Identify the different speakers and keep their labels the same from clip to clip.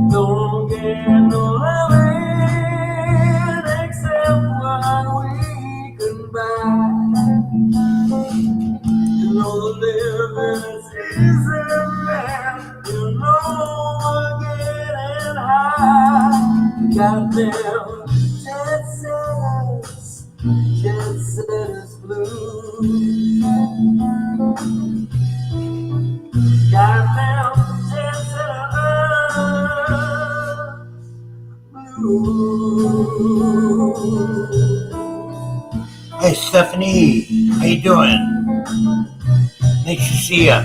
Speaker 1: Don't get no loving except what we can buy. You know the living is easy, man. You know we're getting high. Goddamn jet setters blues. Goddamn jet setters blues.
Speaker 2: Hey Stephanie, how you doing? Nice to see ya.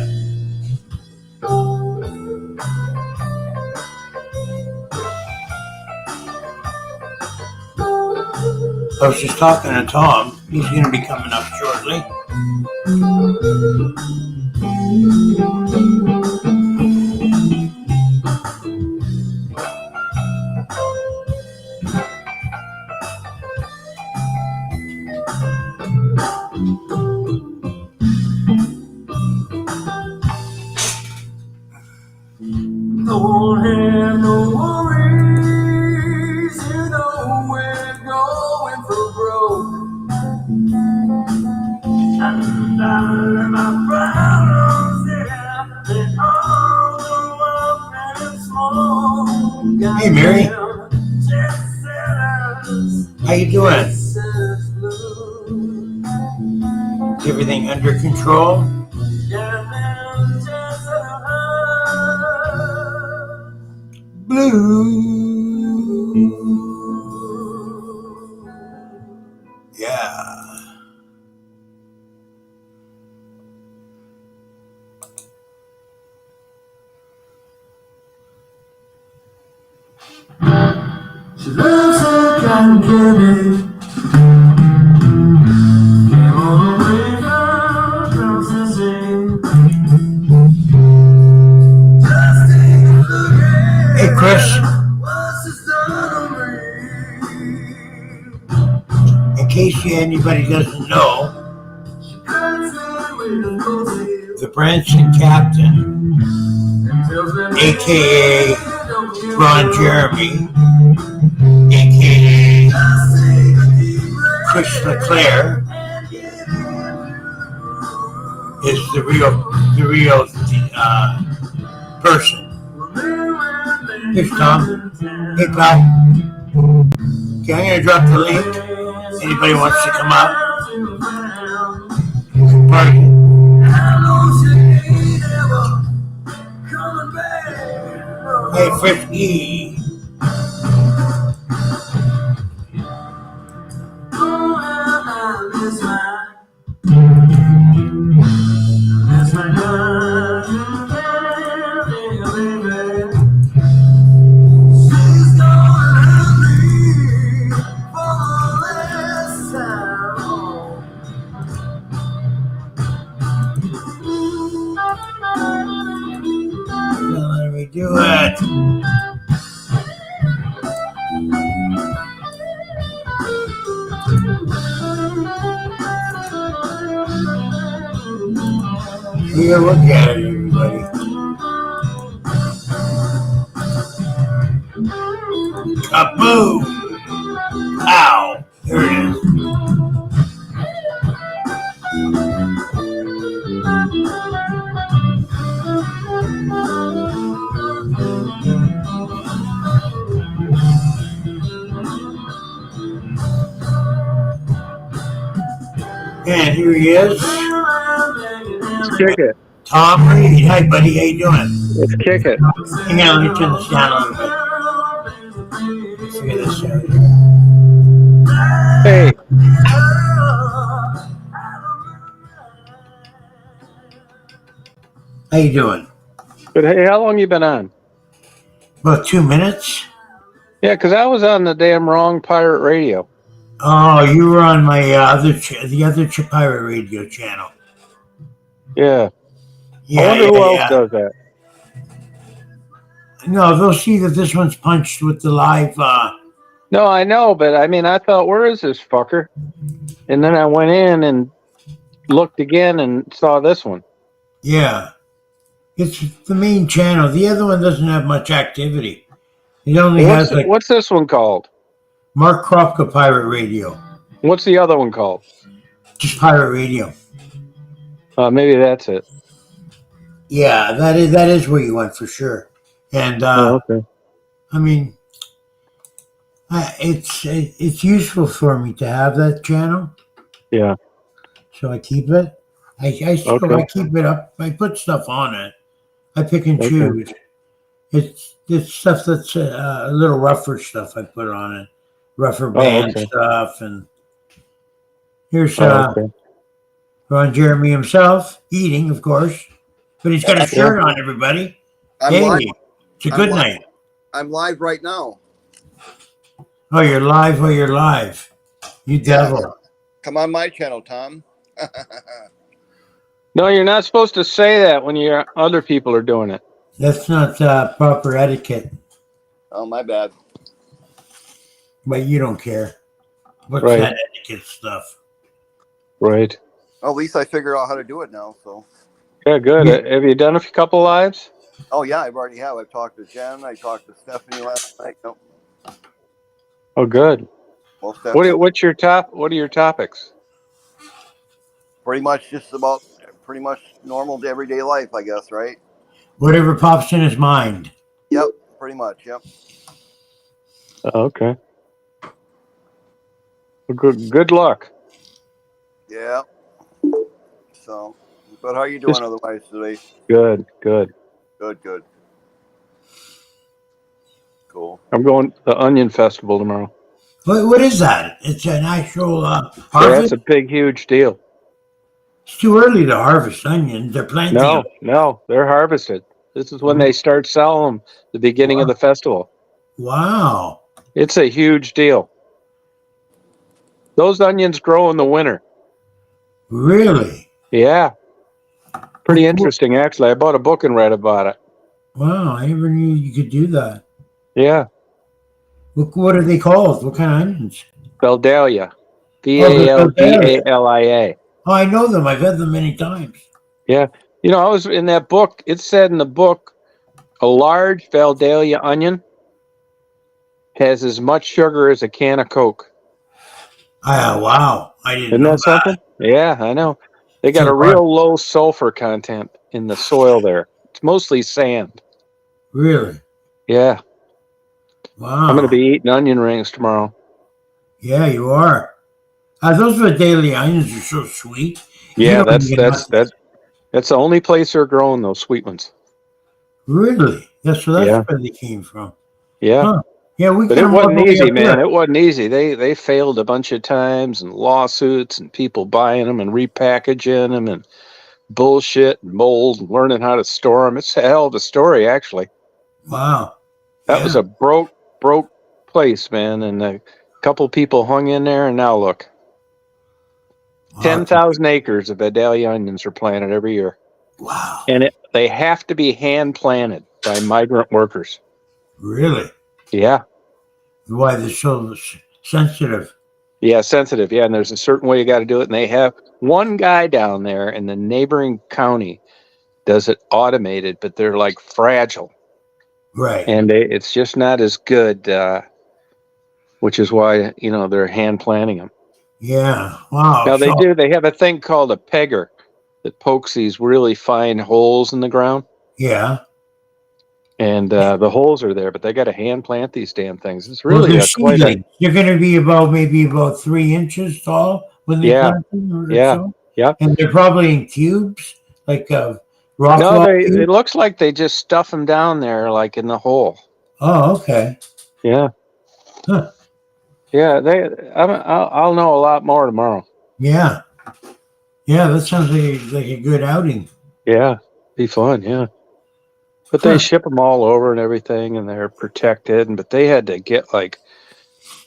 Speaker 2: I was just talking to Tom. He's going to be coming up shortly.
Speaker 1: Don't have no worries, you know we're going for broke. And I let my problems there, they all go up and smoke.
Speaker 2: Hey Mary, how you doing? Is everything under control? Blue. Yeah.
Speaker 1: She loves her cotton candy. Came all the way from Tennessee.
Speaker 2: Hey Chris. In case anybody doesn't know, the Branson Captain, aka Ron Jeremy, aka Chris LeClaire, is the real person. Here's Tom. Hey pal. Okay, I'm gonna drop the link. Anybody wants to come out? Party. Hey Frisky. Let me do it. Here, look at it, everybody. Kaboom! Ow! There it is. here he is.
Speaker 3: Let's kick it.
Speaker 2: Tom Reed. Hi, buddy. How you doing?
Speaker 3: Let's kick it.
Speaker 2: Hang on, let me turn this down a little bit. Figure this out.
Speaker 3: Hey.
Speaker 2: How you doing?
Speaker 3: But hey, how long you been on?
Speaker 2: About 2 minutes.
Speaker 3: Yeah, because I was on the damn wrong pirate radio.
Speaker 2: Oh, you were on my the other pirate radio channel.
Speaker 3: Yeah.
Speaker 2: Yeah,
Speaker 3: I wonder who else does that.
Speaker 2: No, they'll see that this one's punched with the live.
Speaker 3: No, I know, but I mean, I thought, where is this fucker? And then I went in and looked again and saw this one.
Speaker 2: Yeah. It's the main channel. The other one doesn't have much activity. It only has like...
Speaker 3: What's this one called?
Speaker 2: Mark Kropka Pirate Radio.
Speaker 3: What's the other one called?
Speaker 2: Just Pirate Radio.
Speaker 3: Maybe that's it.
Speaker 2: Yeah, that is where you went for sure. And
Speaker 3: okay.
Speaker 2: I mean, it's useful for me to have that channel.
Speaker 3: Yeah.
Speaker 2: So I keep it. I keep it up. I put stuff on it. I pick and choose. It's stuff that's a little rougher stuff I put on it. Rougher band stuff. And here's Ron Jeremy himself, eating, of course. But he's got a shirt on, everybody. It's a good night.
Speaker 4: I'm live right now.
Speaker 2: Oh, you're live. Oh, you're live. You devil.
Speaker 4: Come on my channel, Tom.
Speaker 3: No, you're not supposed to say that when other people are doing it.
Speaker 2: That's not proper etiquette.
Speaker 4: Oh, my bad.
Speaker 2: But you don't care. What's that etiquette stuff?
Speaker 3: Right.
Speaker 4: Well, at least I figured out how to do it now. So.
Speaker 3: Yeah, good. Yeah. Have you done a couple lives?
Speaker 4: Oh yeah, I've talked to Jen. I talked to Stephanie last night. Nope.
Speaker 3: Oh, good.
Speaker 4: Well,
Speaker 3: what are your topics?
Speaker 4: Pretty much normal everyday life, I guess, right?
Speaker 2: Whatever pops in his mind.
Speaker 4: Yep, pretty much. Yep.
Speaker 3: Oh, okay. Well, good luck.
Speaker 4: Yeah. So, but how are you doing otherwise today?
Speaker 3: Good.
Speaker 4: Good. Cool.
Speaker 3: I'm going to the Onion Festival tomorrow.
Speaker 2: What is that? It's an actual harvest?
Speaker 3: Yeah, it's a big, huge deal.
Speaker 2: It's too early to harvest onions. They're planting them.
Speaker 3: No, they're harvested. This is when they start selling them, the beginning of the festival.
Speaker 2: Wow.
Speaker 3: It's a huge deal. Those onions grow in the winter.
Speaker 2: Really?
Speaker 3: Yeah. Pretty interesting, actually. I bought a book and read about it.
Speaker 2: Wow, I never knew you could do that.
Speaker 3: Yeah.
Speaker 2: What are they called? What kind of onions?
Speaker 3: Valdalia. Valdalia.
Speaker 2: Oh, I know them. I've had them many times.
Speaker 3: Yeah. You know, I was in that book. It said in the book, a large Valdalia onion has as much sugar as a can of Coke.
Speaker 2: Wow. I didn't
Speaker 3: Isn't
Speaker 2: know
Speaker 3: that something? Yeah, I know. They got a real low sulfur content in the soil there. It's mostly sand.
Speaker 2: Really?
Speaker 3: Yeah.
Speaker 2: Wow.
Speaker 3: I'm going to be eating onion rings tomorrow.
Speaker 2: Yeah, you are. Those Valdalia onions are so sweet.
Speaker 3: Yeah, that's the only place they're growing those sweet ones.
Speaker 2: Really? That's where they came from.
Speaker 3: Yeah.
Speaker 2: Huh. Yeah,
Speaker 3: but it wasn't easy, man. It wasn't easy. They failed a bunch of times and lawsuits and people buying them and repackaging them and bullshit and mold and learning how to store them. It's a hell of a story, actually.
Speaker 2: Wow.
Speaker 3: That was a broke place, man. And a couple people hung in there, and now look. 10,000 acres of Valdalia onions are planted every year.
Speaker 2: Wow.
Speaker 3: And they have to be hand planted by migrant workers.
Speaker 2: Really?
Speaker 3: Yeah.
Speaker 2: Why they're so sensitive?
Speaker 3: Yeah, sensitive. Yeah, and there's a certain way you got to do it. And they have one guy down there in the neighboring county does it automated, but they're like fragile.
Speaker 2: Right.
Speaker 3: And it's just not as good, which is why, they're hand planting them.
Speaker 2: Yeah. Wow.
Speaker 3: Now they have a thing called a pegger that pokes these really fine holes in the ground.
Speaker 2: Yeah.
Speaker 3: And the holes are there, but they got to hand plant these damn things. It's really
Speaker 2: They're going to be maybe about 3 inches tall when they plant them.
Speaker 3: Yeah.
Speaker 2: And they're probably in cubes, like rock
Speaker 3: No,
Speaker 2: wall
Speaker 3: it
Speaker 2: cubes.
Speaker 3: looks like they just stuff them down there, like in the hole.
Speaker 2: Oh, okay.
Speaker 3: Yeah.
Speaker 2: Huh.
Speaker 3: Yeah. I'll know a lot more tomorrow.
Speaker 2: Yeah. Yeah, that sounds like a good outing.
Speaker 3: Yeah. Be fun. Yeah. But they
Speaker 2: Huh.
Speaker 3: ship them all over and everything, and they're protected. But they had to get like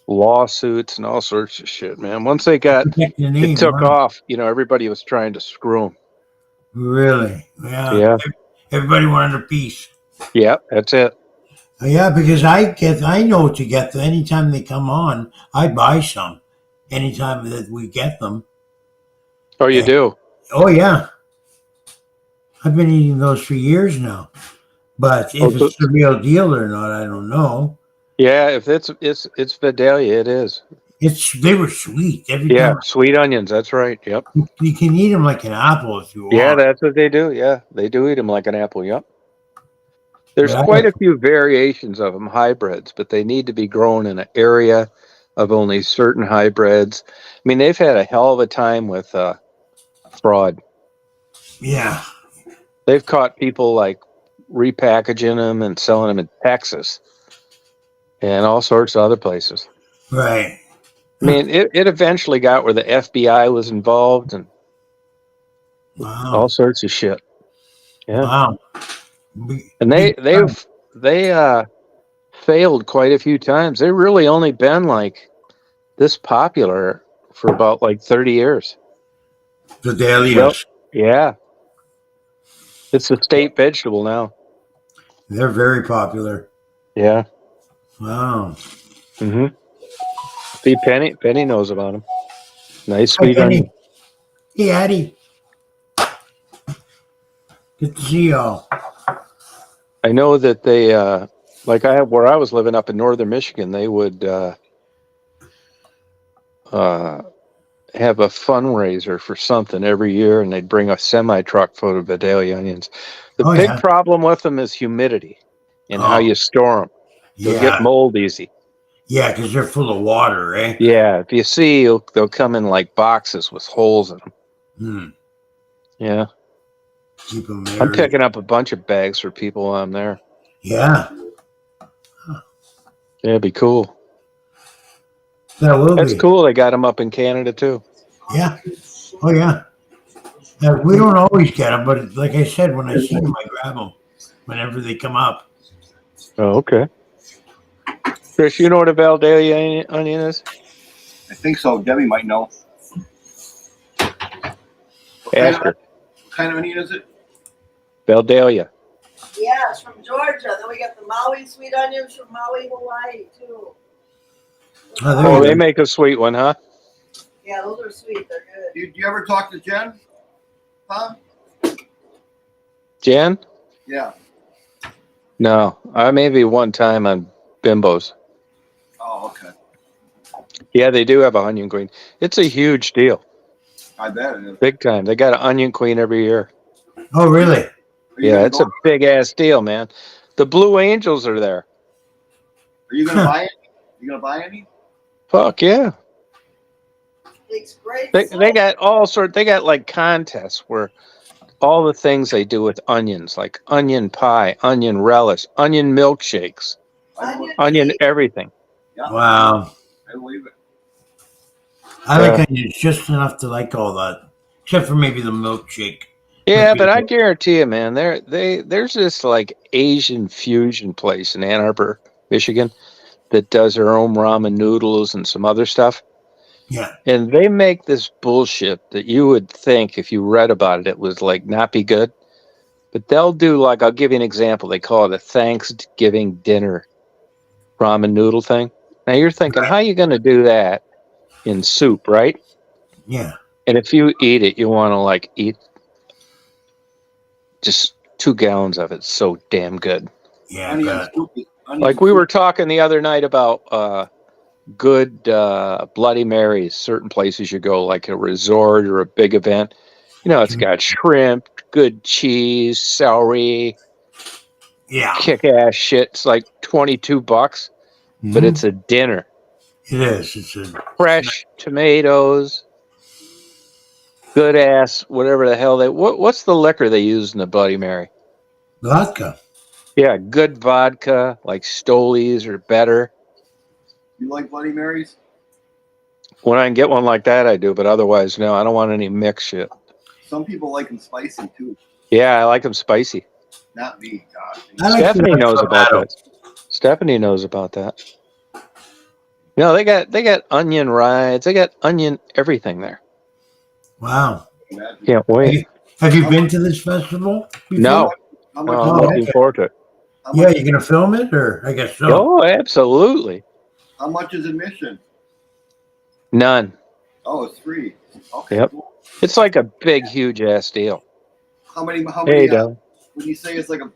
Speaker 3: lawsuits and all sorts of shit, man. Once they got
Speaker 2: Protect the
Speaker 3: it
Speaker 2: name,
Speaker 3: took
Speaker 2: wow.
Speaker 3: off, everybody was trying to screw them.
Speaker 2: Really? Yeah.
Speaker 3: Yeah.
Speaker 2: Everybody wanted a piece.
Speaker 3: Yeah. That's it.
Speaker 2: Yeah, because I know to get them anytime they come on. I buy some anytime that we get them.
Speaker 3: Oh, you
Speaker 2: And,
Speaker 3: do?
Speaker 2: oh yeah, I've been eating those for years now. But
Speaker 3: Oh,
Speaker 2: if it's the real deal or not, I don't know.
Speaker 3: yeah. If it's Vidalia, it is.
Speaker 2: They were sweet every
Speaker 3: Yeah.
Speaker 2: time.
Speaker 3: Sweet onions. That's right. Yep.
Speaker 2: You can eat them like an apple if you
Speaker 3: Yeah,
Speaker 2: want.
Speaker 3: that's what they do. Yeah, they do eat them like an apple. Yep. There's
Speaker 2: But I
Speaker 3: quite
Speaker 2: don't,
Speaker 3: a few variations of them, hybrids, but they need to be grown in an area of only certain hybrids. I mean, they've had a hell of a time with fraud.
Speaker 2: yeah,
Speaker 3: They've caught people like repackaging them and selling them in Texas and all sorts of other places.
Speaker 2: right.
Speaker 3: I mean, it eventually got where the FBI was involved and
Speaker 2: Wow,
Speaker 3: all sorts of shit. Yeah,
Speaker 2: wow.
Speaker 3: and
Speaker 2: Big time.
Speaker 3: they failed quite a few times. They've really only been like this popular for about like 30 years.
Speaker 2: The
Speaker 3: Yep.
Speaker 2: dahlias.
Speaker 3: Yeah. It's a state vegetable now.
Speaker 2: They're very popular.
Speaker 3: Yeah.
Speaker 2: Wow.
Speaker 3: Mm-hmm. See, Penny knows about them. Nice
Speaker 2: Hi,
Speaker 3: sweet onion.
Speaker 2: Penny. Hey, Addie. Good to see y'all.
Speaker 3: I know that they, like where I was living up in northern Michigan, they would have a fundraiser for something every year, and they'd bring a semi truck full of Vidalia onions. The
Speaker 2: Oh,
Speaker 3: big
Speaker 2: yeah.
Speaker 3: problem with them is humidity and how
Speaker 2: Oh,
Speaker 3: you store them. They'll get
Speaker 2: yeah.
Speaker 3: mold easy.
Speaker 2: Yeah, because they're full of water, eh?
Speaker 3: Yeah, if you see, they'll come in like boxes with holes in them.
Speaker 2: Hmm.
Speaker 3: Yeah,
Speaker 2: Keep them
Speaker 3: I'm
Speaker 2: there.
Speaker 3: picking up a bunch of bags for people while I'm there.
Speaker 2: Yeah,
Speaker 3: Yeah, it'd be cool.
Speaker 2: that will
Speaker 3: That's
Speaker 2: be.
Speaker 3: cool. They got them up in Canada too.
Speaker 2: Yeah. Oh, yeah. We don't always get them, but like I said, when I see them, I grab them whenever they come up.
Speaker 3: Oh, okay. Chris, you know what a Vidalia onion is?
Speaker 4: I think so. Debbie might know.
Speaker 3: Ask her.
Speaker 4: What kind of onion is it?
Speaker 3: Vidalia.
Speaker 5: Yeah, it's from Georgia. Then we got the Maui sweet onions from Maui, Hawaii, too.
Speaker 2: Oh, there
Speaker 3: Oh,
Speaker 2: you
Speaker 3: they
Speaker 2: go.
Speaker 3: make a sweet one, huh?
Speaker 5: Yeah, those are sweet. They're good.
Speaker 4: Do you ever talk to Jen? Huh?
Speaker 3: Jen?
Speaker 4: Yeah.
Speaker 3: No, maybe one time on Bimbos.
Speaker 4: Oh, okay.
Speaker 3: Yeah, they do have an onion queen. It's a huge deal.
Speaker 4: I bet it is.
Speaker 3: Big time. They got an onion queen every year.
Speaker 2: Oh, really?
Speaker 4: Are you
Speaker 3: Yeah,
Speaker 4: gonna
Speaker 3: it's
Speaker 4: go-
Speaker 3: a big ass deal, man. The Blue Angels are there.
Speaker 4: Are you gonna buy any? You gonna buy any?
Speaker 3: Fuck yeah.
Speaker 5: Makes great
Speaker 3: They
Speaker 5: soap.
Speaker 3: got all sorts. They got like contests where all the things they do with onions, like onion pie, onion relish, onion milkshakes, onion
Speaker 5: cake.
Speaker 3: everything.
Speaker 4: Yeah.
Speaker 2: Wow.
Speaker 4: I believe it.
Speaker 2: I like onions just enough to like all that, except for maybe the milkshake.
Speaker 3: Yeah, but I guarantee you, man, there's this like Asian fusion place in Ann Arbor, Michigan, that does their own ramen noodles and some other stuff.
Speaker 2: Yeah.
Speaker 3: And they make this bullshit that you would think if you read about it, it was like not be good. But they'll do like, I'll give you an example. They call it a Thanksgiving dinner ramen noodle thing. Now you're thinking, how are you going to do that in soup, right?
Speaker 2: Yeah.
Speaker 3: And if you eat it, you want to like eat just 2 gallons of it. It's so damn good.
Speaker 2: Yeah.
Speaker 4: Onion
Speaker 2: But,
Speaker 4: soup is- onion
Speaker 3: Like we
Speaker 4: soup-
Speaker 3: were talking the other night about good Bloody Marys, certain places you go, like a resort or a big event. You know, it's got shrimp, good cheese, celery,
Speaker 2: yeah.
Speaker 3: kick-ass shit. It's like $22, but
Speaker 2: Mhm.
Speaker 3: it's a dinner.
Speaker 2: It is. It's a
Speaker 3: Fresh tomatoes. good ass, whatever the hell what's the liquor they use in the Bloody Mary?
Speaker 2: Vodka.
Speaker 3: Yeah, good vodka, like Stolies or better.
Speaker 4: You like Bloody Marys?
Speaker 3: When I can get one like that, I do, but otherwise, no, I don't want any mix shit.
Speaker 4: Some people like them spicy too.
Speaker 3: Yeah, I like them spicy.
Speaker 4: Not me, God.
Speaker 2: I like
Speaker 3: Stephanie
Speaker 2: the
Speaker 3: knows about
Speaker 2: Clamato.
Speaker 3: that. Stephanie knows about that. No, they got onion rides. They got onion everything there.
Speaker 2: Wow.
Speaker 4: Imagine.
Speaker 3: Can't wait.
Speaker 2: Have you been to this festival before?
Speaker 3: No,
Speaker 4: How
Speaker 3: no,
Speaker 4: much?
Speaker 3: I'm
Speaker 2: Oh,
Speaker 3: looking
Speaker 2: okay.
Speaker 3: forward to it.
Speaker 4: How
Speaker 2: Yeah,
Speaker 4: much,
Speaker 2: you're gonna film it, or I guess so.
Speaker 3: Oh, absolutely.
Speaker 4: how much is admission?
Speaker 3: None.
Speaker 4: Oh, it's free. Okay.
Speaker 3: Yep.
Speaker 4: Cool.
Speaker 3: It's like a big, huge ass deal.
Speaker 4: How many?
Speaker 3: Hey, Doug.
Speaker 4: When you say it's like a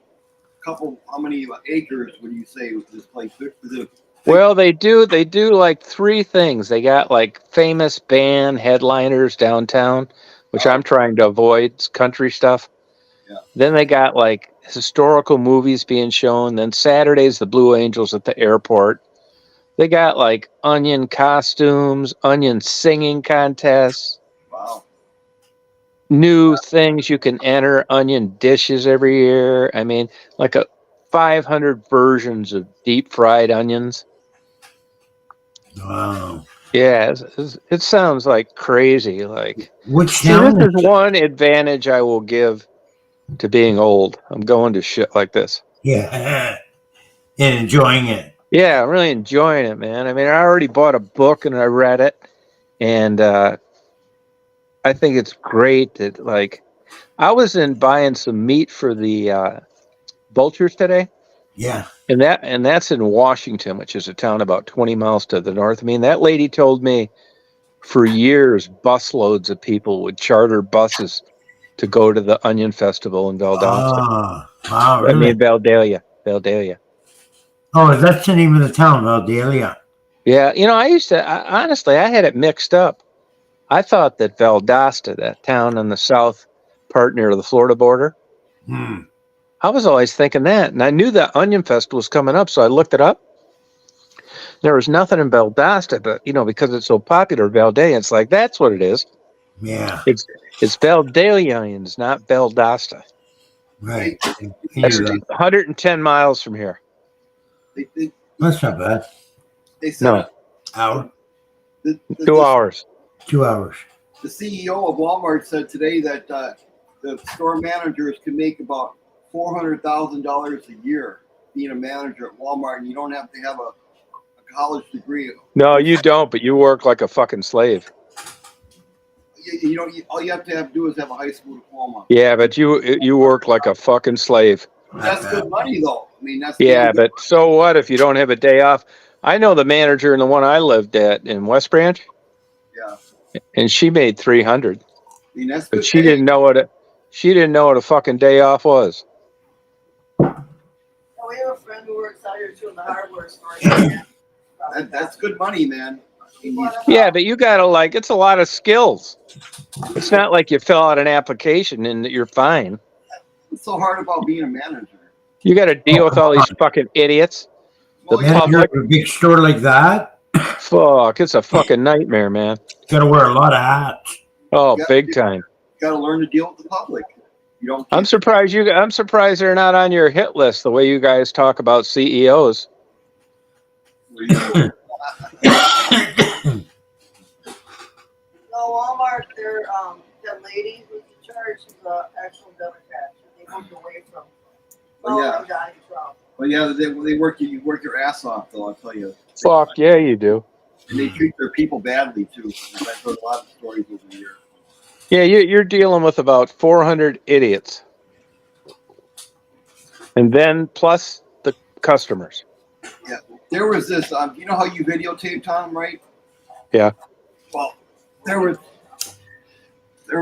Speaker 4: couple, how many acres would you say with this place? Is it
Speaker 3: Well, they do like three things. They got like famous band headliners downtown, which I'm trying to avoid. It's country stuff.
Speaker 4: Yeah.
Speaker 3: Then they got like historical movies being shown. Then Saturday's the Blue Angels at the airport. They got like onion costumes, onion singing contests,
Speaker 4: wow?
Speaker 3: new things you can enter, onion dishes every year. I mean, like 500 versions of deep fried onions.
Speaker 2: Wow.
Speaker 3: Yeah, it sounds like crazy. Like,
Speaker 2: Which
Speaker 3: see, this
Speaker 2: town?
Speaker 3: is one advantage I will give to being old. I'm going to shit like this.
Speaker 2: Yeah. And enjoying it.
Speaker 3: Yeah, I'm really enjoying it, man. I mean, I already bought a book and I read it, and I think it's great that, like, I was in buying some meat for the vultures today,
Speaker 2: Yeah.
Speaker 3: and that's in Washington, which is a town about 20 miles to the north. I mean, that lady told me for years busloads of people would charter buses to go to the Onion Festival in Valdosta.
Speaker 2: Ah. Wow.
Speaker 3: I
Speaker 2: Really?
Speaker 3: mean, Valdalia.
Speaker 2: Oh, that's the name of the town, Valdelia.
Speaker 3: Yeah, honestly, I had it mixed up. I thought that Valdosta, that town on the south part near the Florida border,
Speaker 2: Hmm.
Speaker 3: I was always thinking that. And I knew that Onion Festival was coming up, so I looked it up. There was nothing in Valdosta, but, because it's so popular, Valdalia, it's like, that's what it is.
Speaker 2: Yeah.
Speaker 3: It's Valdalia onions, not Valdosta.
Speaker 2: Right.
Speaker 3: That's
Speaker 2: Here,
Speaker 3: 110 miles from here.
Speaker 4: They
Speaker 2: that's not bad.
Speaker 4: said
Speaker 3: No,
Speaker 2: Hour.
Speaker 4: the,
Speaker 3: 2 hours.
Speaker 2: 2 hours.
Speaker 4: the CEO of Walmart said today that the store managers can make about $400,000 a year being a manager at Walmart, and you don't have to have a college degree.
Speaker 3: No, you don't, but you work like a fucking slave.
Speaker 4: You know, all you have to do is have a high school diploma.
Speaker 3: Yeah, but you work like a fucking slave.
Speaker 4: That's good money, though. I mean, that's
Speaker 3: Yeah, but so what if you don't have a day off? I know the manager in the one I lived at in West Branch,
Speaker 4: yeah.
Speaker 3: and she made 300,
Speaker 4: I mean, that's
Speaker 3: but
Speaker 4: good.
Speaker 3: she didn't know what a fucking day off was.
Speaker 5: And we have a friend who works out here too in the hardware store.
Speaker 4: That's good money, man.
Speaker 3: Yeah, but you gotta it's a lot of skills. It's not like you fill out an application and you're fine.
Speaker 4: What's so hard about being a manager?
Speaker 3: You got to deal with all these fucking idiots. The
Speaker 4: Well, yeah,
Speaker 2: Manager
Speaker 3: public.
Speaker 2: of a big store like that,
Speaker 3: Fuck, it's a fucking nightmare, man.
Speaker 2: gotta wear a lot of hats.
Speaker 3: Oh,
Speaker 4: Yeah.
Speaker 3: big time.
Speaker 4: You got to learn to deal with the public. You don't.
Speaker 3: I'm surprised they're not on your hit list the way you guys talk about E CEOs.
Speaker 5: No, Walmart, that lady who's in charge is an actual Democrat. They moved away from
Speaker 4: yeah.
Speaker 5: Donnie Trump.
Speaker 4: Well, yeah, they work you. You work your ass off, though. I'll tell you.
Speaker 3: Fuck yeah, you do.
Speaker 4: And they treat their people badly too. I've heard a lot of stories over the years.
Speaker 3: Yeah, you're dealing with about 400 idiots, and then plus the customers.
Speaker 4: Yeah, there was this. You know how you videotape Tom, right?
Speaker 3: Yeah.
Speaker 4: Well, there was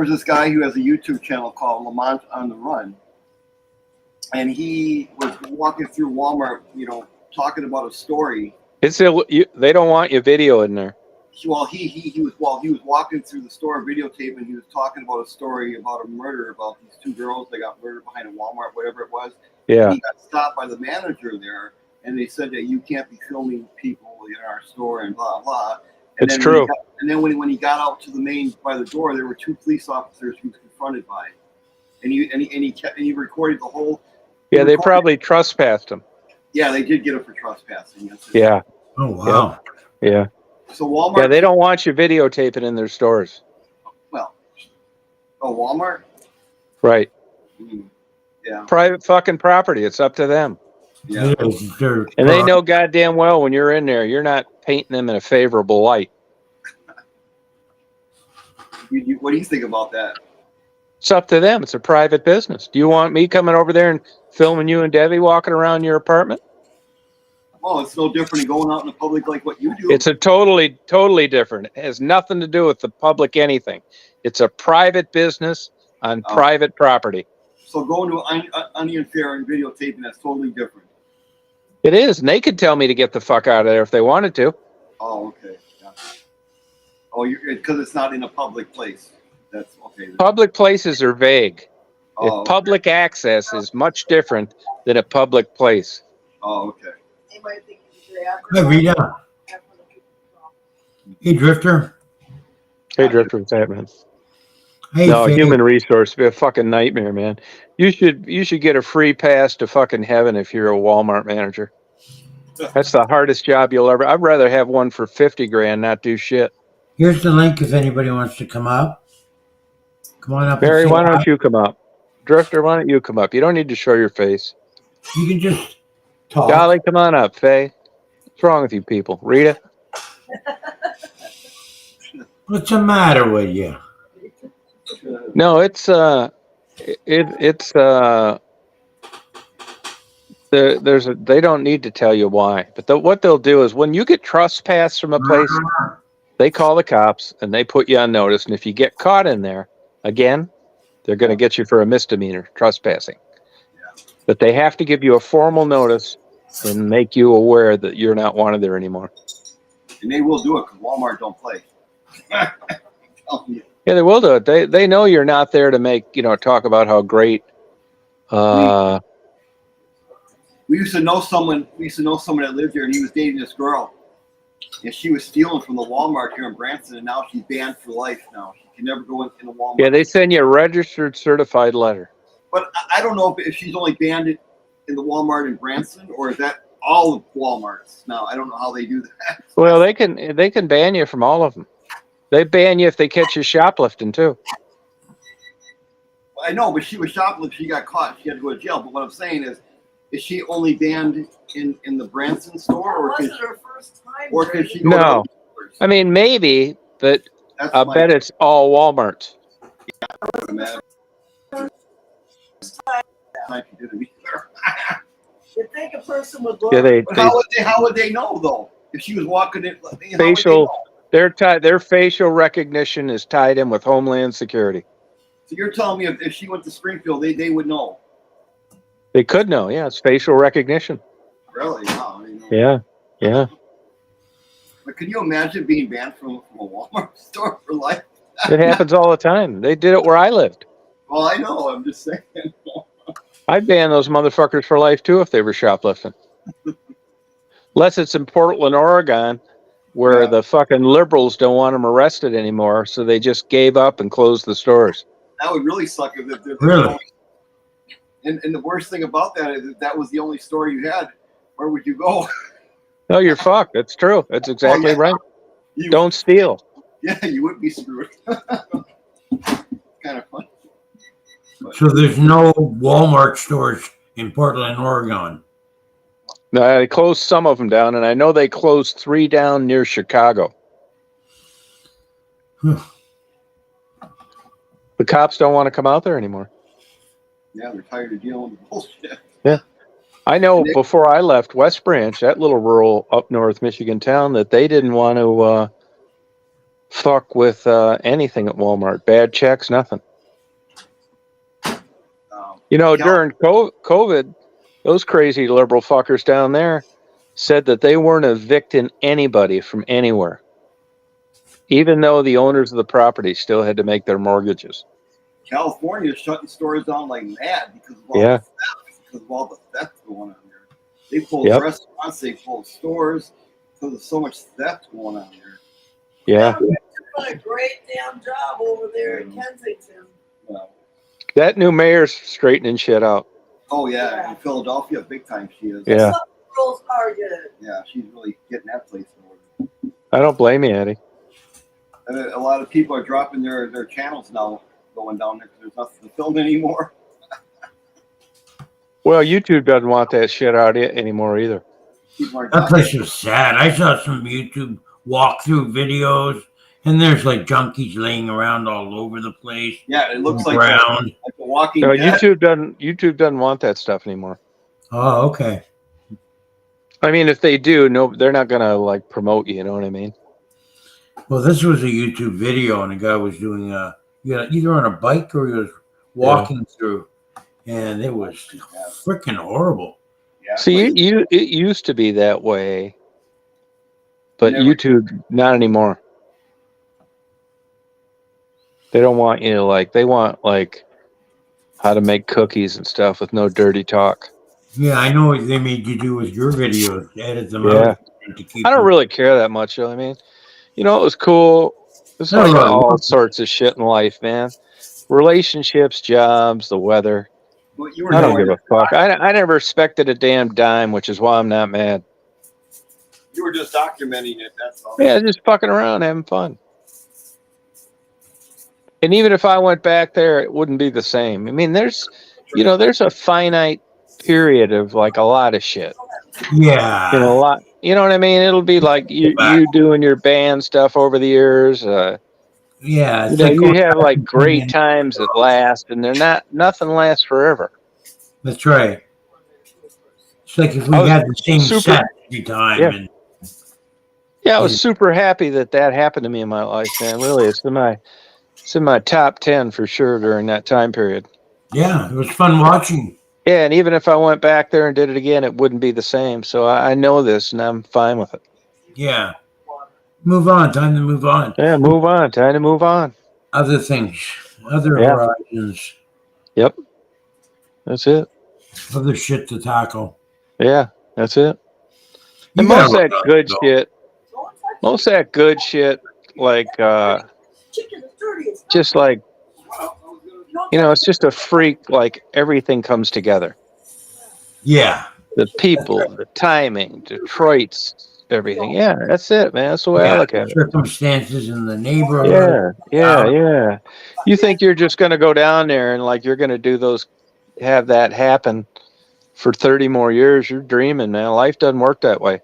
Speaker 4: this guy who has a YouTube channel called Lamont on the Run, and he was walking through Walmart, talking about a story.
Speaker 3: They don't want you video in there.
Speaker 4: Well, he was walking through the store videotape, and he was talking about a story about a murder about these two girls that got murdered behind a Walmart, whatever it was.
Speaker 3: Yeah.
Speaker 4: And he got stopped by the manager there, and they said that you can't be filming people in our store and blah blah. And
Speaker 3: It's
Speaker 4: then
Speaker 3: true.
Speaker 4: When he got out to the main by the door, there were 2 police officers he was confronted by, and he recorded the whole.
Speaker 3: Yeah, they probably trespassed him.
Speaker 4: Yeah, they did get him for trespassing.
Speaker 3: Yeah.
Speaker 2: Oh wow.
Speaker 3: Yeah.
Speaker 4: So Walmart.
Speaker 3: Yeah, they don't want you videotaping in their stores.
Speaker 4: Well, Walmart.
Speaker 3: Right.
Speaker 4: Yeah.
Speaker 3: Private fucking property. It's up to them.
Speaker 4: Yeah.
Speaker 3: And they know goddamn well when you're in there, you're not painting them in a favorable light.
Speaker 4: What do you think about that?
Speaker 3: It's up to them. It's a private business. Do you want me coming over there and filming you and Debbie walking around your apartment?
Speaker 4: Oh, it's no different than going out in the public like what you do.
Speaker 3: It's a totally different. It has nothing to do with the public anything. It's a private business on private property.
Speaker 4: So going to Onion Fair and videotaping, that's totally different.
Speaker 3: It is, and they could tell me to get the fuck out of there if they wanted to.
Speaker 4: Oh, okay. Yeah. Oh, because it's not in a public place. That's okay.
Speaker 3: Public places are vague.
Speaker 4: Oh,
Speaker 3: Public access is much different than a public place.
Speaker 4: Oh, okay.
Speaker 5: Anybody think you should ask?
Speaker 2: Hey Rita. Hey Drifter.
Speaker 3: Hey, Drifter, what's that, man?
Speaker 2: Hey,
Speaker 3: No,
Speaker 2: Faye.
Speaker 3: human resource be a fucking nightmare, man. You should get a free pass to fucking heaven if you're a Walmart manager. That's the hardest job you'll ever. I'd rather have one for 50 grand, not do shit.
Speaker 2: Here's the link if anybody wants to come up. Come on up.
Speaker 3: Barry,
Speaker 2: and say
Speaker 3: why don't
Speaker 2: hi.
Speaker 3: you come up? Drifter, why don't you come up? You don't need to show your face.
Speaker 2: You can just talk.
Speaker 3: Dolly, come on up. Faye, what's wrong with you people? Rita,
Speaker 2: What's the matter with you?
Speaker 3: no, they don't need to tell you why, but what they'll do is when you get trespassed from a place, they call the cops and they put you on notice, and if you get caught in there again, they're going to get you for a misdemeanor, trespassing. But they have to give you a formal notice and make you aware that you're not wanted there anymore.
Speaker 4: And they will do it because Walmart don't play.
Speaker 3: Yeah, they will do it. They know you're not there to make, talk about how great.
Speaker 4: We used to know someone that lived here, and he was dating this girl, and she was stealing from the Walmart here in Branson, and now she's banned for life. Now she can never go in a Walmart.
Speaker 3: Yeah, they send you a registered, certified letter.
Speaker 4: But I don't know if she's only banned it in the Walmart in Branson, or is that all of Walmarts? Now I don't know how they do that.
Speaker 3: Well, they can ban you from all of them. They ban you if they catch you shoplifting too.
Speaker 4: I know, but she was shoplifting. She got caught. She had to go to jail. But what I'm saying is she only banned in the Branson store, or
Speaker 5: wasn't her first time.
Speaker 4: or could she go
Speaker 3: No.
Speaker 4: to stores?
Speaker 3: I mean, maybe, but
Speaker 4: That's
Speaker 3: I
Speaker 4: my-
Speaker 3: bet it's all Walmarts.
Speaker 4: man. Time she did it either.
Speaker 5: You think a person would look?
Speaker 3: Yeah,
Speaker 4: But how would they know though? If she was walking in,
Speaker 3: facial. Their facial recognition is tied in with Homeland Security.
Speaker 4: So you're telling me if she went to Springfield, they would know?
Speaker 3: They could know. Yeah, it's facial recognition.
Speaker 4: Really? Wow, I didn't know.
Speaker 3: Yeah.
Speaker 4: But can you imagine being banned from a Walmart store for life?
Speaker 3: It happens all the time. They did it where I lived.
Speaker 4: Well, I know. I'm just saying.
Speaker 3: I'd ban those motherfuckers for life too if they were shoplifting. Unless it's in Portland, Oregon, where the fucking liberals don't want them arrested anymore, so they just gave up and closed the stores.
Speaker 4: That would really suck if
Speaker 2: Really?
Speaker 4: And the worst thing about that is if that was the only store you had, where would you go?
Speaker 3: No, you're fucked. That's true. That's exactly
Speaker 4: yeah.
Speaker 3: right.
Speaker 4: You,
Speaker 3: Don't steal.
Speaker 4: Yeah, you would be screwed. Kind of fun.
Speaker 2: So there's no Walmart stores in Portland, Oregon.
Speaker 3: No, they closed some of them down, and I know they closed 3 down near Chicago. The cops don't want to come out there anymore.
Speaker 4: Yeah, they're tired of dealing with the bullshit.
Speaker 3: Yeah. I know before I left West Branch, that little rural up north Michigan town, that they didn't want to fuck with anything at Walmart. Bad checks, nothing. During COVID, those crazy liberal fuckers down there said that they weren't evicting anybody from anywhere, even though the owners of the property still had to make their mortgages.
Speaker 4: California is shutting stores down like mad because of all the theft going on there. They closed restaurants, they closed stores because there's so much theft going on there.
Speaker 3: Yeah.
Speaker 5: They're doing a great damn job over there in Kensington.
Speaker 4: Well,
Speaker 3: That new mayor's straightening shit out.
Speaker 4: oh yeah, in Philadelphia, big time she is.
Speaker 3: Yeah.
Speaker 5: Some girls are good.
Speaker 4: Yeah, she's really getting that place in order.
Speaker 3: I don't blame you, Eddie.
Speaker 4: And a lot of people are dropping their channels now, going down there because there's nothing to film anymore.
Speaker 3: Well, YouTube doesn't want that shit out anymore either.
Speaker 4: People are
Speaker 2: That place was sad. I saw some YouTube walkthrough videos, and there's like junkies laying around all over the place.
Speaker 4: Yeah, it looks like
Speaker 2: Ground.
Speaker 4: like the Walking
Speaker 3: No,
Speaker 4: Dead.
Speaker 3: YouTube doesn't want that stuff anymore.
Speaker 2: Oh, okay.
Speaker 3: I mean, if they do, no, they're not gonna like promote you. You know what I mean?
Speaker 2: Well, this was a YouTube video, and the guy was doing either on a bike or he was walking through, and it was freaking horrible.
Speaker 4: Yeah,
Speaker 3: See, it used to be that way, but
Speaker 4: Never.
Speaker 3: YouTube not anymore. They don't want you to like. They want like how to make cookies and stuff with no dirty talk.
Speaker 2: Yeah, I know what they made you do with your videos, edit them
Speaker 3: Yeah.
Speaker 2: out to keep.
Speaker 3: I don't
Speaker 2: them-
Speaker 3: really care that much. I mean, you know, it was cool. It's
Speaker 2: No,
Speaker 3: like
Speaker 2: right.
Speaker 3: all sorts of shit in life, man. Relationships, jobs, the weather.
Speaker 4: But you were
Speaker 3: I don't
Speaker 4: doing-
Speaker 3: give a fuck. I never expected a damn dime, which is why I'm not mad.
Speaker 4: You were just documenting it. That's all.
Speaker 3: Yeah, just fucking around, having fun. And even if I went back there, it wouldn't be the same. I mean, there's a finite period of like a lot of shit.
Speaker 2: Yeah.
Speaker 3: A lot. You know what I mean? It'll be like you doing your band stuff over the years.
Speaker 2: Yeah.
Speaker 3: You
Speaker 2: It's
Speaker 3: know,
Speaker 2: like
Speaker 3: you
Speaker 2: going
Speaker 3: have
Speaker 2: back
Speaker 3: like
Speaker 2: to
Speaker 3: great
Speaker 2: being-
Speaker 3: times that last, and nothing lasts forever.
Speaker 2: That's right. It's like if we
Speaker 3: I was
Speaker 2: had the same
Speaker 3: super-
Speaker 2: set every time.
Speaker 3: Yeah.
Speaker 2: And
Speaker 3: Yeah, I was super happy that happened to me in my life, man. Really, it's in my top 10 for sure during that time period.
Speaker 2: yeah, it was fun watching.
Speaker 3: Yeah, and even if I went back there and did it again, it wouldn't be the same. So I know this, and I'm fine with it.
Speaker 2: Yeah. Move on. Time to move on.
Speaker 3: Yeah, move on. Time to move on.
Speaker 2: Other things, other
Speaker 3: Yeah.
Speaker 2: horizons,
Speaker 3: Yep, that's it.
Speaker 2: other shit to tackle.
Speaker 3: Yeah, that's it.
Speaker 2: You
Speaker 3: And most of
Speaker 2: gotta
Speaker 3: that
Speaker 2: run,
Speaker 3: good
Speaker 2: though.
Speaker 3: shit, most of that good shit, like
Speaker 5: Chicken is dirty. It's not-
Speaker 3: just like
Speaker 5: don't
Speaker 3: you know, it's just a freak. Like everything comes together.
Speaker 2: Yeah.
Speaker 3: The people, the timing, Detroit's, everything. Yeah, that's it, man. That's the way I look at it.
Speaker 2: Circumstances in the neighborhood.
Speaker 3: Yeah. You think you're just going to go down there and like you're going to do have that happen for 30 more years? You're dreaming, man. Life doesn't work that way.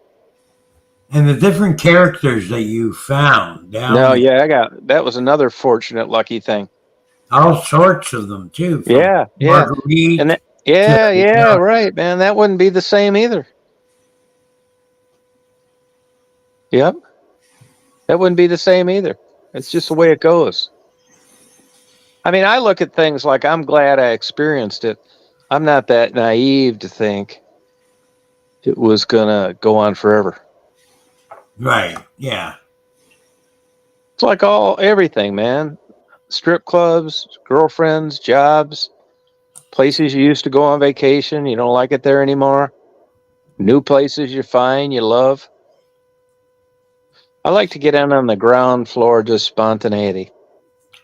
Speaker 2: And the different characters that you found down
Speaker 3: No,
Speaker 2: there.
Speaker 3: yeah, that was another fortunate, lucky thing.
Speaker 2: All sorts of them, too. from
Speaker 3: Yeah.
Speaker 2: Marguerite.
Speaker 3: And
Speaker 2: Yeah.
Speaker 3: right, man. That wouldn't be the same either. Yep. That wouldn't be the same either. It's just the way it goes. I mean, I look at things like I'm glad I experienced it. I'm not that naive to think it was going to go on forever.
Speaker 2: Right. Yeah.
Speaker 3: It's like everything, man. Strip clubs, girlfriends, jobs, places you used to go on vacation. You don't like it there anymore. New places you find, you love. I like to get in on the ground floor, just spontaneity.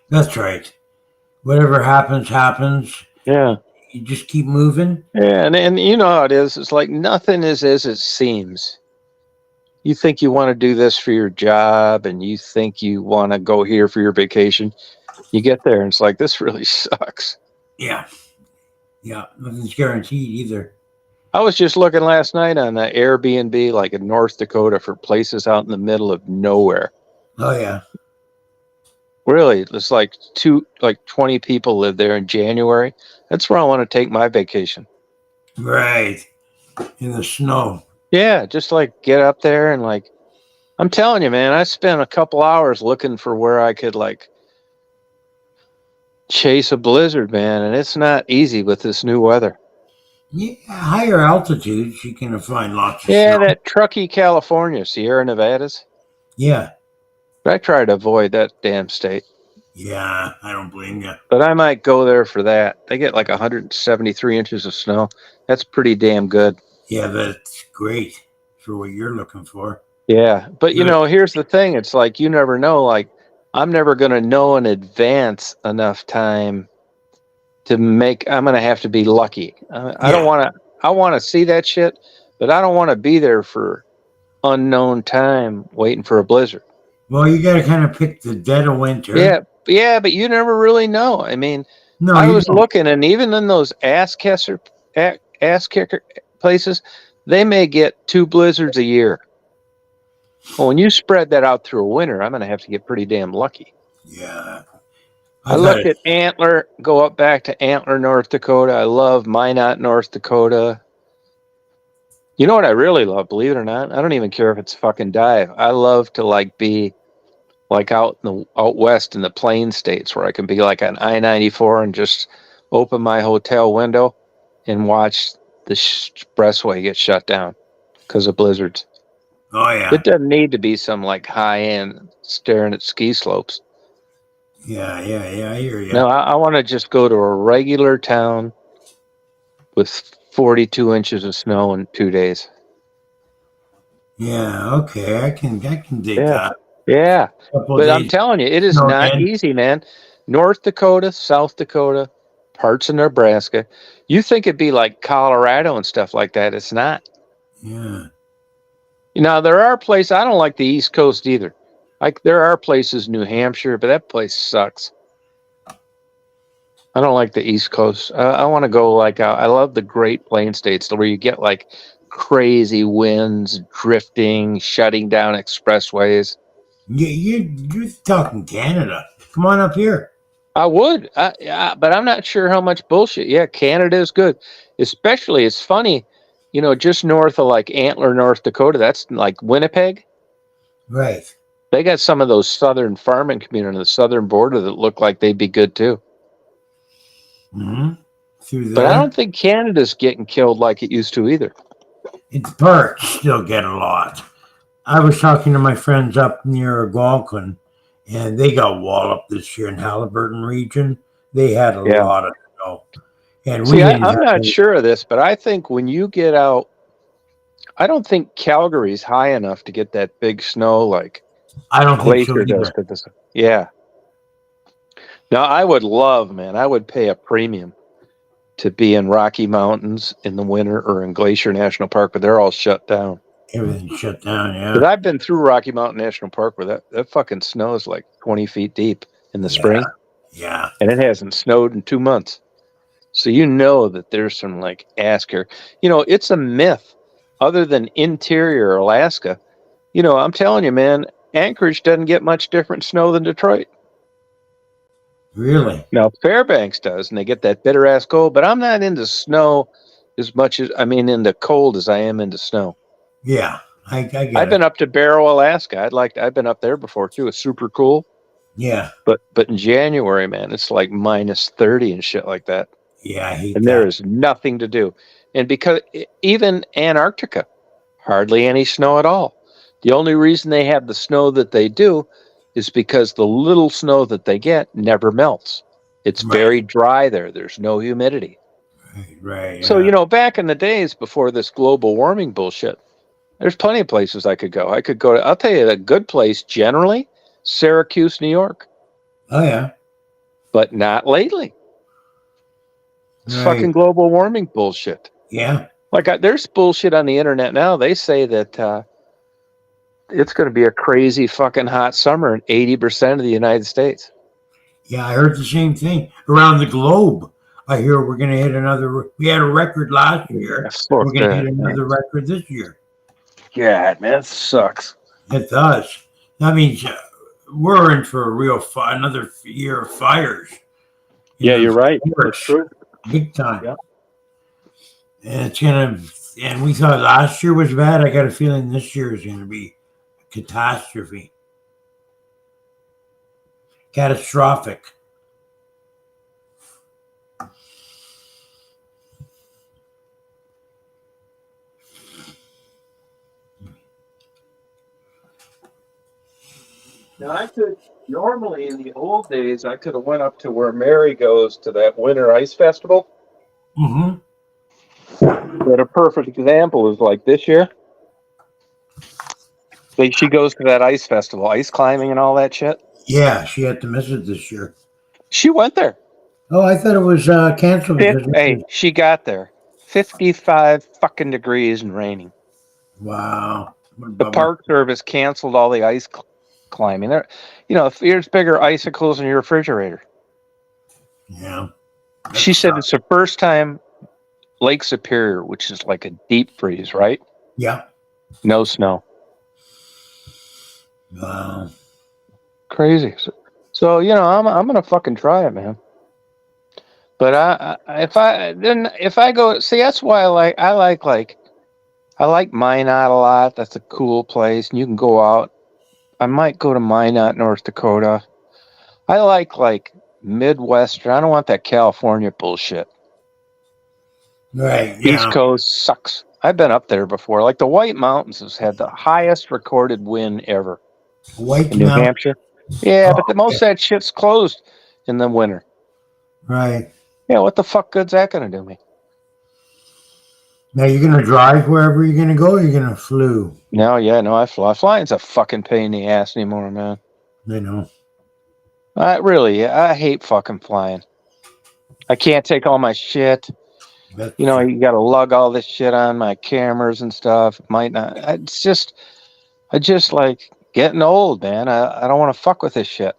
Speaker 2: That's right. Whatever happens, happens.
Speaker 3: Yeah.
Speaker 2: You just keep moving.
Speaker 3: Yeah, and you know how it is. It's like nothing is as it seems. You think you want to do this for your job, and you think you want to go here for your vacation. You get there, and it's like, this really sucks.
Speaker 2: Yeah. Yeah. Nothing's guaranteed either.
Speaker 3: I was just looking last night on the Airbnb, like in North Dakota, for places out in the middle of nowhere.
Speaker 2: Oh, yeah.
Speaker 3: Really, it's like 20 people live there in January. That's where I want to take my vacation.
Speaker 2: Right. In the snow.
Speaker 3: Yeah, just like get up there and like, I'm telling you, man, I spent a couple hours looking for where I could like chase a blizzard, man, and it's not easy with this new weather.
Speaker 2: Yeah. Higher altitudes, you can find lots of
Speaker 3: Yeah,
Speaker 2: snow.
Speaker 3: that Truckee, California, Sierra Nevadas.
Speaker 2: Yeah.
Speaker 3: But I try to avoid that damn state.
Speaker 2: Yeah. I don't blame you.
Speaker 3: But I might go there for that. They get like 173 inches of snow. That's pretty damn good.
Speaker 2: Yeah, that's great for what you're looking for.
Speaker 3: Yeah, but here's the thing. It's like you never know. Like I'm never going to know in advance enough time to make. I'm going to have to be lucky. I don't
Speaker 2: Yeah.
Speaker 3: want to. I want to see that shit, but I don't want to be there for unknown time waiting for a blizzard.
Speaker 2: Well, you got to kind of pick the dead of winter.
Speaker 3: Yeah, but you never really know. I mean,
Speaker 2: No,
Speaker 3: I
Speaker 2: you
Speaker 3: was
Speaker 2: don't.
Speaker 3: looking, and even in those ass kicker places, they may get 2 blizzards a year. Well, when you spread that out through a winter, I'm going to have to get pretty damn lucky.
Speaker 2: Yeah.
Speaker 3: I looked at Antler, go up back to Antler, North Dakota. I love Minot, North Dakota. You know what I really love, believe it or not? I don't even care if it's fucking dive. I love to be out west in the plain states where I can be like on I-94 and just open my hotel window and watch the expressway get shut down because of blizzards.
Speaker 2: Oh, yeah.
Speaker 3: It doesn't need to be some high end staring at ski slopes.
Speaker 2: Yeah, I hear you.
Speaker 3: No, I want to just go to a regular town with 42 inches of snow in 2 days.
Speaker 2: Yeah, okay. I can dig that.
Speaker 3: Yeah. But I'm
Speaker 2: Days.
Speaker 3: telling you, it is not easy, man. North Dakota, South Dakota, parts of Nebraska. You think it'd be like Colorado and stuff like that. It's not.
Speaker 2: Yeah.
Speaker 3: There are places, I don't like the East Coast either. There are places, New Hampshire, but that place sucks. I don't like the East Coast. I want to go I love the Great Plains states where you get crazy winds, drifting, shutting down expressways.
Speaker 2: You're talking Canada. Come on up here.
Speaker 3: I would, but I'm not sure how much bullshit. Yeah, Canada is good. Especially, it's funny, just north of Antler, North Dakota, that's Winnipeg.
Speaker 2: Right.
Speaker 3: They got some of those southern farming communities on the southern border that look like they'd be good too.
Speaker 2: Mm-hmm. Through there.
Speaker 3: But I don't think Canada's getting killed like it used to either.
Speaker 2: Its parts still get a lot. I was talking to my friends up near Algonquin, and they got walloped this year in Halliburton region. They had a lot of snow. And
Speaker 3: I'm not sure of this, but I think when you get out, I don't think Calgary's high enough to get that big snow
Speaker 2: I don't think so
Speaker 3: Glacier
Speaker 2: either.
Speaker 3: does. Yeah. Now, I would pay a premium to be in Rocky Mountains in the winter or in Glacier National Park, but they're all shut down.
Speaker 2: Everything's shut down, yeah.
Speaker 3: Because I've been through Rocky Mountain National Park where that fucking snow is 20 feet deep in the spring.
Speaker 2: Yeah.
Speaker 3: And it hasn't snowed in 2 months. So that there's some ass care. It's a myth other than interior Alaska. I'm telling you, man, Anchorage doesn't get much different snow than Detroit.
Speaker 2: Really?
Speaker 3: Now, Fairbanks does, and they get that bitter ass cold, but I'm not into snow as much as, into cold as I am into snow.
Speaker 2: Yeah, I get it.
Speaker 3: I've been up to Barrow, Alaska. I've been up there before too. It's super cool.
Speaker 2: Yeah.
Speaker 3: But in January, man, it's minus 30 and shit like that.
Speaker 2: Yeah, I hate
Speaker 3: and
Speaker 2: that.
Speaker 3: There is nothing to do. And because even Antarctica, hardly any snow at all. The only reason they have the snow that they do is because the little snow that they get never melts. It's very dry there. There's no humidity.
Speaker 2: Right. Yeah.
Speaker 3: So, back in the days before this global warming bullshit, there's plenty of places I could go. I'll tell you, a good place generally, Syracuse, New York.
Speaker 2: Oh, yeah.
Speaker 3: But not lately. It's fucking global warming bullshit.
Speaker 2: Yeah.
Speaker 3: There's bullshit on the internet now. They say that it's going to be a crazy fucking hot summer in 80% of the United States.
Speaker 2: Yeah, I heard the same thing. Around the globe, I hear we're going to hit another. We had a record last year. We're going to hit another record this year.
Speaker 3: God, man, it sucks.
Speaker 2: It does. That means we're in for another year of fires.
Speaker 3: Yeah, you're right. That's true.
Speaker 2: Big time.
Speaker 3: Yeah.
Speaker 2: And it's going to, and we thought last year was bad. I got a feeling this year is going to be a catastrophe. Catastrophic.
Speaker 3: Now, I could normally in the old days, I could have went up to where Mary goes to that winter ice festival.
Speaker 2: Mm-hmm.
Speaker 3: But a perfect example is this year. Like she goes to that ice festival, ice climbing and all that shit.
Speaker 2: Yeah, she had to miss it this year.
Speaker 3: She went there.
Speaker 2: Oh, I thought it was canceled because
Speaker 3: Hey, she got there. 55 fucking degrees and raining.
Speaker 2: wow. What a
Speaker 3: The
Speaker 2: bummer.
Speaker 3: Park Service canceled all the ice climbing. There, there's bigger icicles in your refrigerator.
Speaker 2: Yeah. That
Speaker 3: She said
Speaker 2: sucks.
Speaker 3: it's the first time Lake Superior, which is like a deep freeze, right?
Speaker 2: Yeah.
Speaker 3: No snow.
Speaker 2: Wow.
Speaker 3: Crazy. So I'm gonna fucking try it, man. But if I go, see, that's why I like Minot a lot. That's a cool place, and you can go out. I might go to Minot, North Dakota. I like Midwestern. I don't want that California bullshit.
Speaker 2: Right.
Speaker 3: East
Speaker 2: Yeah.
Speaker 3: Coast sucks. I've been up there before. Like the White Mountains has had the highest recorded wind ever
Speaker 2: White
Speaker 3: in New
Speaker 2: Mountain.
Speaker 3: Hampshire. Yeah,
Speaker 2: Oh,
Speaker 3: but most of that shit's closed in the winter.
Speaker 2: right.
Speaker 3: Yeah, what the fuck good's that gonna do me?
Speaker 2: Now you're gonna drive wherever you're gonna go. Or you're gonna flew.
Speaker 3: No, I fly. Flying's a fucking pain in the ass anymore, man.
Speaker 2: You know.
Speaker 3: I hate fucking flying. I can't take all my shit.
Speaker 2: That's
Speaker 3: You got to lug all this shit on my cameras and stuff. It might not. I just like getting old, man. I don't want to fuck with this shit.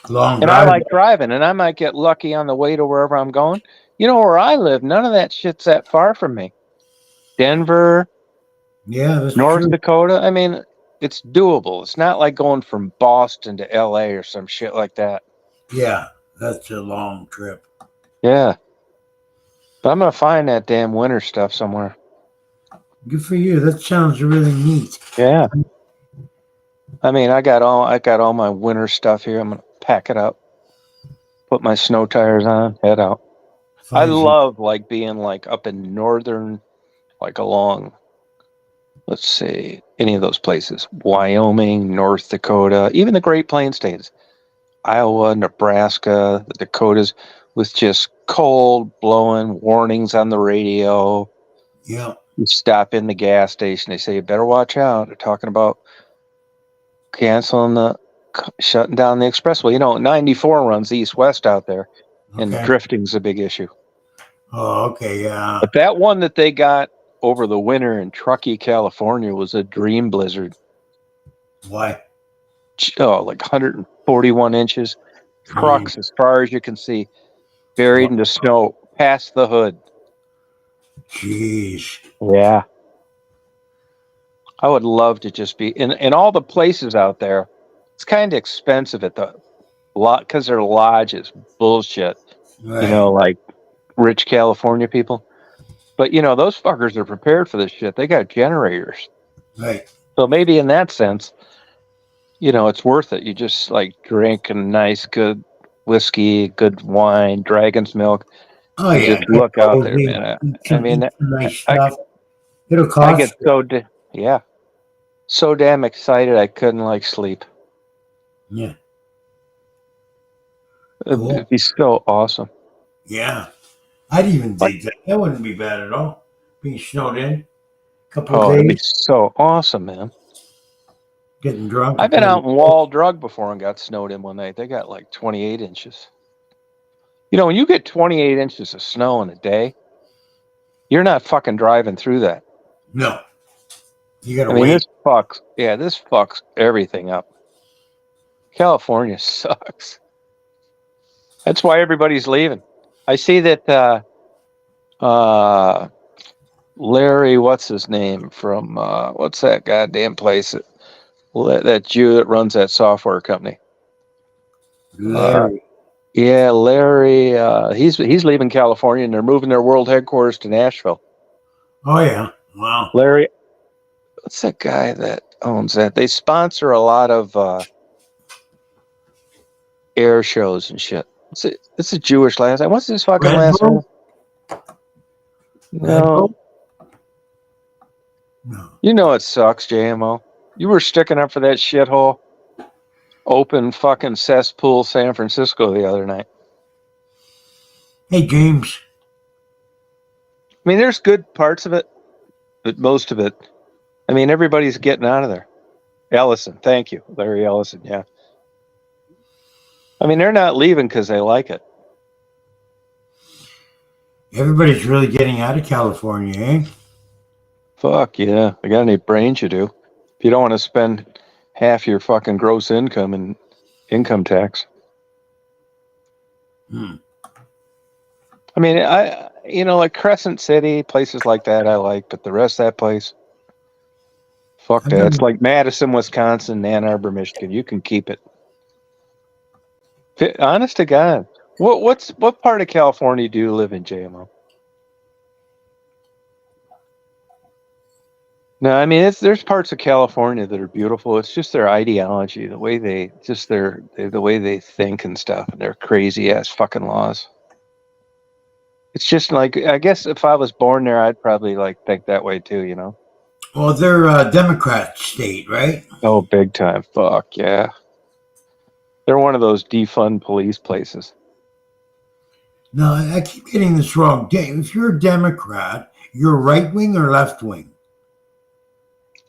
Speaker 2: long
Speaker 3: And I
Speaker 2: drive.
Speaker 3: like driving, and I might get lucky on the way to wherever I'm going. Where I live, none of that shit's that far from me. Denver,
Speaker 2: Yeah, that's
Speaker 3: North
Speaker 2: true.
Speaker 3: Dakota. I mean, it's doable. It's not like going from Boston to LA or some shit like that.
Speaker 2: Yeah, that's a long trip.
Speaker 3: Yeah. But I'm going to find that damn winter stuff somewhere.
Speaker 2: Good for you. That sounds really neat.
Speaker 3: Yeah. I mean, I got all my winter stuff here. I'm going to pack it up, put my snow tires on, head out. I
Speaker 2: Find some-
Speaker 3: love like being like up in northern, like along, let's say, any of those places, Wyoming, North Dakota, even the Great Plains states, Iowa, Nebraska, the Dakotas, with just cold blowing warnings on the radio.
Speaker 2: Yeah.
Speaker 3: You stop in the gas station, they say you better watch out. They're talking about shutting down the expressway. 94 runs east-west out there, and
Speaker 2: Okay.
Speaker 3: drifting's a big issue.
Speaker 2: Oh, okay. Yeah.
Speaker 3: But that one that they got over the winter in Truckee, California, was a dream blizzard.
Speaker 2: Why?
Speaker 3: Oh, like 141 inches. Trucks as far as you can see, buried in the snow, past the hood.
Speaker 2: Jeez.
Speaker 3: Yeah. I would love to just be in all the places out there. It's kind of expensive at the lot because they're lodges. Bullshit.
Speaker 2: Right.
Speaker 3: Like rich California people. But those fuckers are prepared for this shit. They got generators.
Speaker 2: Right.
Speaker 3: So maybe in that sense, it's worth it. You just like drink a nice, good whiskey, good wine, dragon's milk.
Speaker 2: Oh,
Speaker 3: And
Speaker 2: yeah.
Speaker 3: just look out there, man. I mean,
Speaker 2: Eat some nice
Speaker 3: I
Speaker 2: stuff. It'll
Speaker 3: I
Speaker 2: cost
Speaker 3: get so damn excited I couldn't like sleep.
Speaker 2: Yeah.
Speaker 3: It'd
Speaker 2: Cool.
Speaker 3: be so awesome.
Speaker 2: Yeah. I'd even dig that. That wouldn't be bad at all. Being snowed in a couple
Speaker 3: Oh,
Speaker 2: of
Speaker 3: it'd be
Speaker 2: days,
Speaker 3: so awesome, man.
Speaker 2: getting drunk.
Speaker 3: I've been out in Wall Drug before and got snowed in one night. They got like 28 inches. When you get 28 inches of snow in a day, you're not fucking driving through that.
Speaker 2: No. You gotta
Speaker 3: I mean,
Speaker 2: wait.
Speaker 3: this fucks everything up. California sucks. That's why everybody's leaving. I see that Larry, what's his name from what's that goddamn place? That Jew that runs that software company.
Speaker 2: Larry.
Speaker 3: Yeah, Larry. He's leaving California, and they're moving their world headquarters to Nashville.
Speaker 2: Oh, yeah. Wow.
Speaker 3: Larry, what's that guy that owns that? They sponsor a lot of air shows and shit. It's a Jewish last name. What's his fucking
Speaker 2: Red
Speaker 3: last name?
Speaker 2: Bull? Red
Speaker 3: No,
Speaker 2: Bull? No.
Speaker 3: it sucks, JMO. You were sticking up for that shithole open fucking cesspool San Francisco the other night.
Speaker 2: Hey, James.
Speaker 3: I mean, there's good parts of it, but most of it, I mean, everybody's getting out of there. Ellison. Thank you, Larry Ellison. Yeah. I mean, they're not leaving because they like it.
Speaker 2: Everybody's really getting out of California, eh?
Speaker 3: Fuck yeah. I got any brains you do. If you don't want to spend half your fucking gross income in income tax.
Speaker 2: Hmm.
Speaker 3: I mean, like Crescent City, places like that I like, but the rest of that place, fuck
Speaker 2: I've
Speaker 3: that. It's
Speaker 2: never,
Speaker 3: like Madison, Wisconsin, Ann Arbor, Michigan. You can keep it. Honest to God. What part of California do you live in, JMO? No, I mean there's parts of California that are beautiful. It's just their ideology, the way the way they think and stuff, and their crazy ass fucking laws. It's just like, I guess if I was born there, I'd probably like think that way too, you know?
Speaker 2: well, they're a Democrat state, right?
Speaker 3: Oh, big time. Fuck yeah. They're one of those defund police places.
Speaker 2: No, I keep getting this wrong. If you're a Democrat, you're right wing or left wing?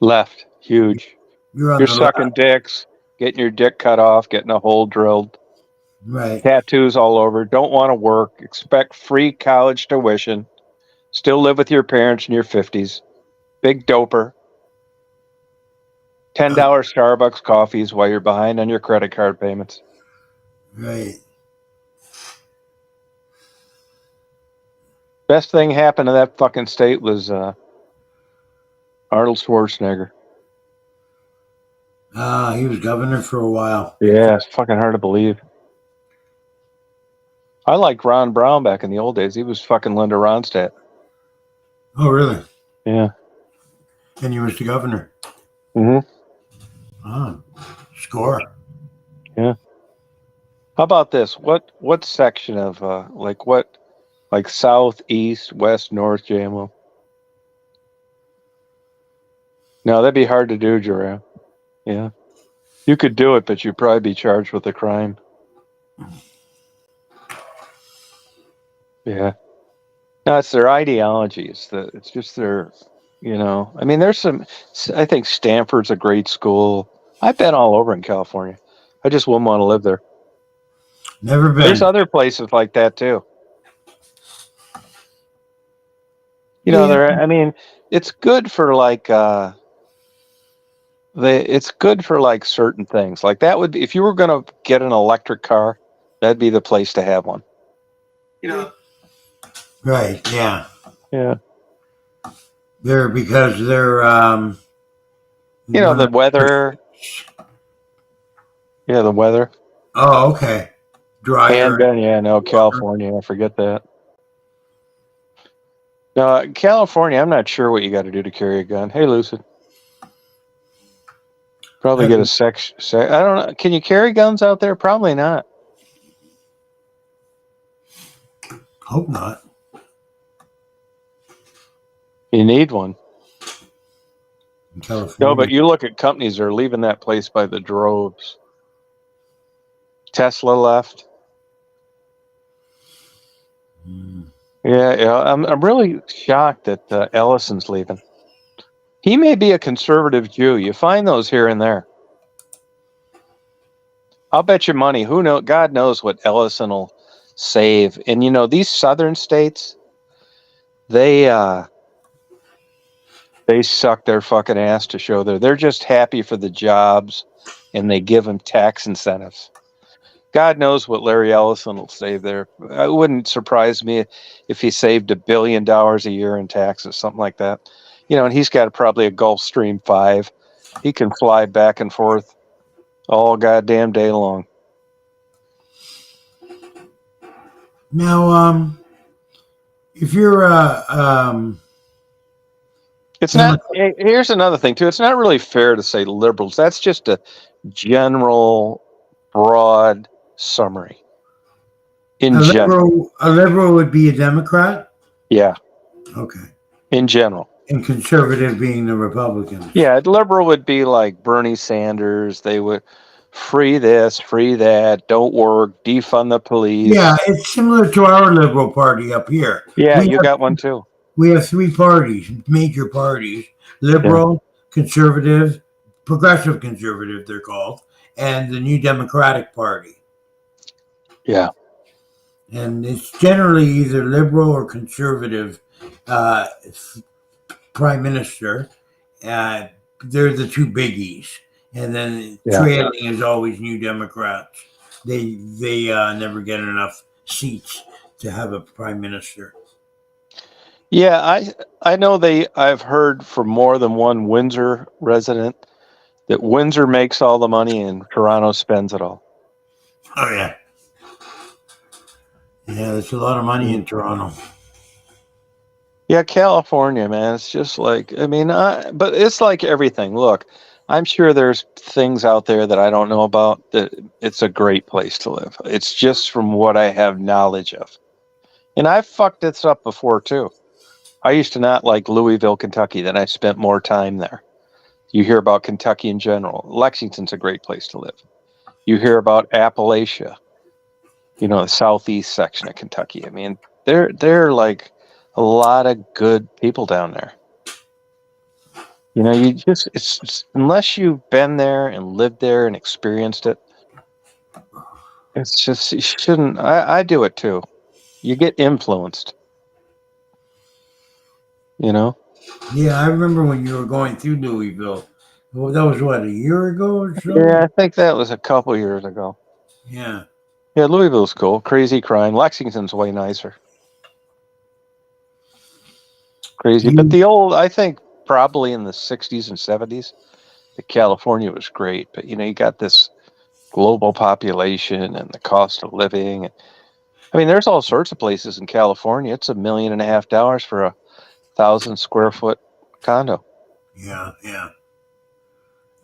Speaker 3: Left. Huge.
Speaker 2: You're on
Speaker 3: You're
Speaker 2: the
Speaker 3: sucking
Speaker 2: left.
Speaker 3: dicks, getting your dick cut off, getting a hole drilled,
Speaker 2: Right.
Speaker 3: tattoos all over, don't want to work, expect free college tuition, still live with your parents in your 50s, big doper, $10 Starbucks coffees while you're behind on your credit card payments.
Speaker 2: Right.
Speaker 3: Best thing happened to that fucking state was Arnold Schwarzenegger.
Speaker 2: He was governor for a while.
Speaker 3: Yeah, it's fucking hard to believe. I liked Ron Brown back in the old days. He was fucking Linda Ronstadt.
Speaker 2: Oh, really?
Speaker 3: Yeah.
Speaker 2: And he was the governor.
Speaker 3: Mm-hmm.
Speaker 2: Ah, score.
Speaker 3: Yeah. How about this? What section of like south, east, west, north, JMO? No, that'd be hard to do, Joram. Yeah. You could do it, but you'd probably be charged with a crime. Yeah. No, it's their ideology. It's just their, I mean, I think Stanford's a great school. I've been all over in California. I just wouldn't want to live there.
Speaker 2: Never been.
Speaker 3: There's other places like that too. I mean, it's good for like, it's good for like certain things. Like that would be, if you were going to get an electric car, that'd be the place to have one.
Speaker 2: Right. Yeah.
Speaker 3: Yeah.
Speaker 2: Because they're
Speaker 3: the weather. Yeah, the weather.
Speaker 2: Oh, okay. Drier.
Speaker 3: California. I forget that. No, California, I'm not sure what you got to do to carry a gun. Hey, Lucid. Probably get a section. I don't know. Can you carry guns out there? Probably not.
Speaker 2: Hope not.
Speaker 3: You need one.
Speaker 2: In California.
Speaker 3: No, but you look at companies that are leaving that place by the droves. Tesla left. Yeah. I'm really shocked that Ellison's leaving. He may be a conservative Jew. You find those here and there. I'll bet you money. Who knows? God knows what Ellison will save. And these southern states, they suck their fucking ass to show they're just happy for the jobs, and they give them tax incentives. God knows what Larry Ellison will save there. It wouldn't surprise me if he saved $1 billion a year in taxes, something like that. And he's got probably a Gulfstream 5. He can fly back and forth all goddamn day long.
Speaker 2: Now, if you're
Speaker 3: it's not. Here's another thing too. It's not really fair to say liberals. That's just a general, broad summary. A
Speaker 2: liberal would be a Democrat?
Speaker 3: Yeah.
Speaker 2: Okay.
Speaker 3: In general.
Speaker 2: And conservative being the Republicans.
Speaker 3: Yeah, liberal would be like Bernie Sanders. They would free this, free that, don't work, defund the police.
Speaker 2: Yeah, it's similar to our Liberal Party up here.
Speaker 3: Yeah, you got one too.
Speaker 2: We have 3 parties, major parties: liberal, conservative, progressive conservative, they're called, and the New Democratic Party.
Speaker 3: Yeah.
Speaker 2: And it's generally either liberal or conservative uh, prime minister. Uh, they're the two biggies, and then
Speaker 3: Yeah.
Speaker 2: trailing is always New Democrats. They never get enough seats to have a prime minister.
Speaker 3: Yeah, I know I've heard from more than one Windsor resident that Windsor makes all the money and Toronto spends it all.
Speaker 2: Oh yeah, yeah. There's a lot of money in Toronto.
Speaker 3: Yeah, California, man. It's just like, I mean, but it's like everything. Look, I'm sure there's things out there that I don't know about that it's a great place to live. It's just from what I have knowledge of. And I've fucked this up before too. I used to not like Louisville, Kentucky. Then I spent more time there. You hear about Kentucky in general. Lexington's a great place to live. You hear about Appalachia, the southeast section of Kentucky. I mean, they're like a lot of good people down there. It's unless you've been there and lived there and experienced it, it's just, you shouldn't. I do it too. You get influenced,
Speaker 2: Yeah, I remember when you were going through Louisville. Well, that was what, a year ago or so?
Speaker 3: Yeah, I think that was a couple years ago.
Speaker 2: Yeah.
Speaker 3: Yeah, Louisville's cool. Crazy crime. Lexington's way nicer. Crazy. But I think probably in the 60s and 70s, the California was great. But, you got this global population and the cost of living. I mean, there's all sorts of places in California. It's $1.5 million for a 1,000 square foot condo.
Speaker 2: Yeah, yeah.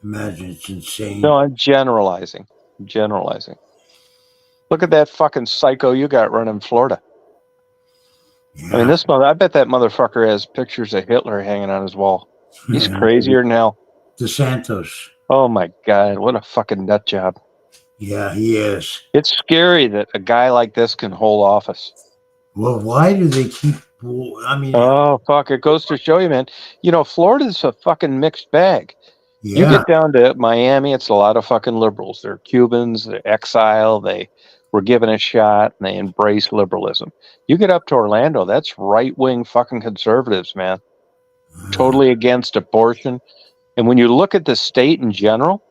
Speaker 2: Imagine, it's insane.
Speaker 3: No, I'm generalizing. Look at that fucking psycho you got running Florida.
Speaker 2: Yeah.
Speaker 3: I mean, I bet that motherfucker has pictures of Hitler hanging on his wall. He's crazier than hell.
Speaker 2: DeSantos.
Speaker 3: Oh my God, what a fucking nut job.
Speaker 2: Yeah, he is.
Speaker 3: It's scary that a guy like this can hold office.
Speaker 2: Well, why do they keep, I mean.
Speaker 3: Oh, fuck, it goes to show you, man. Florida's a fucking mixed bag.
Speaker 2: Yeah.
Speaker 3: You get down to Miami, it's a lot of fucking liberals. They're Cubans, they're exile, they were given a shot, and they embrace liberalism. You get up to Orlando, that's right-wing fucking conservatives, man. Totally against abortion. And when you look at the state in general,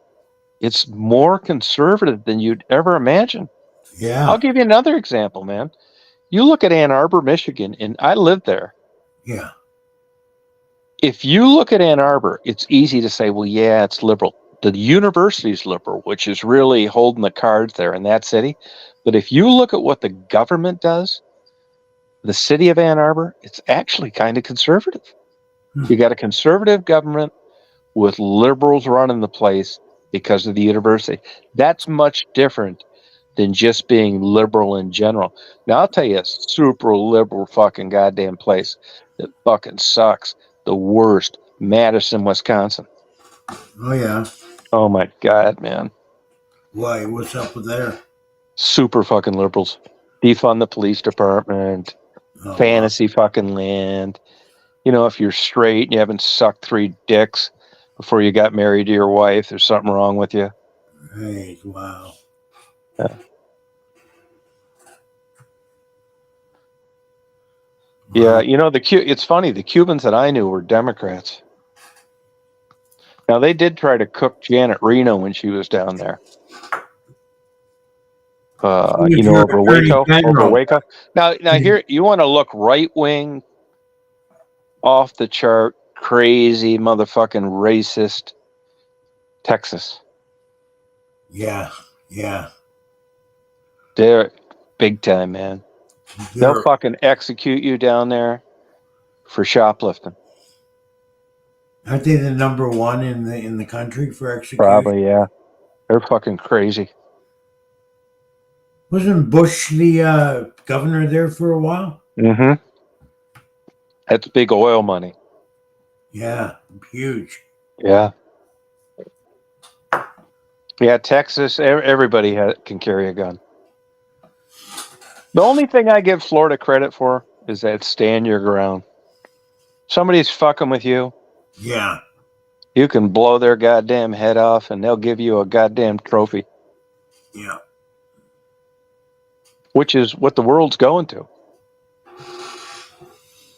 Speaker 3: it's more conservative than you'd ever imagine.
Speaker 2: Yeah.
Speaker 3: I'll give you another example, man. You look at Ann Arbor, Michigan, and I lived there.
Speaker 2: Yeah.
Speaker 3: If you look at Ann Arbor, it's easy to say, well, yeah, it's liberal. The university's liberal, which is really holding the cards there in that city. But if you look at what the government does, the city of Ann Arbor, it's actually kind of conservative. You got a conservative government with liberals running the place because of the university. That's much different than just being liberal in general. Now, I'll tell you a super liberal fucking goddamn place that fucking sucks. The worst. Madison, Wisconsin.
Speaker 2: Oh, yeah.
Speaker 3: Oh, my God, man.
Speaker 2: Why? What's up with there?
Speaker 3: Super fucking liberals. Defund the police department.
Speaker 2: Oh,
Speaker 3: Fantasy fucking land. If you're straight and you haven't sucked 3 dicks before you got married to your wife, there's something wrong with you.
Speaker 2: Right. Wow.
Speaker 3: Yeah. Wow. Yeah, it's funny. The Cubans that I knew were Democrats. Now, they did try to cook Janet Reno when she was down there. Over Waco. Now here, you want to look right-wing, off the chart, crazy, motherfucking racist Texas.
Speaker 2: Yeah. Yeah.
Speaker 3: They're big time, man. They'll fucking execute you down there for shoplifting.
Speaker 2: Aren't they the number one in the country for execution?
Speaker 3: Probably, yeah. They're fucking crazy.
Speaker 2: Wasn't Bush the governor there for a while?
Speaker 3: Mm-hmm. That's big oil money.
Speaker 2: Yeah, huge.
Speaker 3: Yeah. Yeah, Texas, everybody can carry a gun. The only thing I give Florida credit for is that stand your ground. Somebody's fucking with you.
Speaker 2: Yeah.
Speaker 3: You can blow their goddamn head off, and they'll give you a goddamn trophy,
Speaker 2: Yeah.
Speaker 3: which is what the world's going to.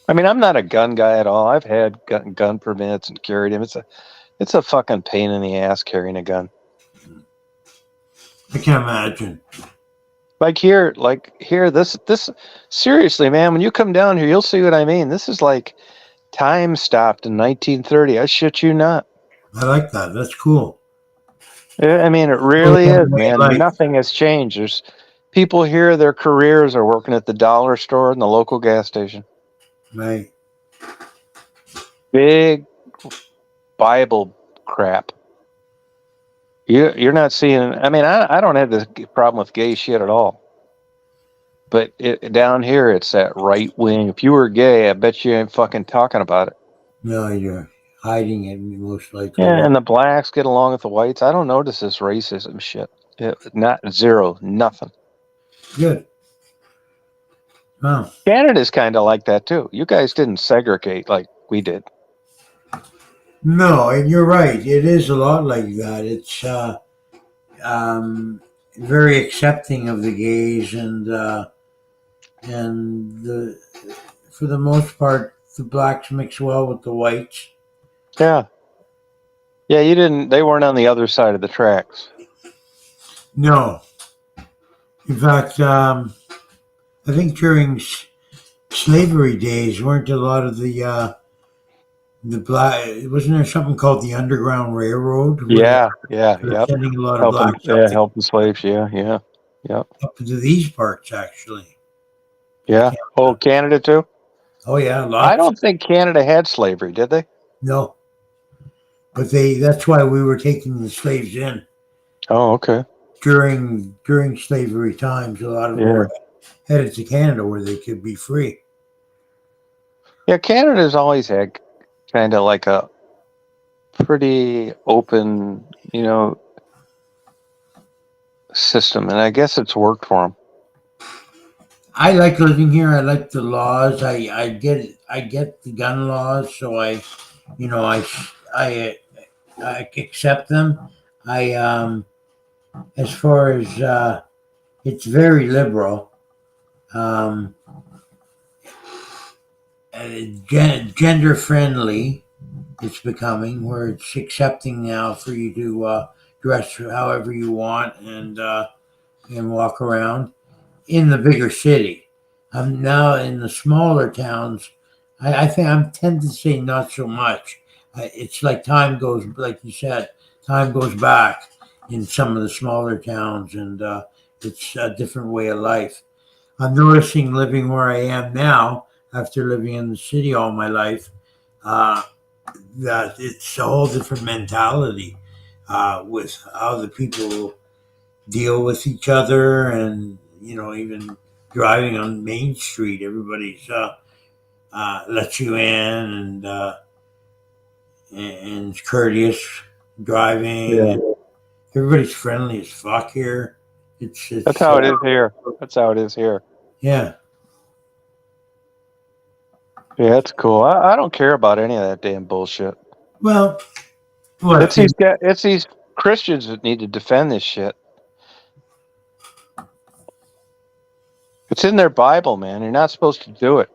Speaker 3: I mean, I'm not a gun guy at all. I've had gun permits and carried them. It's a fucking pain in the ass carrying a gun.
Speaker 2: I can't imagine.
Speaker 3: Like here, this seriously, man, when you come down here, you'll see what I mean. This is like time stopped in 1930. I shit you not.
Speaker 2: I like that. That's cool.
Speaker 3: I mean, it really is, man.
Speaker 2: Like,
Speaker 3: Nothing has changed. There's people here, their careers are working at the dollar store and the local gas station.
Speaker 2: right.
Speaker 3: Big Bible crap. You're not seeing. I mean, I don't have this problem with gay shit at all. But down here, it's that right wing. If you were gay, I bet you ain't fucking talking about it.
Speaker 2: No, you're hiding it most likely.
Speaker 3: Yeah, and the blacks get along with the whites. I don't notice this racism shit. Not zero, nothing.
Speaker 2: Good. Wow.
Speaker 3: Canada's kind of like that too. You guys didn't segregate like we did.
Speaker 2: No, and you're right. It is a lot like that. It's very accepting of the gays, and for the most part, the blacks mix well with the whites.
Speaker 3: Yeah. Yeah, you didn't. They weren't on the other side of the tracks.
Speaker 2: No. In fact, I think during slavery days, weren't a lot of the black? Wasn't there something called the Underground Railroad?
Speaker 3: Yeah. Yep.
Speaker 2: Sending a lot of blacks
Speaker 3: Helping slaves. Yeah.
Speaker 2: up to these parts, actually.
Speaker 3: Yeah. Oh, Canada too?
Speaker 2: Oh yeah, lots.
Speaker 3: I don't think Canada had slavery, did they?
Speaker 2: No. But that's why we were taking the slaves in.
Speaker 3: Oh, okay.
Speaker 2: During slavery times, a lot of them were headed to Canada where they could be free.
Speaker 3: Yeah, Canada's always had kind of like a pretty open, system, and I guess it's worked for them.
Speaker 2: I like living here. I like the laws. I get the gun laws, so I accept them. As far as it's very liberal. Gender friendly. It's becoming where it's accepting now for you to dress however you want and walk around. In the bigger city, I'm now in the smaller towns. I think I tend to say not so much. It's like time goes, like you said, time goes back in some of the smaller towns, and it's a different way of life. I'm noticing living where I am now, after living in the city all my life, that it's a whole different mentality with how the people deal with each other, and even driving on Main Street, everybody's lets you in and it's courteous driving.
Speaker 3: Yeah.
Speaker 2: And everybody's friendly as fuck here.
Speaker 3: That's how it is here. That's how it is here.
Speaker 2: Yeah.
Speaker 3: Yeah, that's cool. I don't care about any of that damn bullshit.
Speaker 2: Well,
Speaker 3: it's these Christians that need to defend this shit. It's in their Bible, man. You're not supposed to do it.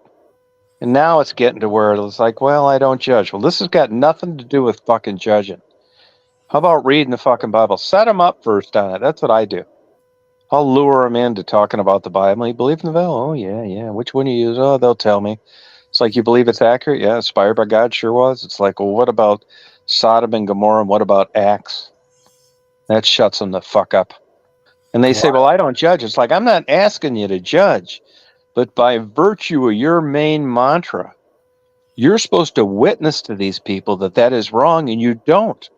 Speaker 3: And now it's getting to where it's like, well, I don't judge. Well, this has got nothing to do with fucking judging. How about reading the fucking Bible? Set them up first on it. That's what I do. I'll lure them into talking about the Bible. You believe in the Bible? Oh, yeah. Which one you use? Oh, they'll tell me. It's like, you believe it's accurate? Yeah, inspired by God, sure was. It's like, well, what about Sodom and Gomorrah? And what about Acts? That shuts them the fuck up. And they say, well, I don't judge. It's like, I'm not asking you to judge. But by virtue of your main mantra, you're supposed to witness to these people that is wrong, and you don't.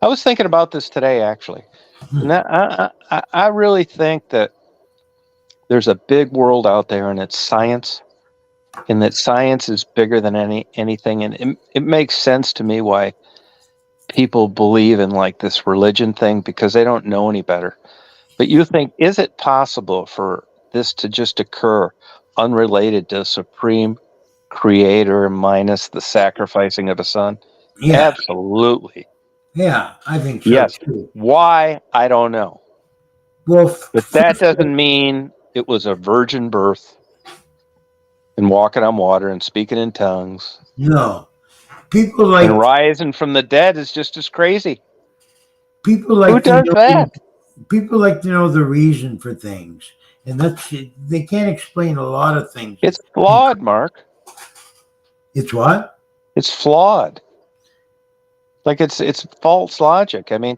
Speaker 3: I was thinking about this today, actually. And I really think that there's a big world out there, and it's science, and that science is bigger than anything. And it makes sense to me why people believe in like this religion thing, because they don't know any better. But you think, is it possible for this to just occur unrelated to supreme creator minus the sacrificing of a son?
Speaker 2: Yeah,
Speaker 3: Absolutely.
Speaker 2: yeah, I think so
Speaker 3: Yes.
Speaker 2: too.
Speaker 3: Why? I don't know.
Speaker 2: Well,
Speaker 3: But that doesn't mean it was a virgin birth and walking on water and speaking in tongues
Speaker 2: no. People
Speaker 3: and
Speaker 2: like
Speaker 3: rising from the dead is just as crazy.
Speaker 2: people
Speaker 3: Who
Speaker 2: like to
Speaker 3: does
Speaker 2: know.
Speaker 3: that?
Speaker 2: People like to know the reason for things, and that's they can't explain a lot of things.
Speaker 3: It's flawed, Mark.
Speaker 2: It's what?
Speaker 3: It's flawed. Like it's false logic. I mean,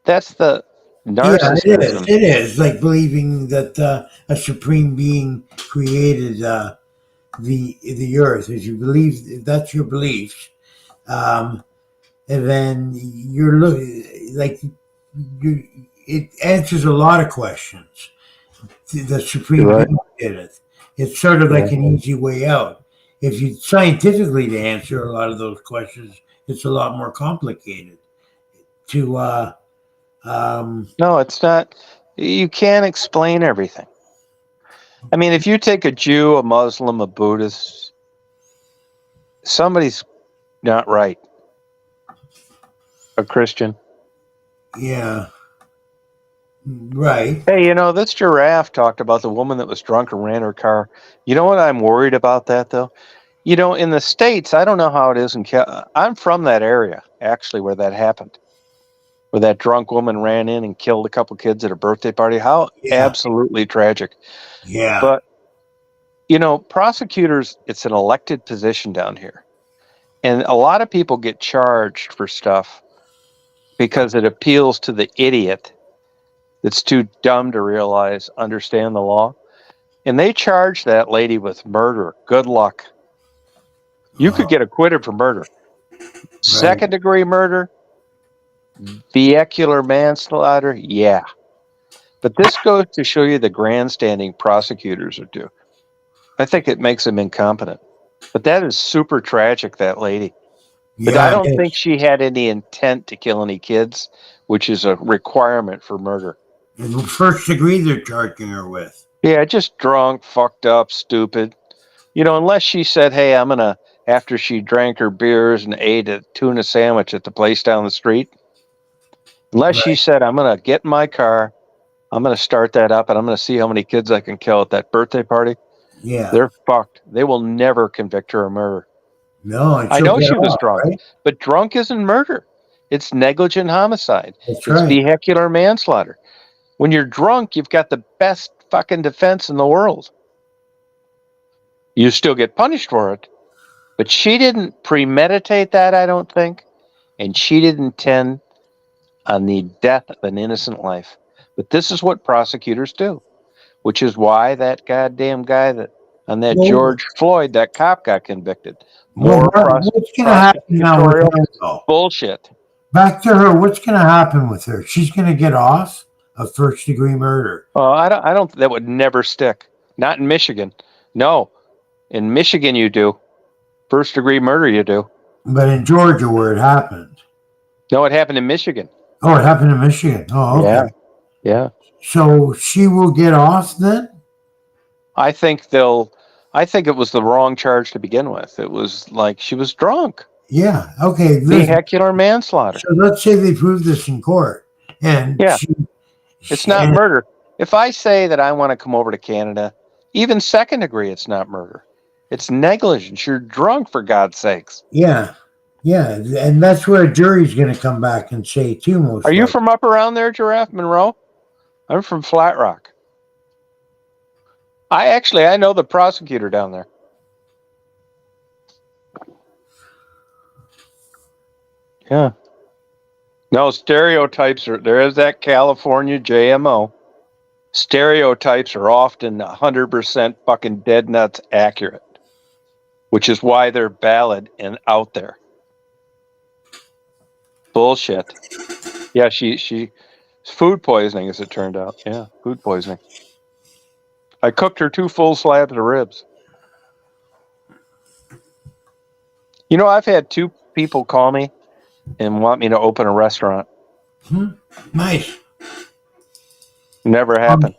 Speaker 3: that's the
Speaker 2: Yeah, it is.
Speaker 3: narcissism.
Speaker 2: It is like believing that a supreme being created the earth. If you believe if that's your beliefs, um, and then you're like you. It answers a lot of questions. The
Speaker 3: You're
Speaker 2: supreme
Speaker 3: right.
Speaker 2: being did it. It's sort of like
Speaker 3: Yeah.
Speaker 2: an easy way out. If you scientifically to answer a lot of those questions, it's a lot more complicated. To
Speaker 3: No, it's not. You can't explain everything. I mean, if you take a Jew, a Muslim, a Buddhist, somebody's not right. A Christian.
Speaker 2: yeah, right.
Speaker 3: Hey, this giraffe talked about the woman that was drunk and ran her car. You know what I'm worried about that, though? In the States, I don't know how it is I'm from that area, actually, where that happened, where that drunk woman ran in and killed a couple kids at a birthday party. How
Speaker 2: Yeah,
Speaker 3: absolutely tragic.
Speaker 2: yeah,
Speaker 3: But, prosecutors, it's an elected position down here. And a lot of people get charged for stuff because it appeals to the idiot that's too dumb to understand the law. And they charge that lady with murder. Good luck. You could get acquitted for murder.
Speaker 2: right.
Speaker 3: Second degree murder, vehicular manslaughter, yeah. But this goes to show you the grandstanding prosecutors are do. I think it makes them incompetent. But that is super tragic, that lady. But I
Speaker 2: Yeah,
Speaker 3: don't
Speaker 2: it
Speaker 3: think
Speaker 2: is.
Speaker 3: she had any intent to kill any kids, which is a requirement for murder.
Speaker 2: And first degree they're charging her with.
Speaker 3: Yeah, just drunk, fucked up, stupid. Unless she said, hey, after she drank her beers and ate a tuna sandwich at the place down the street, unless she
Speaker 2: Right.
Speaker 3: said, I'm going to get in my car, I'm going to start that up, and I'm going to see how many kids I can kill at that birthday party,
Speaker 2: Yeah.
Speaker 3: they're fucked. They will never convict her of murder.
Speaker 2: No, and
Speaker 3: I
Speaker 2: she'll
Speaker 3: know
Speaker 2: get
Speaker 3: she was
Speaker 2: off,
Speaker 3: drunk,
Speaker 2: right?
Speaker 3: but drunk isn't murder. It's negligent homicide.
Speaker 2: That's
Speaker 3: It's
Speaker 2: right.
Speaker 3: vehicular manslaughter. When you're drunk, you've got the best fucking defense in the world. You still get punished for it, but she didn't premeditate that, I don't think, and she didn't intend on the death of an innocent life. But this is what prosecutors do, which is why that goddamn guy on that
Speaker 2: Well,
Speaker 3: George Floyd, that cop got convicted.
Speaker 2: well,
Speaker 3: More
Speaker 2: what's going to happen now with
Speaker 3: prosecutorial
Speaker 2: her, though?
Speaker 3: bullshit.
Speaker 2: Back to her. What's going to happen with her? She's going to get off of first degree murder.
Speaker 3: I don't. That would never stick. Not in Michigan. No, in Michigan you do. First degree murder you do.
Speaker 2: But in Georgia, where it happened.
Speaker 3: No, it happened in Michigan.
Speaker 2: Oh, it happened in Michigan. Oh, okay.
Speaker 3: Yeah.
Speaker 2: So she will get off then?
Speaker 3: I think it was the wrong charge to begin with. It was like she was drunk.
Speaker 2: Yeah. Okay.
Speaker 3: Vehicular manslaughter.
Speaker 2: So let's say they prove this in court, and
Speaker 3: Yeah. It's not murder. If I say that I want to come over to Canada, even second degree, it's not murder. It's negligence. You're drunk, for God's sakes.
Speaker 2: Yeah. Yeah. And that's where a jury's going to come back and say, too, most
Speaker 3: Are you
Speaker 2: likely.
Speaker 3: from up around there, Giraffe Monroe? I'm from Flat Rock. I know the prosecutor down there. Yeah. No, stereotypes there is that California JMO. Stereotypes are often 100% fucking dead nuts accurate, which is why they're valid and out there. Bullshit. Yeah, she food poisoning, as it turned out. Yeah, food poisoning. I cooked her 2 full slabs of ribs. I've had 2 people call me and want me to open a restaurant.
Speaker 2: Nice.
Speaker 3: Never happened.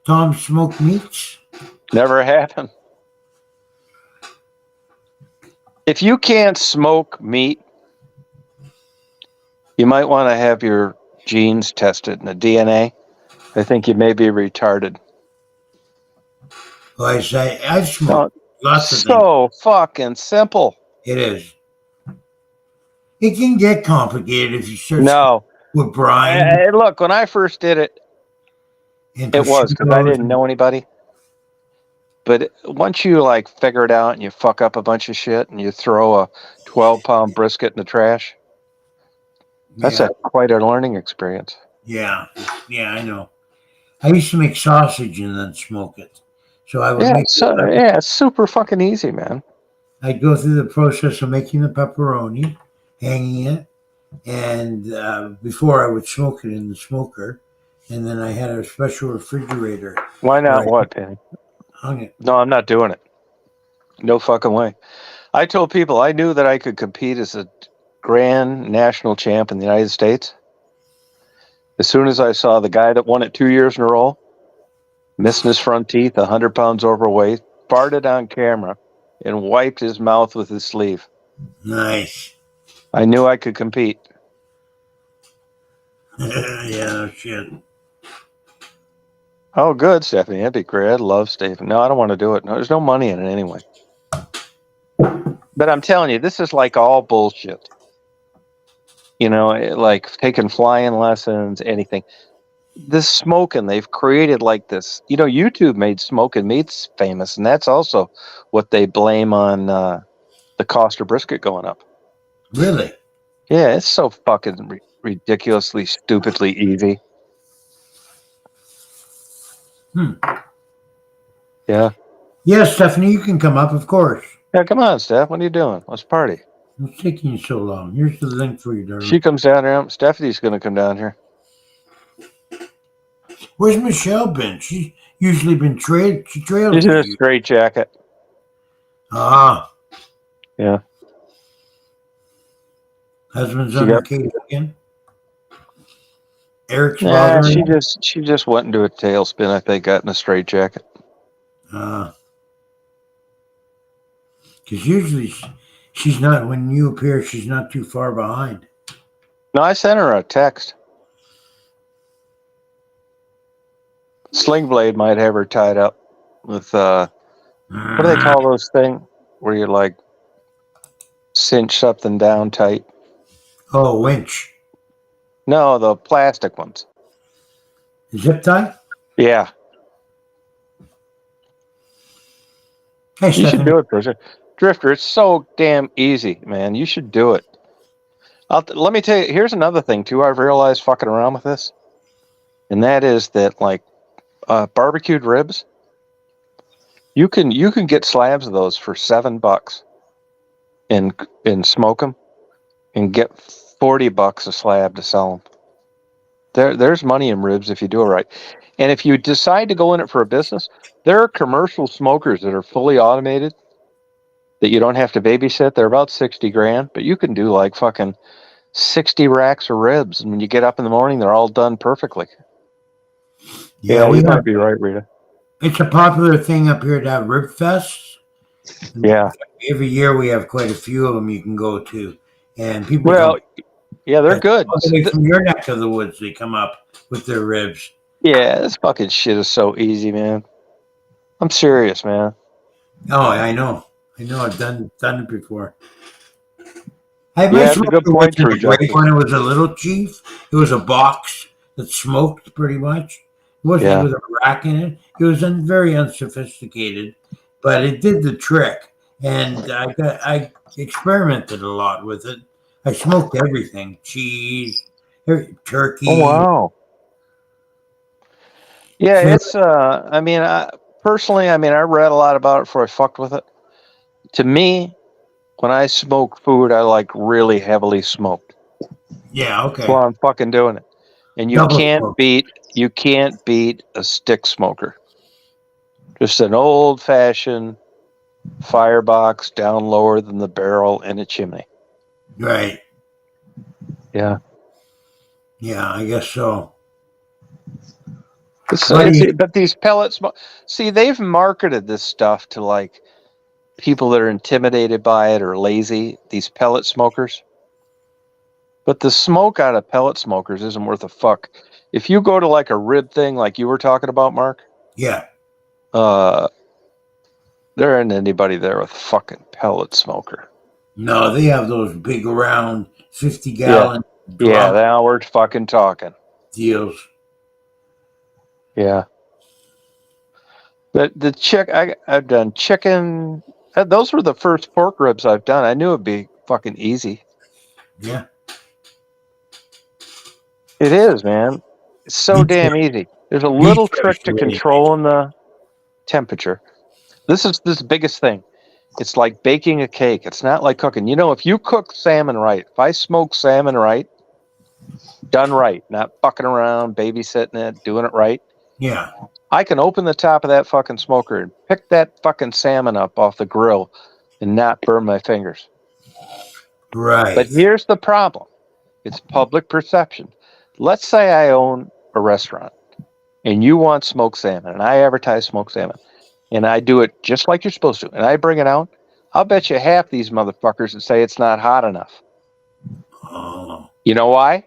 Speaker 2: Tom Smoked Meats?
Speaker 3: Never happened. If you can't smoke meat, you might want to have your genes tested in the DNA. I think you may be retarded.
Speaker 2: Well, I've smoked
Speaker 3: No,
Speaker 2: lots of things.
Speaker 3: so fucking simple.
Speaker 2: It is. It can get complicated if you start
Speaker 3: No.
Speaker 2: with brine.
Speaker 3: Look, when I first did it,
Speaker 2: And
Speaker 3: it was because I
Speaker 2: prosciuttos
Speaker 3: didn't know anybody. But once you like figure it out and you fuck up a bunch of shit and you throw a 12-pound brisket in the trash, that's quite a learning experience.
Speaker 2: Yeah, I know. I used to make sausage and then smoke it. So I would
Speaker 3: It's super fucking easy, man.
Speaker 2: I'd go through the process of making the pepperoni, hanging it, and before I would smoke it in the smoker, and then I had a special refrigerator.
Speaker 3: Why not? What, Penny?
Speaker 2: Hung it.
Speaker 3: No, I'm not doing it. No fucking way. I told people I knew that I could compete as a grand national champ in the United States. As soon as I saw the guy that won it 2 years in a row, missing his front teeth, 100 pounds overweight, farted on camera, and wiped his mouth with his sleeve.
Speaker 2: Nice.
Speaker 3: I knew I could compete.
Speaker 2: Yeah, shit.
Speaker 3: Oh, good, Stephanie. That'd be great. I love Stephanie. No, I don't want to do it. No, there's no money in it anyway. But I'm telling you, this is like all bullshit. You know, like taking flying lessons, anything. This smoking, they've created like this. You know, YouTube made smoking meats famous, and that's also what they blame on the cost of brisket going up.
Speaker 2: Really?
Speaker 3: Yeah, it's so fucking ridiculously, stupidly easy. Yeah.
Speaker 2: Yeah, Stephanie, you can come up, of course.
Speaker 3: Yeah, come on, Steph. What are you doing? Let's party.
Speaker 2: What's taking you so long? Here's the link for you, darling.
Speaker 3: She comes down here. Stephanie's going to come down here.
Speaker 2: Where's Michelle been? She's usually been trailed. She trailed
Speaker 3: She's in a
Speaker 2: you.
Speaker 3: straight jacket.
Speaker 2: Ah.
Speaker 3: Yeah.
Speaker 2: Husband's on vacation again. Eric's
Speaker 3: Nah,
Speaker 2: father.
Speaker 3: she just went into a tailspin. I think got in a straight jacket.
Speaker 2: Because usually she's not. When you appear, she's not too far behind.
Speaker 3: No, I sent her a text. Sling Blade might have her tied up with what do they call those things where you like cinch something down tight?
Speaker 2: Oh, winch.
Speaker 3: No, the plastic ones.
Speaker 2: Zip tie?
Speaker 3: Yeah.
Speaker 2: Hey,
Speaker 3: you should do it, Bruce. Drifter, it's so damn easy, man. You should do it. Let me tell you, here's another thing, too, I've realized fucking around with this. And that is that, like, barbecued ribs, you can get slabs of those for $7 and smoke them and get $40 a slab to sell them. There's money in ribs if you do it right. And if you decide to go in it for a business, there are commercial smokers that are fully automated that you don't have to babysit. They're about $60,000, but you can do like fucking 60 racks of ribs. And when you get up in the morning, they're all done perfectly. Yeah, you might be right, Rita.
Speaker 2: It's a popular thing up here to have rib fests.
Speaker 3: Yeah.
Speaker 2: Every year we have quite a few of them you can go to. And people
Speaker 3: yeah, they're good.
Speaker 2: From your neck of the woods, they come up with their ribs.
Speaker 3: Yeah, this fucking shit is so easy, man. I'm serious, man.
Speaker 2: Oh, I know. I've done it before.
Speaker 3: That's a good point,
Speaker 2: when it was a little chief. It was a box that smoked pretty much. It wasn't with a rack in it. It was very unsophisticated, but it did the trick. And I experimented a lot with it. I smoked everything: cheese, turkey.
Speaker 3: Oh wow! Yeah, it's. I mean, personally, I read a lot about it before I fucked with it. To me, when I smoke food, I like really heavily smoked.
Speaker 2: Yeah, okay.
Speaker 3: That's why I'm fucking doing it. And you can't beat a stick smoker. Just an old-fashioned firebox down lower than the barrel in a chimney.
Speaker 2: Right.
Speaker 3: Yeah.
Speaker 2: Yeah, I guess so.
Speaker 3: But these pellets, see, they've marketed this stuff to like people that are intimidated by it or lazy, these pellet smokers. But the smoke out of pellet smokers isn't worth a fuck. If you go to like a rib thing like you were talking about, Mark,
Speaker 2: Yeah.
Speaker 3: there isn't anybody there with a fucking pellet smoker.
Speaker 2: No, they have those big round 50-gallon
Speaker 3: Yeah, now we're fucking talking.
Speaker 2: deals.
Speaker 3: Yeah. But I've done chicken. Those were the first pork ribs I've done. I knew it'd be fucking easy.
Speaker 2: Yeah.
Speaker 3: It is, man. It's so damn easy. There's a little trick to controlling the temperature. This is the biggest thing. It's like baking a cake. It's not like cooking. You know, if you cook salmon right, if I smoke salmon right, done right, not fucking around, babysitting it, doing it right,
Speaker 2: Yeah.
Speaker 3: I can open the top of that fucking smoker and pick that fucking salmon up off the grill and not burn my fingers.
Speaker 2: Right.
Speaker 3: But here's the problem. It's public perception. Let's say I own a restaurant and you want smoked salmon and I advertise smoked salmon and I do it just like you're supposed to and I bring it out. I'll bet you half these motherfuckers would say it's not hot enough.
Speaker 2: Oh.
Speaker 3: You know why?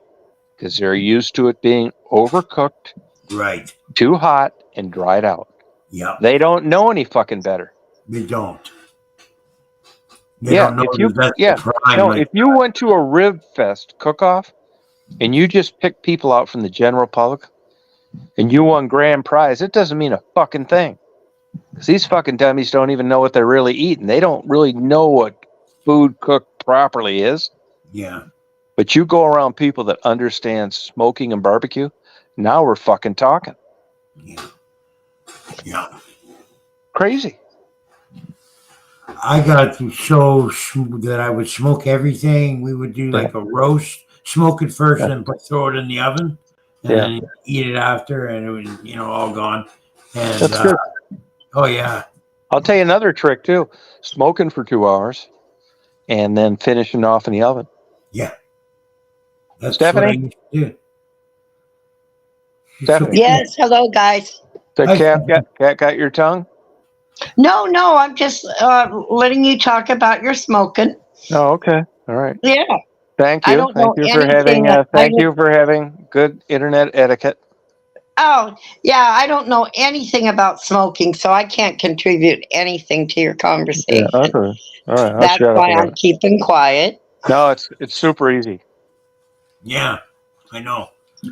Speaker 3: Because they're used to it being overcooked,
Speaker 2: Right.
Speaker 3: too hot, and dried out.
Speaker 2: Yeah.
Speaker 3: They don't know any fucking better.
Speaker 2: They don't. They don't know
Speaker 3: if you went to a rib fest cook-off and you just pick people out from the general public and you won grand prize, it doesn't mean a fucking thing. Because these fucking dummies don't even know what they're really eating. They don't really know what food cooked properly is.
Speaker 2: Yeah.
Speaker 3: But you go around people that understand smoking and barbecue, now we're fucking talking.
Speaker 2: Yeah. Yeah.
Speaker 3: Crazy.
Speaker 2: I got to show that I would smoke everything. We would do like a roast, smoke it first, and throw it in the oven, and then eat it after, and it was all gone. And
Speaker 3: that's good.
Speaker 2: Oh yeah.
Speaker 3: I'll tell you another trick too: smoking for 2 hours, and then finishing off in the oven.
Speaker 2: Yeah. That's
Speaker 3: Stephanie. Stephanie.
Speaker 5: Yes. Hello, guys.
Speaker 3: The cat got your tongue?
Speaker 5: No, I'm just letting you talk about your smoking.
Speaker 3: Oh, okay. All right.
Speaker 5: Yeah.
Speaker 3: Thank you. Thank you for having good internet etiquette.
Speaker 5: Oh, yeah. I don't know anything about smoking, so I can't contribute anything to your conversation.
Speaker 3: Yeah, okay. All right.
Speaker 5: That's why I'm keeping quiet.
Speaker 3: No, it's super easy.
Speaker 2: Yeah, I know.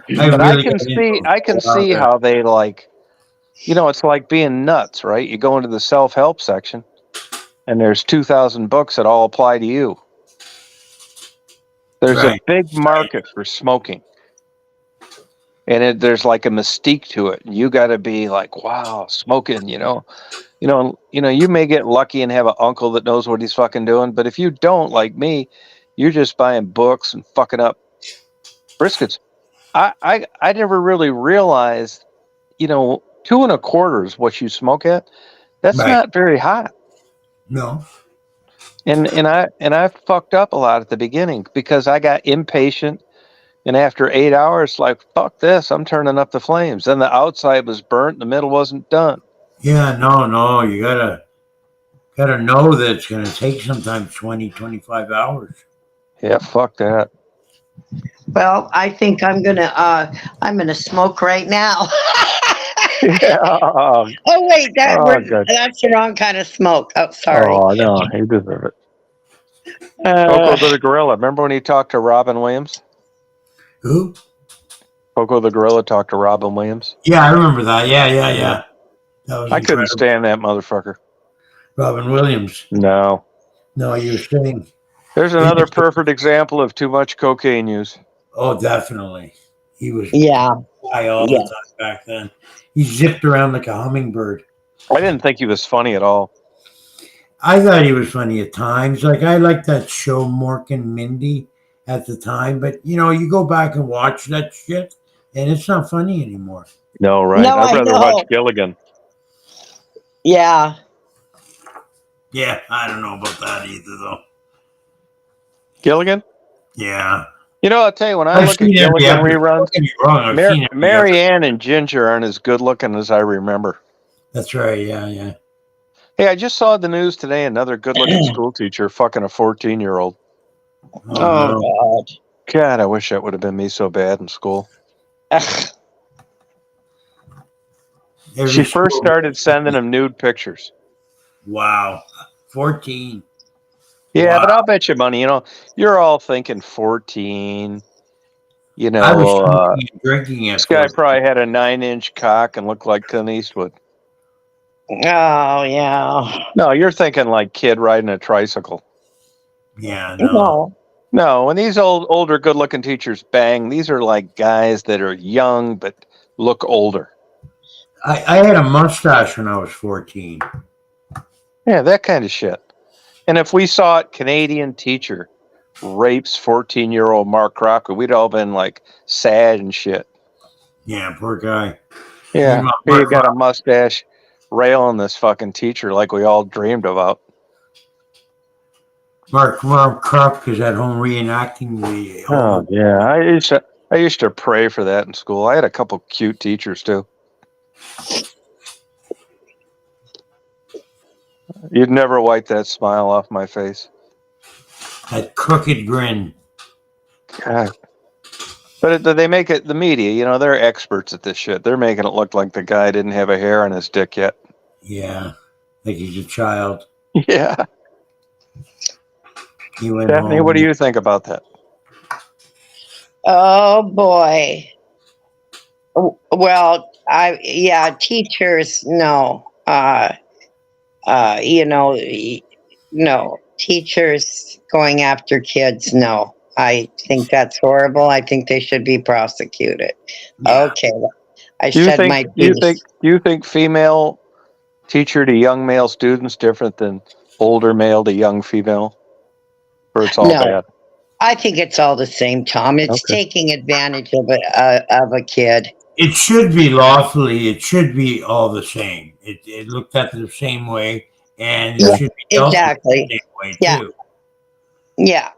Speaker 3: I can see how they it's like being nuts, right? You go into the self-help section and there's 2,000 books that all apply to you. There's a big market for smoking. And there's like a mystique to it. And you got to be like, wow, smoking, you may get lucky and have an uncle that knows what he's fucking doing. But if you don't, like me, you're just buying books and fucking up briskets. I never really realized, 2 1/4 is what you smoke at. That's not very hot.
Speaker 2: No.
Speaker 3: And I fucked up a lot at the beginning because I got impatient. And after 8 hours, like, fuck this, I'm turning up the flames. Then the outside was burnt, and the middle wasn't done.
Speaker 2: Yeah, no, you gotta know that it's gonna take sometimes 20, 25 hours.
Speaker 3: Yeah, fuck that.
Speaker 5: Well, I think I'm gonna smoke right now.
Speaker 3: Oh
Speaker 5: wait, that's the wrong kind of smoke. Oh, sorry.
Speaker 3: Oh no, he deserves it. Coco the Gorilla. Remember when he talked to Robin Williams?
Speaker 2: Who?
Speaker 3: Coco the Gorilla talked to Robin Williams.
Speaker 2: Yeah, I remember that. Yeah.
Speaker 3: I couldn't stand that motherfucker.
Speaker 2: Robin Williams.
Speaker 3: No,
Speaker 2: you're saying.
Speaker 3: There's another perfect example of too much cocaine use.
Speaker 2: Oh, definitely. He was high all the time back then. He zipped around like a hummingbird.
Speaker 3: I didn't think he was funny at all.
Speaker 2: I thought he was funny at times. Like, I liked that show, Mork and Mindy, at the time. But, you go back and watch that shit, and it's not funny anymore.
Speaker 3: No, right? No, I'd rather watch Gilligan.
Speaker 5: Yeah.
Speaker 2: Yeah, I don't know about that either, though.
Speaker 3: Gilligan?
Speaker 2: Yeah.
Speaker 3: I'll tell you, when I look at Gilligan reruns, Mary Ann and Ginger aren't as good looking as I remember.
Speaker 2: That's right, yeah.
Speaker 3: Hey, I just saw the news today. Another good-looking school teacher fucking a 14-year-old.
Speaker 2: Oh,
Speaker 6: Oh
Speaker 2: no.
Speaker 6: God.
Speaker 3: God, I wish that would have been me so bad in school.
Speaker 6: Ugh.
Speaker 2: Every
Speaker 3: She first
Speaker 2: school-
Speaker 3: started sending him nude pictures.
Speaker 2: Wow. 14.
Speaker 3: Yeah,
Speaker 2: Wow.
Speaker 3: but I'll bet you money. You're all thinking 14.
Speaker 2: I was smoking and drinking at
Speaker 3: This guy
Speaker 2: 14.
Speaker 3: probably had a 9-inch cock and looked like Clint Eastwood.
Speaker 6: Oh yeah.
Speaker 3: No, you're thinking like kid riding a tricycle.
Speaker 2: Yeah, no.
Speaker 6: No.
Speaker 3: No, when these older, good-looking teachers bang, these are like guys that are young but look older.
Speaker 2: I had a mustache when I was 14.
Speaker 3: Yeah, that kind of shit. And if we saw it, Canadian teacher rapes 14-year-old Mark Crocker, we'd all been like sad and shit.
Speaker 2: Yeah, poor guy.
Speaker 3: Yeah,
Speaker 2: Meanwhile,
Speaker 3: here you got a mustache railing this fucking teacher like we all dreamed about.
Speaker 2: Mark Krupp is at home reenacting the.
Speaker 3: Oh yeah, I used to pray for that in school. I had a couple cute teachers too. You'd never wipe that smile off my face.
Speaker 2: That crooked grin.
Speaker 3: God. But they make it, the media, they're experts at this shit. They're making it look like the guy didn't have a hair on his dick yet.
Speaker 2: Yeah, like he's a child.
Speaker 3: Yeah.
Speaker 2: He went
Speaker 3: Stephanie,
Speaker 2: home.
Speaker 3: what do you think about that?
Speaker 6: Oh boy. Well, teachers, no. No. Teachers going after kids, no. I think that's horrible. I think they should be prosecuted.
Speaker 2: Yeah.
Speaker 6: Okay. I
Speaker 3: Do you
Speaker 6: said
Speaker 3: think
Speaker 6: my
Speaker 3: do
Speaker 6: piece.
Speaker 3: you think female teacher to young male students different than older male to young female? Or it's all
Speaker 6: No.
Speaker 3: bad?
Speaker 6: I think it's all the same, Tom. It's
Speaker 3: Okay.
Speaker 6: taking advantage of a kid.
Speaker 2: It should be lawfully. It should be all the same. It looked at the same way, and it should be dealt with
Speaker 6: Exactly.
Speaker 2: the same way
Speaker 6: Yeah.
Speaker 2: too.
Speaker 6: Yeah.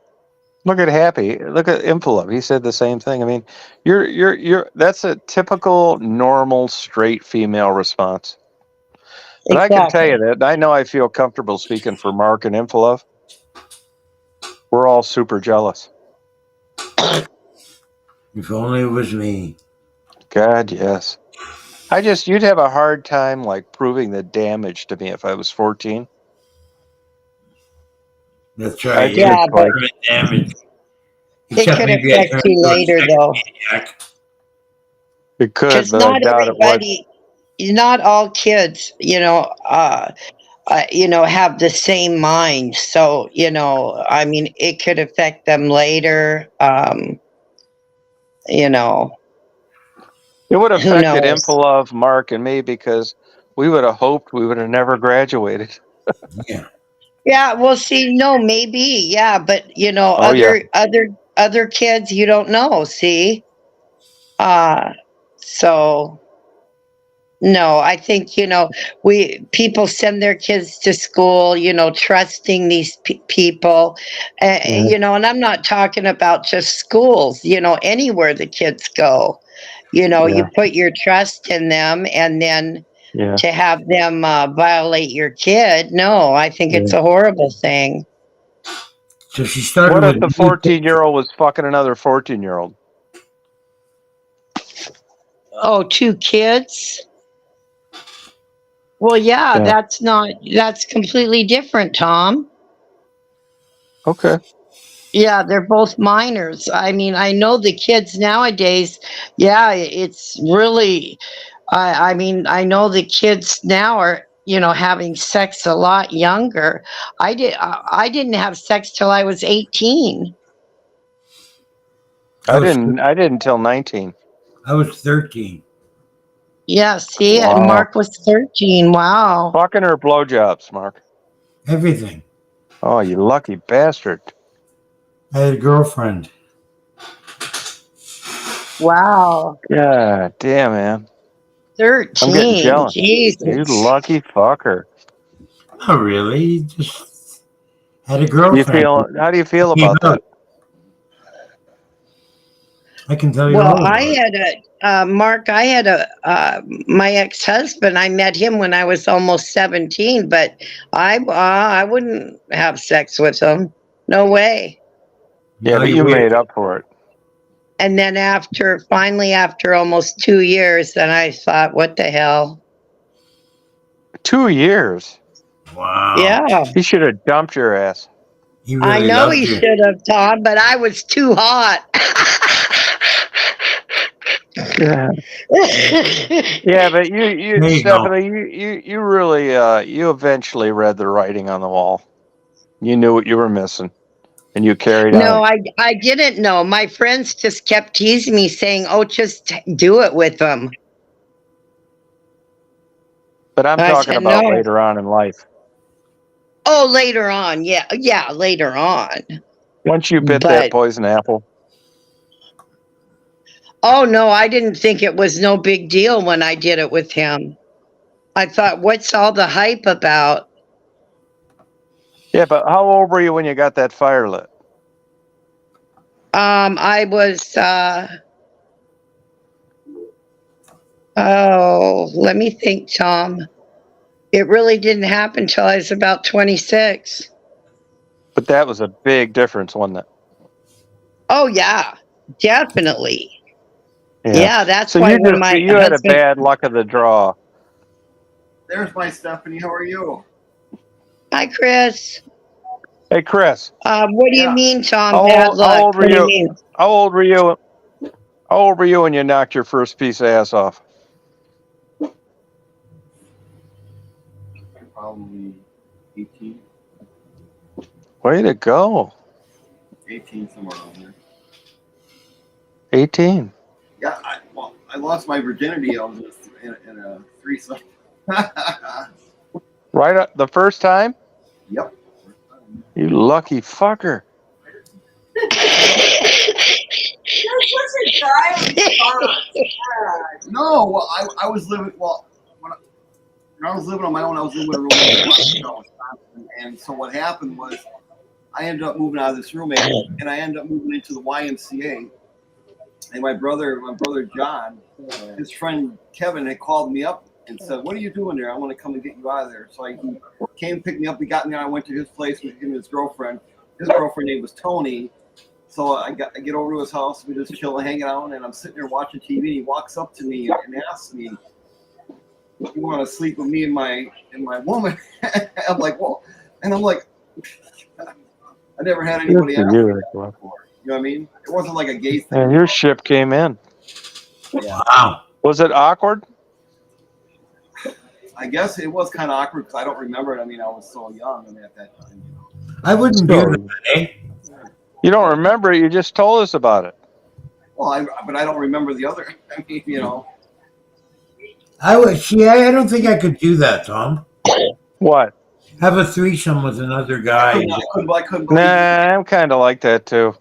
Speaker 3: Look at Happy. Look at Impulov. He said the same thing. I mean, you're that's a typical normal straight female response. But I can tell you that I know I feel comfortable speaking for Mark and Impulov. We're all super jealous.
Speaker 2: If only it was me.
Speaker 3: God, yes. You'd have a hard time like proving the damage to me if I was 14.
Speaker 2: That's right.
Speaker 6: Yeah, but
Speaker 2: permanent damage.
Speaker 6: it
Speaker 2: Except
Speaker 6: could
Speaker 2: maybe I
Speaker 6: affect
Speaker 2: turned
Speaker 6: you
Speaker 2: into a
Speaker 6: later,
Speaker 2: sex
Speaker 6: though.
Speaker 2: maniac.
Speaker 3: It could,
Speaker 6: Because
Speaker 3: but I
Speaker 6: not
Speaker 3: doubt it would.
Speaker 6: everybody, not all kids, have the same mind. So, I mean, it could affect them later.
Speaker 3: It would have
Speaker 6: Who
Speaker 3: affected
Speaker 6: knows?
Speaker 3: Impulov, Mark, and me because we would have hoped we would have never graduated.
Speaker 2: Yeah.
Speaker 6: Yeah, well, see, no, maybe, yeah, but
Speaker 3: Oh, yeah.
Speaker 6: other kids, you don't know. See, so no, I think people send their kids to school, trusting these people, and I'm not talking about just schools, anywhere the kids go, you put your trust in them, and then
Speaker 3: Yeah.
Speaker 6: to have them violate your kid, no, I think it's a horrible thing.
Speaker 2: So she started
Speaker 3: What if
Speaker 2: with
Speaker 3: the 14-year-old was fucking another 14-year-old?
Speaker 6: Oh, 2 kids? Well, yeah,
Speaker 3: Yeah.
Speaker 6: that's completely different, Tom.
Speaker 3: Okay.
Speaker 6: Yeah, they're both minors. I mean, I know the kids nowadays, yeah, it's really, I mean, I know the kids now are, having sex a lot younger. I didn't have sex till I was 18.
Speaker 3: I didn't till 19.
Speaker 2: I was 13.
Speaker 6: Yeah, see,
Speaker 3: Wow.
Speaker 6: and Mark was 13. Wow.
Speaker 3: Fucking or blowjobs, Mark?
Speaker 2: Everything.
Speaker 3: Oh, you lucky bastard.
Speaker 2: I had a girlfriend.
Speaker 6: Wow.
Speaker 3: God damn, man.
Speaker 6: 13.
Speaker 3: I'm getting jealous.
Speaker 6: Jesus.
Speaker 3: You lucky fucker.
Speaker 2: Not really. Just had a girlfriend.
Speaker 3: How do you feel
Speaker 2: Came
Speaker 3: about that?
Speaker 2: out. I can tell you
Speaker 6: Well,
Speaker 2: all
Speaker 6: I
Speaker 2: about it.
Speaker 6: had Mark, I had my ex-husband, I met him when I was almost 17, but I wouldn't have sex with him. No way.
Speaker 3: Yeah,
Speaker 2: No,
Speaker 3: but
Speaker 2: you
Speaker 3: you
Speaker 2: wait.
Speaker 3: made up for it.
Speaker 6: And then finally after almost 2 years, then I thought, what the hell?
Speaker 3: 2 years.
Speaker 2: Wow.
Speaker 6: Yeah,
Speaker 3: He should have dumped your ass.
Speaker 2: He
Speaker 6: I
Speaker 2: really
Speaker 6: know
Speaker 2: loved
Speaker 6: he
Speaker 2: you.
Speaker 6: should have, Tom, but I was too hot.
Speaker 3: Yeah. Yeah, but you,
Speaker 2: There you go.
Speaker 3: Stephanie, you really, you eventually read the writing on the wall. You knew what you were missing, and you carried
Speaker 6: No,
Speaker 3: on.
Speaker 6: I didn't know. My friends just kept teasing me, saying, "Oh, just do it with them."
Speaker 3: But I'm
Speaker 6: I
Speaker 3: talking
Speaker 6: said,
Speaker 3: about
Speaker 6: "No."
Speaker 3: later on in life.
Speaker 6: Oh, later on, yeah, later on.
Speaker 3: Once you bit that
Speaker 6: But
Speaker 3: poison apple.
Speaker 6: oh no, I didn't think it was no big deal when I did it with him. I thought, what's all the hype about?
Speaker 3: Yeah, but how old were you when you got that fire lit?
Speaker 6: I was. Oh, let me think, Tom. It really didn't happen till I was about 26.
Speaker 3: But that was a big difference, wasn't it?
Speaker 6: Oh yeah, definitely.
Speaker 3: Yeah.
Speaker 6: Yeah, that's
Speaker 3: So
Speaker 6: why
Speaker 3: you
Speaker 6: when
Speaker 3: just
Speaker 6: my
Speaker 3: you had a
Speaker 6: husband.
Speaker 3: bad luck of the draw.
Speaker 4: There's my Stephanie. How are you?
Speaker 6: Hi, Chris.
Speaker 3: Hey, Chris,
Speaker 6: What do you
Speaker 4: Yeah.
Speaker 6: mean, Tom?
Speaker 3: how
Speaker 6: Bad
Speaker 3: old, how
Speaker 6: luck.
Speaker 3: old were
Speaker 6: What do you
Speaker 3: you?
Speaker 6: mean?
Speaker 3: How old were you? How old were you when you knocked your first piece of ass off?
Speaker 4: Probably 18,
Speaker 3: Way to go.
Speaker 4: 18 somewhere around there.
Speaker 3: 18.
Speaker 4: Yeah, I lost my virginity. I was in a threesome.
Speaker 3: Right up the first time?
Speaker 4: Yep.
Speaker 3: You lucky fucker.
Speaker 5: You're such a guy response. God.
Speaker 4: No, well, I was living, when I was living on my own, I was living with a roommate in Wisconsin. And so what happened was I ended up moving out of this roommate and I ended up moving into the YMCA. And my brother John, his friend Kevin had called me up and said, "What are you doing there? I want to come and get you out of there." So he came, picked me up. He got me. I went to his place with him and his girlfriend. His girlfriend name was Tony. So I get over to his house. We just chilling, hanging out, and I'm sitting there watching TV. And he walks up to me and asks me, "You want to sleep with me and my woman?" I'm like, "Well," and I'm like, I never had anybody ask me that before. You know what I mean? It wasn't like a gay thing.
Speaker 3: And your ship came in.
Speaker 4: Yeah.
Speaker 2: Wow.
Speaker 3: Was it awkward?
Speaker 4: I guess it was kind of awkward because I don't remember it. I mean, I was so young at that time.
Speaker 2: I wouldn't do that, eh?
Speaker 3: You don't remember it. You just told us about it.
Speaker 4: Well, but I don't remember the other. I mean,
Speaker 2: I would see. I don't think I could do that, Tom.
Speaker 3: What?
Speaker 2: Have a threesome with another guy.
Speaker 4: I couldn't believe it.
Speaker 3: Nah, I'm kind of like that too.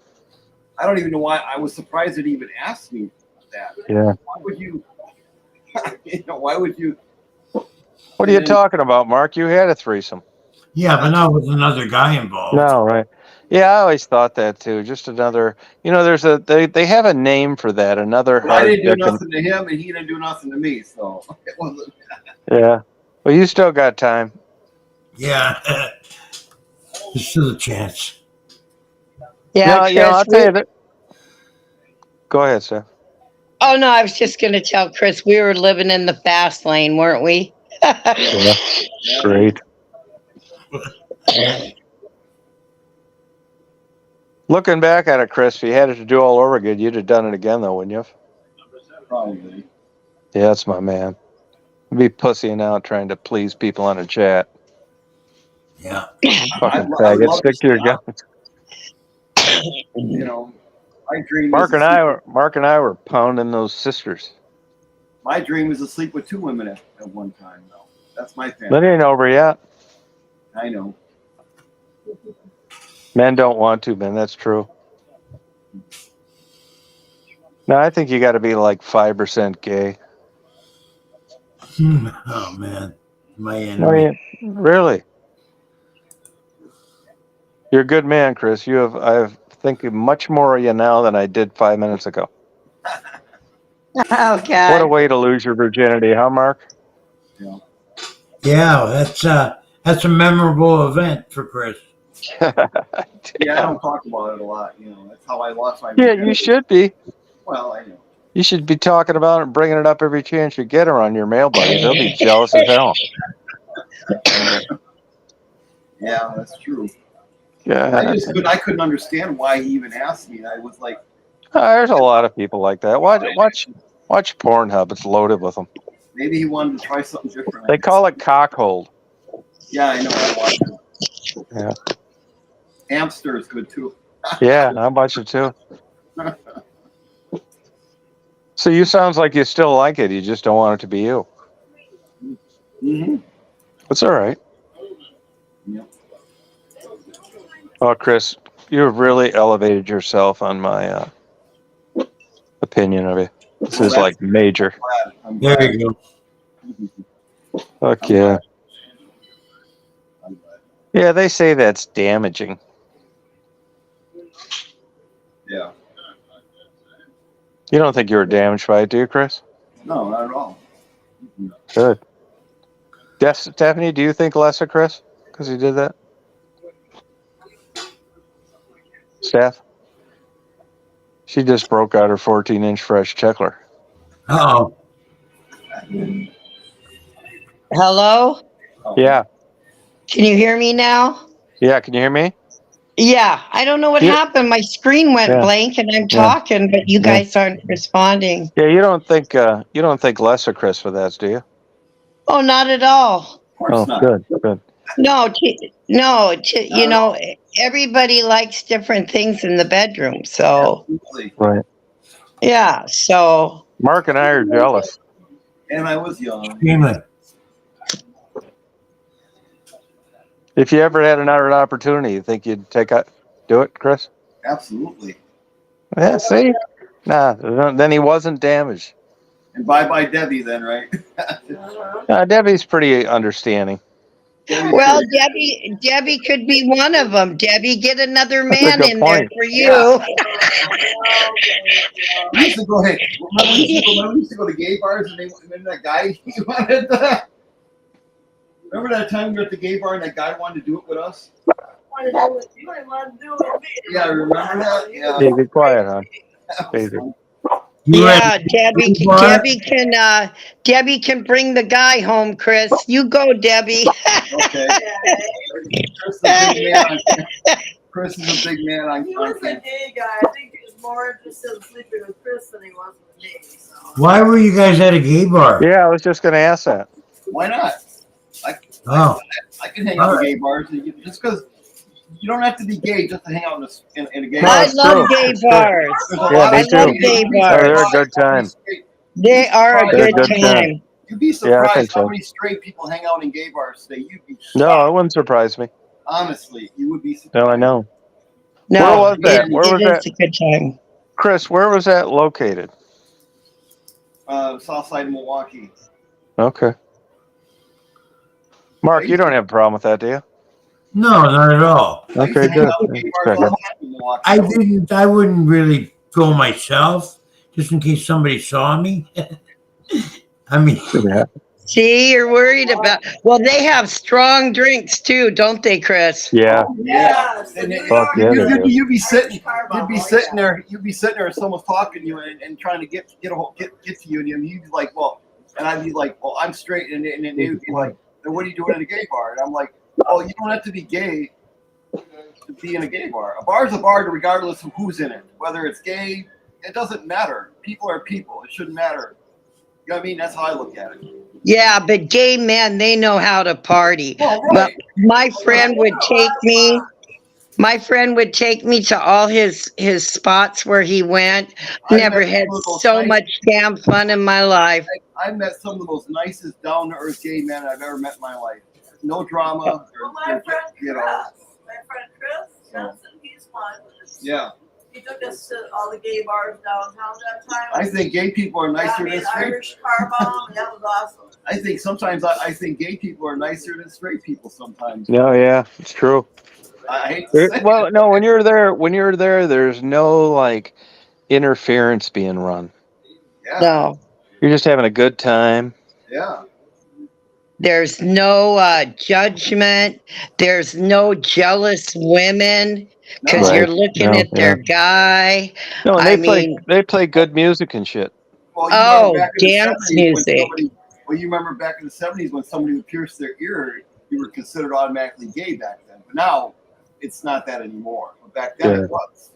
Speaker 4: I don't even know why. I was surprised that he even asked me that.
Speaker 3: Yeah.
Speaker 4: Why would you? Why would you?
Speaker 3: What are you talking about, Mark? You had a threesome.
Speaker 2: Yeah, but not with another guy involved.
Speaker 3: No, right. Yeah, I always thought that too. Just another, they have a name for that. Another
Speaker 4: But I
Speaker 3: hard
Speaker 4: didn't do
Speaker 3: victim.
Speaker 4: nothing to him, and he didn't do nothing to me. So it wasn't.
Speaker 3: Yeah. Well, you still got time.
Speaker 2: Yeah. There's still a chance.
Speaker 6: Yeah,
Speaker 3: No,
Speaker 6: Chris.
Speaker 3: I'll tell you that. Go ahead, Steph.
Speaker 6: Oh no, I was just going to tell Chris we were living in the fast lane, weren't we?
Speaker 3: Yeah. Great. Looking back at it, Chris, if you had it to do all over again, you'd have done it again, though, wouldn't you?
Speaker 4: Probably.
Speaker 3: Yeah, that's my man. I'd be pussying out trying to please people on a chat.
Speaker 2: Yeah.
Speaker 3: Fucking
Speaker 4: I'd
Speaker 3: faggot.
Speaker 4: love
Speaker 3: Stick to your
Speaker 4: to
Speaker 3: guns.
Speaker 4: My dream.
Speaker 3: Mark and I were pounding those sisters.
Speaker 4: My dream is to sleep with two women at one time, though. That's my family.
Speaker 3: That ain't over yet.
Speaker 4: I know.
Speaker 3: Men don't want to, man. That's true. No, I think you got to be like 5% gay.
Speaker 2: Oh man, my enemy.
Speaker 3: I mean, really? You're a good man, Chris. I think much more of you now than I did 5 minutes ago.
Speaker 6: Oh
Speaker 3: What a
Speaker 6: God.
Speaker 3: way to lose your virginity, huh, Mark?
Speaker 2: Yeah, that's a memorable event for Chris.
Speaker 4: Yeah, I don't talk about it a lot. That's how I lost my
Speaker 3: Yeah,
Speaker 4: virginity.
Speaker 3: you should be.
Speaker 4: Well, I know.
Speaker 3: You should be talking about it and bringing it up every chance you get around your male buddies. They'll be jealous as hell.
Speaker 4: Yeah, that's true.
Speaker 3: Yeah,
Speaker 4: I couldn't understand why he even asked me. I was like,
Speaker 3: there's a lot of people like that. Watch Pornhub. It's loaded with them.
Speaker 4: maybe he wanted to try something different.
Speaker 3: They call it cockhold.
Speaker 4: Yeah, I know. I watched it.
Speaker 3: Yeah.
Speaker 4: Hamster is good too.
Speaker 3: Yeah, I watch it too. So you sounds like you still like it. You just don't want it to be you.
Speaker 4: Mm-hmm.
Speaker 3: It's all right.
Speaker 4: Yep.
Speaker 3: Oh, Chris, you've really elevated yourself on my opinion of you. This is like major.
Speaker 4: I'm glad.
Speaker 2: There you go.
Speaker 3: Fuck yeah. Yeah, they say that's damaging.
Speaker 4: Yeah.
Speaker 3: You don't think you were damaged by it, do you, Chris?
Speaker 4: No, not at all.
Speaker 3: Good. Stephanie, do you think less of Chris because he did that? Steph? She just broke out her 14-inch fresh checkler.
Speaker 2: Oh,
Speaker 6: Hello?
Speaker 3: Yeah.
Speaker 6: Can you hear me now?
Speaker 3: Yeah, can you hear me?
Speaker 6: Yeah, I don't know what
Speaker 3: Yeah.
Speaker 6: happened. My screen went
Speaker 3: Yeah.
Speaker 6: blank and I'm
Speaker 3: Yeah.
Speaker 6: talking, but you guys aren't responding.
Speaker 3: Yeah, you don't think less of Chris for that, do you?
Speaker 6: Oh, not at all.
Speaker 4: Of course
Speaker 3: Oh,
Speaker 4: not.
Speaker 3: good.
Speaker 6: No, you know, everybody likes different things in the bedroom. So,
Speaker 4: Absolutely.
Speaker 3: Right.
Speaker 6: yeah, so.
Speaker 3: Mark and I are jealous.
Speaker 4: And I was young.
Speaker 2: extremely.
Speaker 3: If you ever had another opportunity, you think you'd do it, Chris?
Speaker 4: Absolutely.
Speaker 3: Yeah, see? Nah, then he wasn't damaged.
Speaker 4: And bye Debbie then, right?
Speaker 3: Debbie's pretty understanding.
Speaker 6: Well, Debbie could be one of them. Debbie, get another man
Speaker 3: good
Speaker 6: in there
Speaker 3: point.
Speaker 6: for you.
Speaker 4: Yeah. We used to go, hey, remember we used to go to gay bars and then that guy, he wanted that. Remember that time we were at the gay bar and that guy wanted to do it with us? Yeah, remember that? Yeah.
Speaker 3: Yeah, be quiet, huh? Easy.
Speaker 6: Yeah, Debbie can bring the guy home, Chris. You go, Debbie.
Speaker 4: Okay. Chris is a big man on
Speaker 5: He was a gay guy. I think he was more interested in sleeping with Chris than he was with me. So.
Speaker 2: Why were you guys at a gay bar?
Speaker 3: Yeah, I was just going to ask that.
Speaker 4: Why not? I can hang out in gay bars just because you don't have to be gay just to hang out in a gay bar.
Speaker 6: I love gay bars.
Speaker 3: Yeah, me
Speaker 6: I
Speaker 3: too.
Speaker 6: love gay
Speaker 3: Oh,
Speaker 6: bars.
Speaker 3: they're a good time.
Speaker 6: They are a
Speaker 3: They're
Speaker 6: good time.
Speaker 4: You'd be
Speaker 3: Yeah, I
Speaker 4: surprised
Speaker 3: think
Speaker 4: how
Speaker 3: so.
Speaker 4: many straight people hang out in gay bars today. You'd be shocked.
Speaker 3: No, it wouldn't surprise me.
Speaker 4: Honestly, you would be surprised.
Speaker 3: No, I know.
Speaker 6: No,
Speaker 3: Where was that? Where was
Speaker 6: it
Speaker 3: that?
Speaker 6: is a good time.
Speaker 3: Chris, where was that located?
Speaker 4: South side of Milwaukee.
Speaker 3: Okay. Mark, you don't have a problem with that, do you?
Speaker 2: No, not at all.
Speaker 4: I used
Speaker 3: Okay,
Speaker 4: to hang
Speaker 3: good.
Speaker 4: out in gay bars all the time in Milwaukee.
Speaker 2: I wouldn't really go myself, just in case somebody saw me. I mean,
Speaker 3: Yeah.
Speaker 6: See, you're worried about. Well, they have strong drinks too, don't they, Chris?
Speaker 3: Yeah.
Speaker 4: Yeah.
Speaker 5: And
Speaker 3: Fuck yeah, they do.
Speaker 4: You'd be sitting there, and someone's talking to you and trying to get to you, and you'd be like, well, and I'd be like, well, I'm straight, and they'd be like, then what are you doing in a gay bar? And I'm like, oh, you don't have to be gay to be in a gay bar. A bar's a bar regardless of who's in it. Whether it's gay, it doesn't matter. People are people. It shouldn't matter. You know what I mean? That's how I look at it.
Speaker 6: Yeah, but gay men, they know how to party.
Speaker 4: Well,
Speaker 6: But
Speaker 4: right.
Speaker 6: my friend would take me. My friend would take me to all his spots where he went. Never had so much damn fun in my life.
Speaker 4: I met some of the most nicest, down-to-earth gay men I've ever met in my life. No drama.
Speaker 5: Well, my friend Chris Johnson, he's one.
Speaker 4: Yeah.
Speaker 5: He took us to all the gay bars downtown that time.
Speaker 4: I think gay people are nicer than straight.
Speaker 5: Irish car bomb, and that was awesome.
Speaker 4: I think sometimes I think gay people are nicer than straight people sometimes.
Speaker 3: No, yeah, it's true.
Speaker 4: I hate to say
Speaker 3: Well, no, when you're there, there's no like, interference being run.
Speaker 4: Yeah.
Speaker 6: No.
Speaker 3: You're just having a good time.
Speaker 4: Yeah.
Speaker 6: There's no judgment. There's no jealous women because
Speaker 4: No.
Speaker 6: you're
Speaker 3: Right.
Speaker 6: looking
Speaker 3: No,
Speaker 6: at their guy.
Speaker 3: No, and
Speaker 6: I mean,
Speaker 3: they play good music and shit.
Speaker 4: Well, you remember
Speaker 6: oh,
Speaker 4: back in the
Speaker 6: dance
Speaker 4: 70s when
Speaker 6: music.
Speaker 4: somebody. Well, you remember back in the 70s when somebody would pierce their ear, you were considered automatically gay back then. But now, it's not that anymore. But back then
Speaker 3: Yeah.
Speaker 4: it was.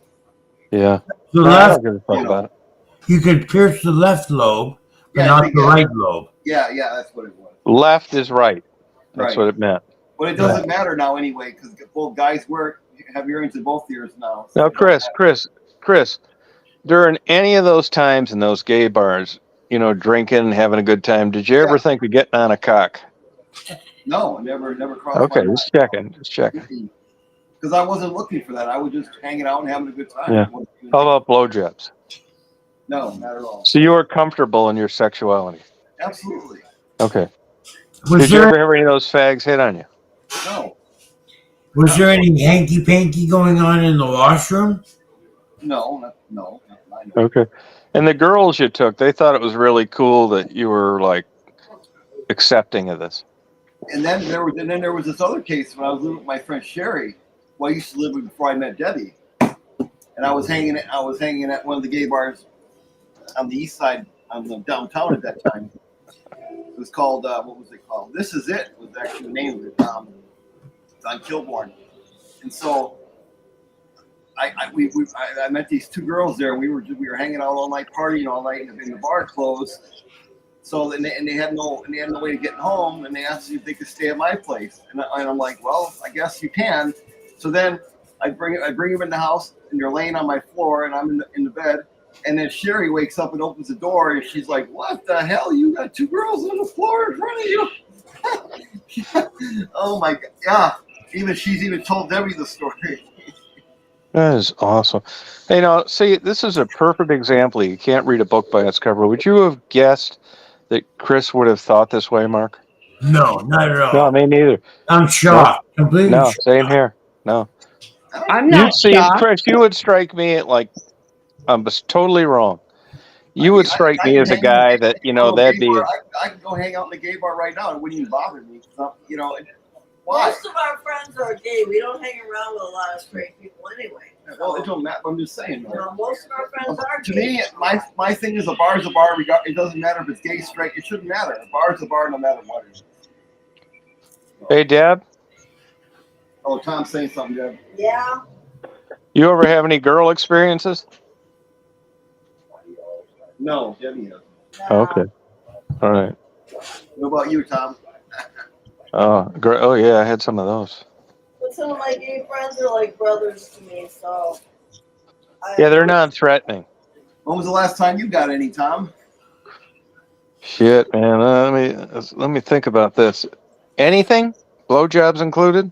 Speaker 3: Yeah.
Speaker 2: The
Speaker 3: No, I
Speaker 2: left,
Speaker 3: don't give a fuck
Speaker 4: you know.
Speaker 3: about it.
Speaker 2: you could pierce the left lobe, but
Speaker 4: Yeah,
Speaker 2: not
Speaker 4: I think
Speaker 2: the
Speaker 4: that-
Speaker 2: right lobe.
Speaker 4: Yeah, that's what it was.
Speaker 3: Left is right. That's
Speaker 4: Right.
Speaker 3: what it meant.
Speaker 4: But it doesn't matter now anyway because both guys have earrings in both ears now. So
Speaker 3: Now,
Speaker 4: it doesn't
Speaker 3: Chris, during any of those times in those gay bars, you know, drinking and having a good time, did you ever think of getting on a cock?
Speaker 4: matter. No, never crossed
Speaker 3: Okay,
Speaker 4: my mind.
Speaker 3: just checking.
Speaker 4: Because I wasn't looking for that. I was just hanging out and having a good time.
Speaker 3: Yeah. How about blowjobs?
Speaker 4: No, not at all.
Speaker 3: So you were comfortable in your sexuality?
Speaker 4: Absolutely.
Speaker 3: Okay.
Speaker 2: Was
Speaker 3: Did you
Speaker 2: there
Speaker 3: ever have any of those fags hit on you?
Speaker 4: No.
Speaker 2: was there any hanky panky going on in the washroom?
Speaker 4: No. Not mine.
Speaker 3: Okay. And the girls you took, they thought it was really cool that you were like accepting of this.
Speaker 4: And then there was this other case when I was living with my friend Sherry. Well, I used to live with before I met Debbie, and I was hanging at one of the gay bars on the east side, on the downtown at that time. It was called what was it called? This Is It was actually the name of it. It's on Kilbourne, and so I met these two girls there. We were hanging out all night, partying all night, and the bar closed. So they had no way to get home, and they asked if they could stay at my place, and I'm like, well, I guess you can. So then I bring them in the house, and they're laying on my floor, and I'm in the bed, and then Sherry wakes up and opens the door, and she's like, "What the hell? You got two girls on the floor in front of you?" Oh my god! Yeah, she's even told Debbie the story.
Speaker 3: That is awesome. Hey, now, see, this is a perfect example. You can't read a book by its cover. Would you have guessed that Chris would have thought this way, Mark?
Speaker 2: No, not at all.
Speaker 3: No, me neither.
Speaker 2: I'm shocked. Completely
Speaker 3: No,
Speaker 2: shocked.
Speaker 3: same here. No.
Speaker 6: I'm
Speaker 3: You'd
Speaker 6: not
Speaker 3: see,
Speaker 6: shocked.
Speaker 3: Chris, you would strike me at like, I'm just totally wrong. You would strike me as a guy that, you know, that'd be.
Speaker 4: I could go hang out in the gay bar right now. It wouldn't even bother me. You know, why?
Speaker 5: Most of our friends are gay. We don't hang around with a lot of straight people anyway.
Speaker 4: Well, it don't matter. I'm just saying.
Speaker 5: You know, most of our friends are
Speaker 4: To
Speaker 5: gay.
Speaker 4: me, my thing is a bar is a bar. It doesn't matter if it's gay, straight. It shouldn't matter. A bar is a bar no matter what it is.
Speaker 3: Hey, Deb,
Speaker 4: Oh, Tom's saying something, Deb.
Speaker 5: Yeah.
Speaker 3: you ever have any girl experiences?
Speaker 4: No, Debbie doesn't.
Speaker 3: Okay. All right.
Speaker 4: What about you, Tom?
Speaker 3: Oh, great. Oh, yeah, I had some of those.
Speaker 5: But some of my gay friends are like brothers to me, so.
Speaker 3: Yeah, they're non-threatening.
Speaker 4: When was the last time you got any, Tom?
Speaker 3: Shit, man. Let me think about this. Anything? Blowjobs included?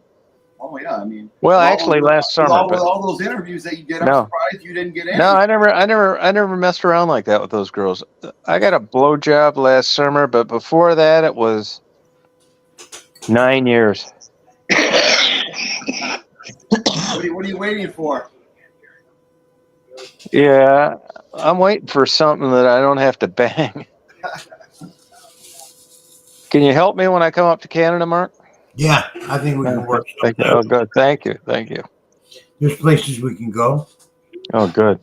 Speaker 4: Oh yeah, I mean.
Speaker 3: Well, actually, last summer.
Speaker 4: With all those interviews that you did, I'm
Speaker 3: No.
Speaker 4: surprised you didn't get any.
Speaker 3: No, I never messed around like that with those girls. I got a blowjob last summer, but before that, it was 9 years.
Speaker 4: What are you waiting for?
Speaker 3: Yeah, I'm waiting for something that I don't have to bang. Can you help me when I come up to Canada, Mark?
Speaker 2: Yeah, I think we can work.
Speaker 3: Thank you. Oh, good. Thank you.
Speaker 2: There's places we can go.
Speaker 3: Oh, good.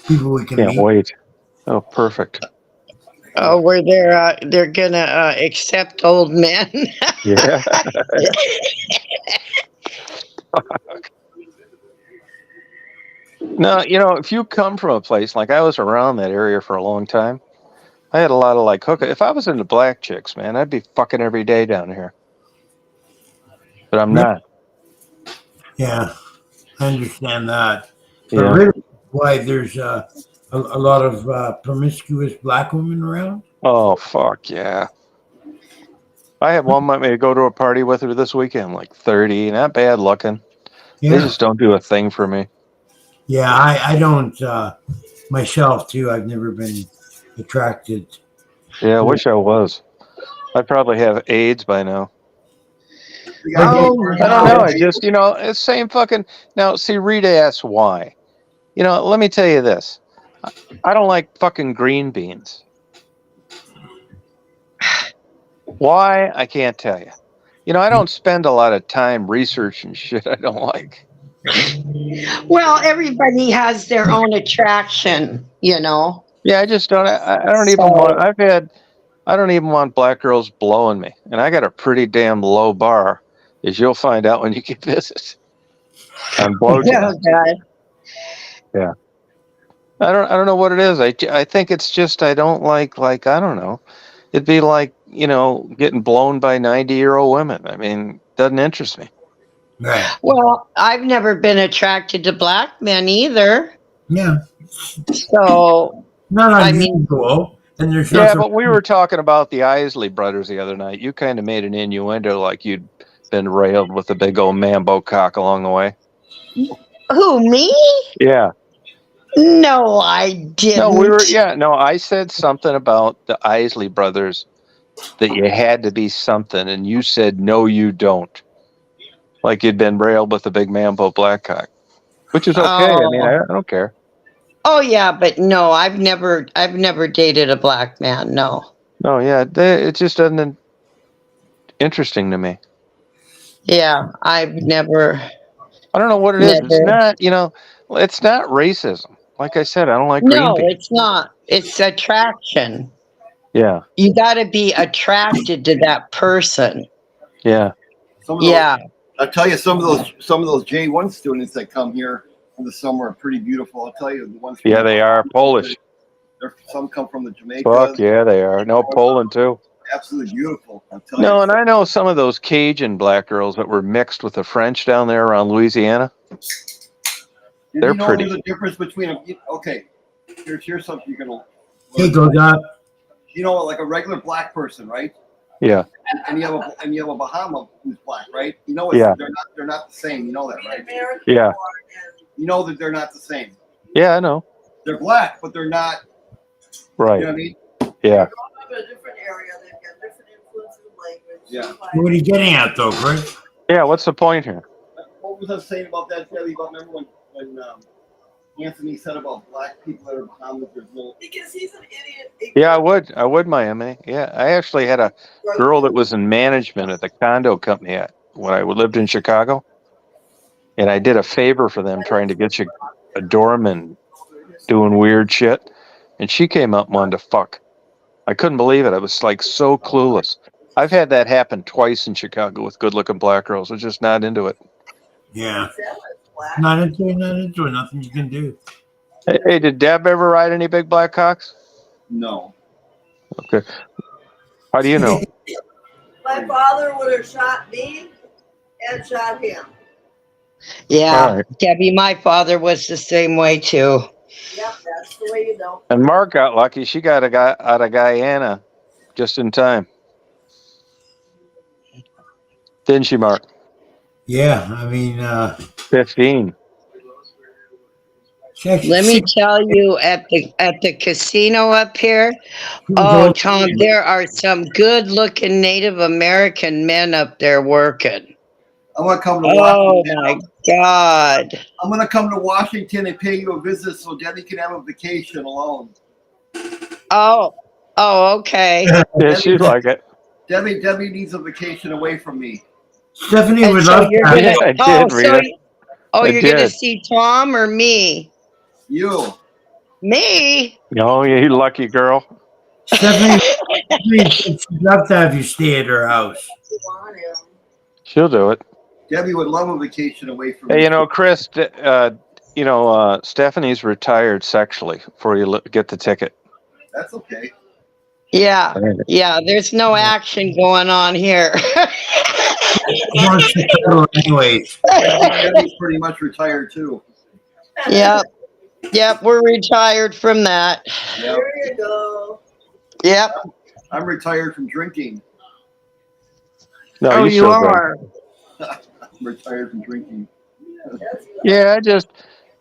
Speaker 2: People we can
Speaker 3: Can't
Speaker 2: meet.
Speaker 3: wait. Oh, perfect.
Speaker 6: Oh, where they're gonna accept old men.
Speaker 3: Yeah. No, you know, if you come from a place like I was around that area for a long time, I had a lot of like hookup. If I was into black chicks, man, I'd be fucking every day down here. But I'm not.
Speaker 2: Yeah, I understand that. But
Speaker 3: Yeah.
Speaker 2: really, why there's a lot of promiscuous black women around?
Speaker 3: Oh, fuck yeah. I had one want me to go to a party with her this weekend, like 30, not bad looking.
Speaker 2: Yeah,
Speaker 3: They just don't do a thing for me.
Speaker 2: yeah. I don't myself too. I've never been attracted.
Speaker 3: Yeah, I wish I was. I'd probably have AIDS by now.
Speaker 6: Oh,
Speaker 3: I don't know. I just, you know, it's same fucking. Now, see, Rita asks why. You know, let me tell you this. I don't like fucking green beans. Why? I can't tell you. You know, I don't spend a lot of time researching shit I don't like.
Speaker 6: Well, everybody has their own attraction, you know.
Speaker 3: Yeah, I just don't. I don't even
Speaker 6: So,
Speaker 3: want. I don't even want black girls blowing me, and I got a pretty damn low bar, as you'll find out when you get visit on blowjobs.
Speaker 6: oh God.
Speaker 3: Yeah, I don't know what it is. I think it's just I don't like I don't know. It'd be like, you know, getting blown by 90-year-old women. I mean, doesn't interest me.
Speaker 2: Right.
Speaker 6: Well, I've never been attracted to black men either.
Speaker 2: Yeah.
Speaker 6: So,
Speaker 2: Not
Speaker 6: I mean,
Speaker 2: unusual. And there's
Speaker 3: Yeah,
Speaker 2: nothing.
Speaker 3: but we were talking about the Isley brothers the other night. You kind of made an innuendo like you'd been railed with a big old mambo cock along the way.
Speaker 6: who, me?
Speaker 3: Yeah.
Speaker 6: No, I didn't.
Speaker 3: No, I said something about the Isley brothers that you had to be something, and you said, no, you don't. Like you'd been railed with a big mambo black cock, which is okay. I mean, I don't care.
Speaker 6: Oh yeah, but no, I've never dated a black man. No.
Speaker 3: No, yeah, it just doesn't interesting to me.
Speaker 6: Yeah, I've never.
Speaker 3: I don't know what it is. It's
Speaker 6: Never.
Speaker 3: not, you know, it's not racism. Like I said, I don't like green
Speaker 6: No,
Speaker 3: beans.
Speaker 6: it's not. It's attraction.
Speaker 3: Yeah,
Speaker 6: You got to be attracted to that person.
Speaker 3: yeah.
Speaker 6: Yeah.
Speaker 4: I'll tell you, some of those J1 students that come here in the summer are pretty beautiful. I'll tell you, the ones.
Speaker 3: Yeah, they are Polish.
Speaker 4: Some come from the Jamaica.
Speaker 3: Fuck yeah, they are. No, Poland too.
Speaker 4: Absolutely beautiful. I'll tell you.
Speaker 3: No, and I know some of those Cajun black girls that were mixed with the French down there around Louisiana. They're pretty.
Speaker 4: There's a difference between okay. Here's something you're gonna.
Speaker 2: Hey, go down.
Speaker 4: You know, like a regular black person, right?
Speaker 3: Yeah.
Speaker 4: And you have a Bahama who's black, right? You know,
Speaker 3: Yeah.
Speaker 4: they're not the same. You know that, right?
Speaker 3: Yeah.
Speaker 4: You know that they're not the same.
Speaker 3: Yeah, I know.
Speaker 4: They're black, but they're not.
Speaker 3: Right.
Speaker 4: You know what I mean?
Speaker 3: Yeah.
Speaker 5: In a different area, they've got different influences of language.
Speaker 4: Yeah.
Speaker 2: What are you getting at, though, Chris?
Speaker 3: Yeah. What's the point here?
Speaker 4: What was I saying about that, Kelly? Remember when Anthony said about black people that are Bahamas? There's no.
Speaker 5: Because he's an idiot.
Speaker 3: Yeah, I would, Miami. Yeah, I actually had a girl that was in management at the condo company when I lived in Chicago, and I did a favor for them trying to get you a doorman doing weird shit, and she came up and wanted to fuck. I couldn't believe it. I was like so clueless. I've had that happen twice in Chicago with good-looking black girls. I was just not into it.
Speaker 2: Yeah. Not into it, nothing you can do.
Speaker 3: Hey, did Deb ever ride any big black cocks?
Speaker 4: No.
Speaker 3: Okay. How do you know?
Speaker 5: My father would have shot me and shot him.
Speaker 6: Yeah.
Speaker 3: All right.
Speaker 6: Debbie, my father was the same way too.
Speaker 5: Yep, that's the way you know.
Speaker 3: And Mark got lucky. She got a guy out of Guyana just in time. Didn't she, Mark?
Speaker 2: Yeah, I mean,
Speaker 3: 15.
Speaker 6: Let me tell you, at the casino up here, oh Tom, there are some good-looking Native American men up there working.
Speaker 4: I'm gonna come to
Speaker 6: Oh
Speaker 4: Washington.
Speaker 6: my God!
Speaker 4: I'm gonna come to Washington and pay you a visit so Debbie can have a vacation alone.
Speaker 6: Oh, okay.
Speaker 3: Yeah, she'd like it.
Speaker 4: Debbie needs a vacation away from me.
Speaker 2: Stephanie
Speaker 6: And
Speaker 2: would
Speaker 6: so
Speaker 2: love
Speaker 6: you're
Speaker 2: that.
Speaker 6: gonna,
Speaker 3: I did, Rita.
Speaker 6: you're gonna
Speaker 3: did.
Speaker 6: see Tom or me?
Speaker 4: You.
Speaker 6: Me?
Speaker 3: Oh, you lucky girl.
Speaker 2: Stephanie would love to have you stay at her house.
Speaker 5: You want him.
Speaker 3: She'll do it.
Speaker 4: Debbie would love a vacation away from me.
Speaker 3: Hey, you know, Chris, Stephanie's retired sexually before you get the ticket.
Speaker 4: That's okay.
Speaker 6: Yeah, there's no action going on here.
Speaker 2: She wants to cuddle anyways.
Speaker 4: Debbie's pretty much retired too.
Speaker 6: Yep, we're retired from that.
Speaker 4: Yep.
Speaker 5: There you go.
Speaker 6: Yep.
Speaker 4: I'm retired from drinking.
Speaker 3: No,
Speaker 6: you
Speaker 3: still drink.
Speaker 6: are.
Speaker 4: I'm retired from drinking.
Speaker 3: Yeah,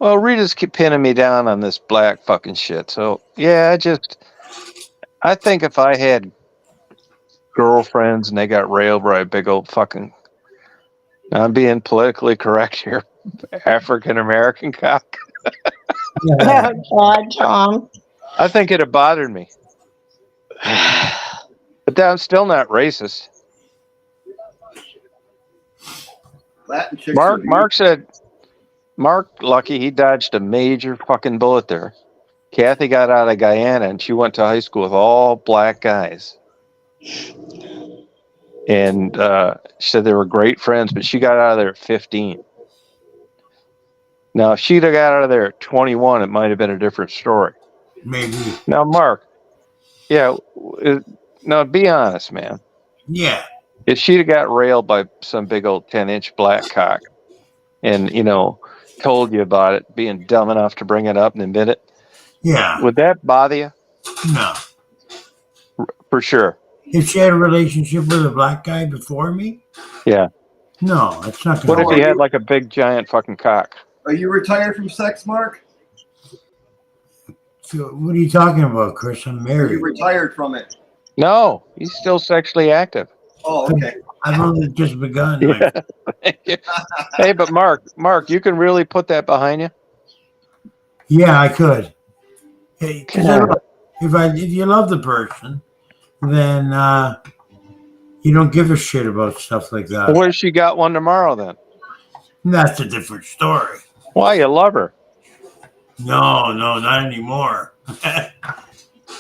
Speaker 3: Rita's keep pinning me down on this black fucking shit. So, yeah, I think if I had girlfriends and they got railed by a big old fucking, I'm being politically correct here, African American cock.
Speaker 2: Yeah.
Speaker 6: God, Tom.
Speaker 3: I think it'd have bothered me. But I'm still not racist.
Speaker 4: Latin chicks are
Speaker 3: Mark said, Mark, lucky he dodged a major fucking bullet there. Kathy got out of Guyana and she went to high school with all black guys. And she said they were great friends, but she got out of there at 15. Now, if she'd have got out of there at 21, it might have been a different story.
Speaker 2: Maybe.
Speaker 3: Now, Mark, yeah, now be honest, man.
Speaker 2: Yeah.
Speaker 3: If she'd have got railed by some big old 10-inch black cock and, told you about it, being dumb enough to bring it up and admit it,
Speaker 2: Yeah.
Speaker 3: would that bother you?
Speaker 2: No.
Speaker 3: For sure.
Speaker 2: If she had a relationship with a black guy before me?
Speaker 3: Yeah.
Speaker 2: No, it's not
Speaker 3: What
Speaker 2: going
Speaker 3: if
Speaker 2: to
Speaker 3: he had like a big giant fucking cock?
Speaker 4: Are you retired from sex, Mark?
Speaker 2: What are you talking about, Chris? I'm
Speaker 4: Are
Speaker 2: married.
Speaker 4: you retired from it?
Speaker 3: No, he's still sexually active.
Speaker 4: Oh, okay.
Speaker 2: I've only just begun.
Speaker 3: Yeah. Hey, but Mark, you can really put that behind you?
Speaker 2: Yeah, I could. Hey, 'cause
Speaker 3: God.
Speaker 2: if you love the person, then you don't give a shit about stuff like that.
Speaker 3: What if she got one tomorrow then?
Speaker 2: That's a different story.
Speaker 3: Why, you love her?
Speaker 2: No, not anymore.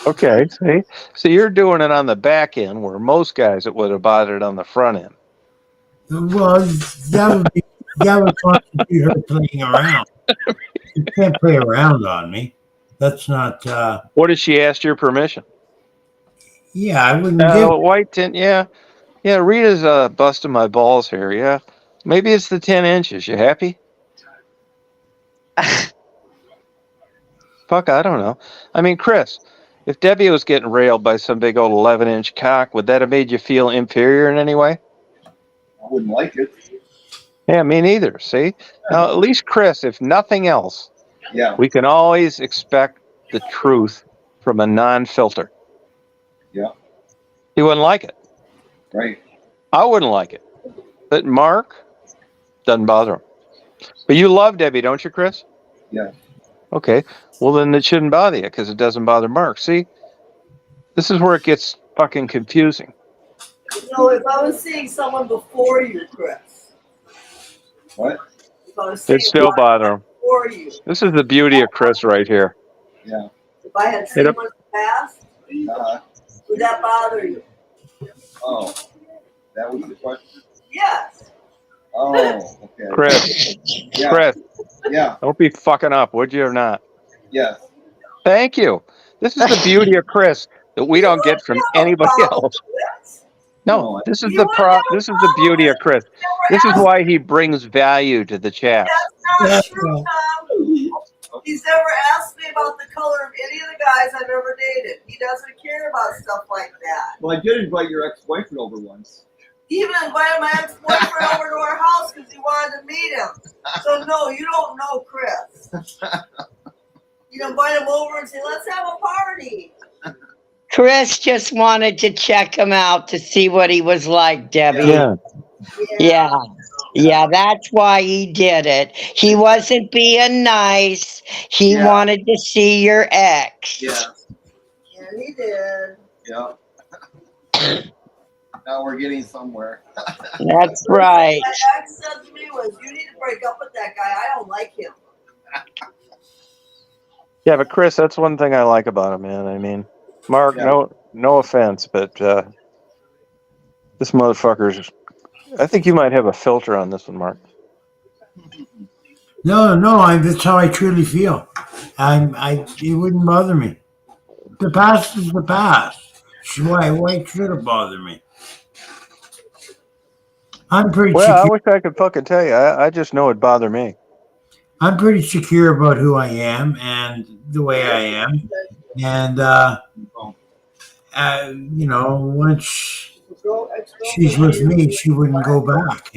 Speaker 3: Okay, see? So you're doing it on the back end where most guys it would have bothered on the front end.
Speaker 2: Well, that would constitute her playing around. You can't play around on me. That's not.
Speaker 3: What if she asked your permission?
Speaker 2: Yeah, I wouldn't give.
Speaker 3: White tint, yeah. Yeah, Rita's busting my balls here, yeah. Maybe it's the 10 inches. You happy? Fuck, I don't know. I mean, Chris, if Debbie was getting railed by some big old 11-inch cock, would that have made you feel inferior in any way?
Speaker 4: I wouldn't like it.
Speaker 3: Yeah, me neither, see? Now, at least, Chris, if nothing else,
Speaker 4: Yeah.
Speaker 3: we can always expect the truth from a non-filter.
Speaker 4: Yeah.
Speaker 3: He wouldn't like it.
Speaker 4: Right.
Speaker 3: I wouldn't like it. But Mark doesn't bother him. But you love Debbie, don't you, Chris?
Speaker 4: Yeah.
Speaker 3: Okay. Well, then it shouldn't bother you because it doesn't bother Mark. See? This is where it gets fucking confusing.
Speaker 5: So if I was seeing someone before you, Chris.
Speaker 4: What?
Speaker 5: If I was seeing
Speaker 3: It still bother him.
Speaker 5: before you.
Speaker 3: This is the beauty of Chris right here.
Speaker 4: Yeah.
Speaker 5: If I had seen one past,
Speaker 4: Uh,
Speaker 5: would that bother you?
Speaker 4: oh, that was the question.
Speaker 5: Yes.
Speaker 4: Oh, okay.
Speaker 3: Chris,
Speaker 4: Yeah.
Speaker 3: Chris,
Speaker 4: Yeah.
Speaker 3: don't be fucking up, would you or not?
Speaker 4: Yes.
Speaker 3: Thank you. This is the beauty of Chris that we don't get from anybody else. No, this is the beauty of Chris. This is why he brings value to the chat.
Speaker 5: That's not true, Tom. He's never asked me about the color of any of the guys I've ever dated. He doesn't care about stuff like that.
Speaker 4: Well, I did invite your ex-boyfriend over once.
Speaker 5: He even invited my ex-boyfriend over to our house because he wanted to meet him. So no, you don't know Chris. You invite him over and say, let's have a party.
Speaker 6: Chris just wanted to check him out to see what he was like, Debbie. Yeah, that's why he did it. He wasn't being nice. He wanted to see your ex.
Speaker 4: Yeah.
Speaker 5: Yeah, he did.
Speaker 4: Yeah. Now we're getting somewhere.
Speaker 6: That's right.
Speaker 5: My ex said to me was, you need to break up with that guy. I don't like him.
Speaker 3: Yeah, but Chris, that's one thing I like about him, man. I mean, Mark, no offense, but this motherfucker's. I think you might have a filter on this one, Mark.
Speaker 2: No, that's how I truly feel. It wouldn't bother me. The past is the past. Why should it bother me? I'm pretty
Speaker 3: Well, I
Speaker 2: secure.
Speaker 3: wish I could fucking tell you. I just know it'd bother me.
Speaker 2: I'm pretty secure about who I am and the way I am, and once she's with me, she wouldn't go back.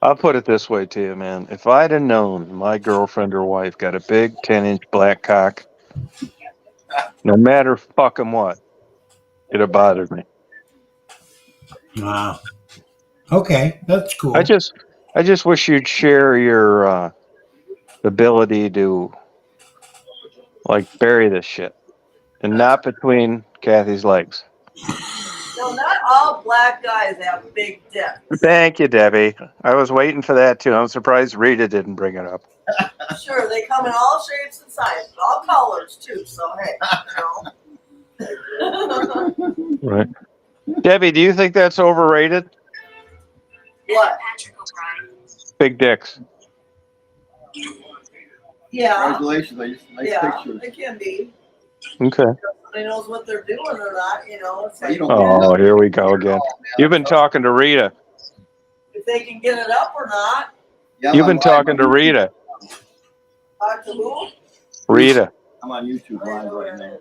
Speaker 3: I'll put it this way to you, man. If I'd have known my girlfriend or wife got a big 10-inch black cock, no matter fucking what, it'd have bothered me.
Speaker 2: Wow. Okay, that's cool.
Speaker 3: I just wish you'd share your ability to like bury this shit, and not between Kathy's legs.
Speaker 5: No, not all black guys have big dicks.
Speaker 3: Thank you, Debbie. I was waiting for that too. I'm surprised Rita didn't bring it up.
Speaker 5: Sure, they come in all shapes and sizes, all colors too. So hey,
Speaker 3: Right. Debbie, do you think that's overrated?
Speaker 5: What?
Speaker 3: Big dicks.
Speaker 5: Yeah.
Speaker 4: Congratulations, nice pictures.
Speaker 5: It can be.
Speaker 3: Okay.
Speaker 5: Somebody knows what they're doing or not, It's like,
Speaker 3: Oh, here we go again. You've been talking to Rita.
Speaker 5: if they can get it up or not.
Speaker 4: Yeah,
Speaker 3: You've been talking to Rita.
Speaker 5: Talk to who?
Speaker 3: Rita.
Speaker 4: I'm on YouTube live right now.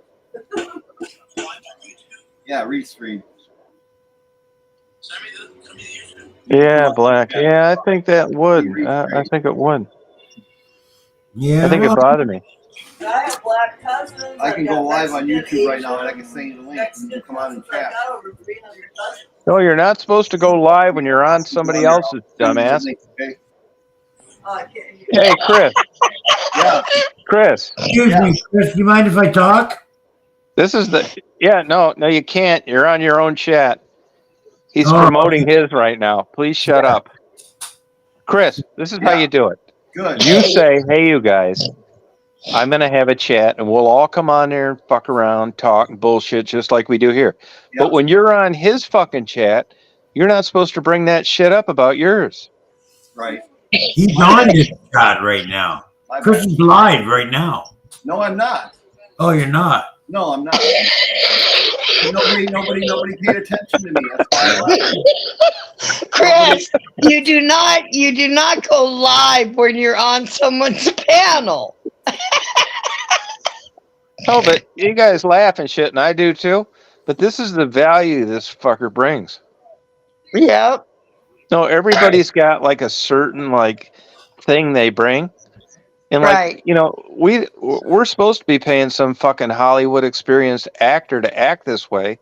Speaker 4: Yeah, restream.
Speaker 3: Yeah, black. Yeah, I think that would. I think it would.
Speaker 2: Yeah.
Speaker 3: I think it bothered me.
Speaker 5: I have black cousins.
Speaker 4: I can
Speaker 5: got
Speaker 4: go live on
Speaker 5: Mexican,
Speaker 4: YouTube right now and I
Speaker 5: Asian,
Speaker 4: can send you the link and
Speaker 5: Mexican
Speaker 4: you can come on and
Speaker 5: cousins. I
Speaker 4: chat.
Speaker 5: got over 300 cousins.
Speaker 3: No, you're not supposed to go live when you're on somebody else's, dumbass.
Speaker 4: Okay.
Speaker 5: I can't hear.
Speaker 3: Hey, Chris.
Speaker 4: Yeah.
Speaker 3: Chris.
Speaker 2: Excuse me, Chris. Do you mind if I talk?
Speaker 3: This is the. Yeah, no, you can't. You're on your own chat. He's
Speaker 2: Oh,
Speaker 3: promoting his right now. Please shut up. Chris, this is how you do it.
Speaker 4: Good.
Speaker 3: You say, hey, you guys, I'm going to have a chat, and we'll all come on there and fuck around, talk, and bullshit, just like we do here.
Speaker 4: Yep.
Speaker 3: But when you're on his fucking chat, you're not supposed to bring that shit up about yours.
Speaker 4: Right.
Speaker 2: He's on this chat right now.
Speaker 4: My
Speaker 2: Chris
Speaker 4: bad.
Speaker 2: is live right now.
Speaker 4: No, I'm not.
Speaker 2: Oh, you're not.
Speaker 4: No, I'm not. Nobody paid attention to me. That's why I left.
Speaker 6: Chris, you do not go live when you're on someone's panel.
Speaker 3: No, but you guys laugh and shit, and I do too. But this is the value this fucker brings.
Speaker 6: Yep.
Speaker 3: No, everybody's got like a certain like thing they bring. And like,
Speaker 6: Right.
Speaker 3: we're supposed to be paying some fucking Hollywood experienced actor to act this way,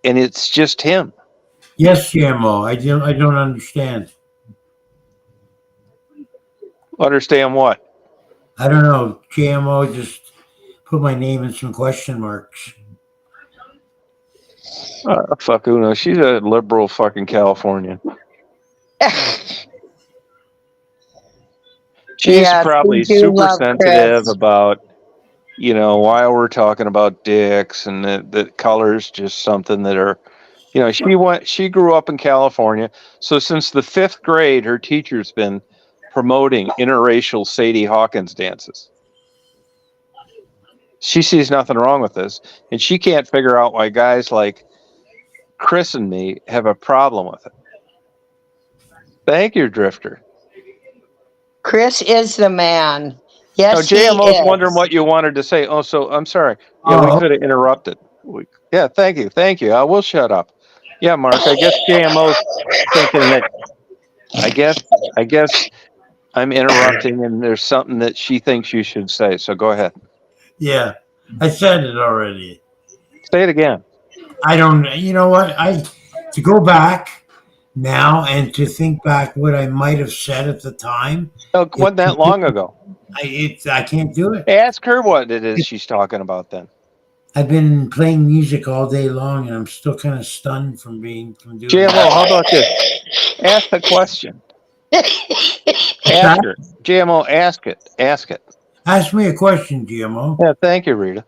Speaker 3: and it's just him.
Speaker 2: Yes, GMO. I don't understand.
Speaker 3: Understand what?
Speaker 2: I don't know. GMO just put my name in some question marks.
Speaker 3: Fuck who knows? She's a liberal fucking Californian. She's
Speaker 6: Yes,
Speaker 3: probably
Speaker 6: we do
Speaker 3: super
Speaker 6: love
Speaker 3: sensitive
Speaker 6: Chris.
Speaker 3: about, while we're talking about dicks and that color's just something that are, she grew up in California. So since the 5th grade, her teacher's been promoting interracial Sadie Hawkins dances. She sees nothing wrong with this, and she can't figure out why guys like Chris and me have a problem with it. Thank you, Drifter.
Speaker 6: Chris is the man. Yes,
Speaker 3: No,
Speaker 6: he
Speaker 3: JMO's
Speaker 6: is.
Speaker 3: wondering what you wanted to say. Oh, so I'm sorry. Yeah, we could have interrupted. Yeah, thank you. I will shut up. Yeah, Mark, I guess JMO's thinking that I guess I'm interrupting and there's something that she thinks you should say. So go ahead.
Speaker 2: Yeah, I said it already.
Speaker 3: Say it again.
Speaker 2: I don't. You know what? To go back now and to think back what I might have said at the time.
Speaker 3: No, it wasn't that long ago.
Speaker 2: I can't do it.
Speaker 3: Ask her what it is she's talking about then.
Speaker 2: I've been playing music all day long, and I'm still kind of stunned from doing.
Speaker 3: JMO, how about this? Ask the question. Ask her. JMO, ask it.
Speaker 2: Ask me a question, GMO.
Speaker 3: Yeah, thank you, Rita.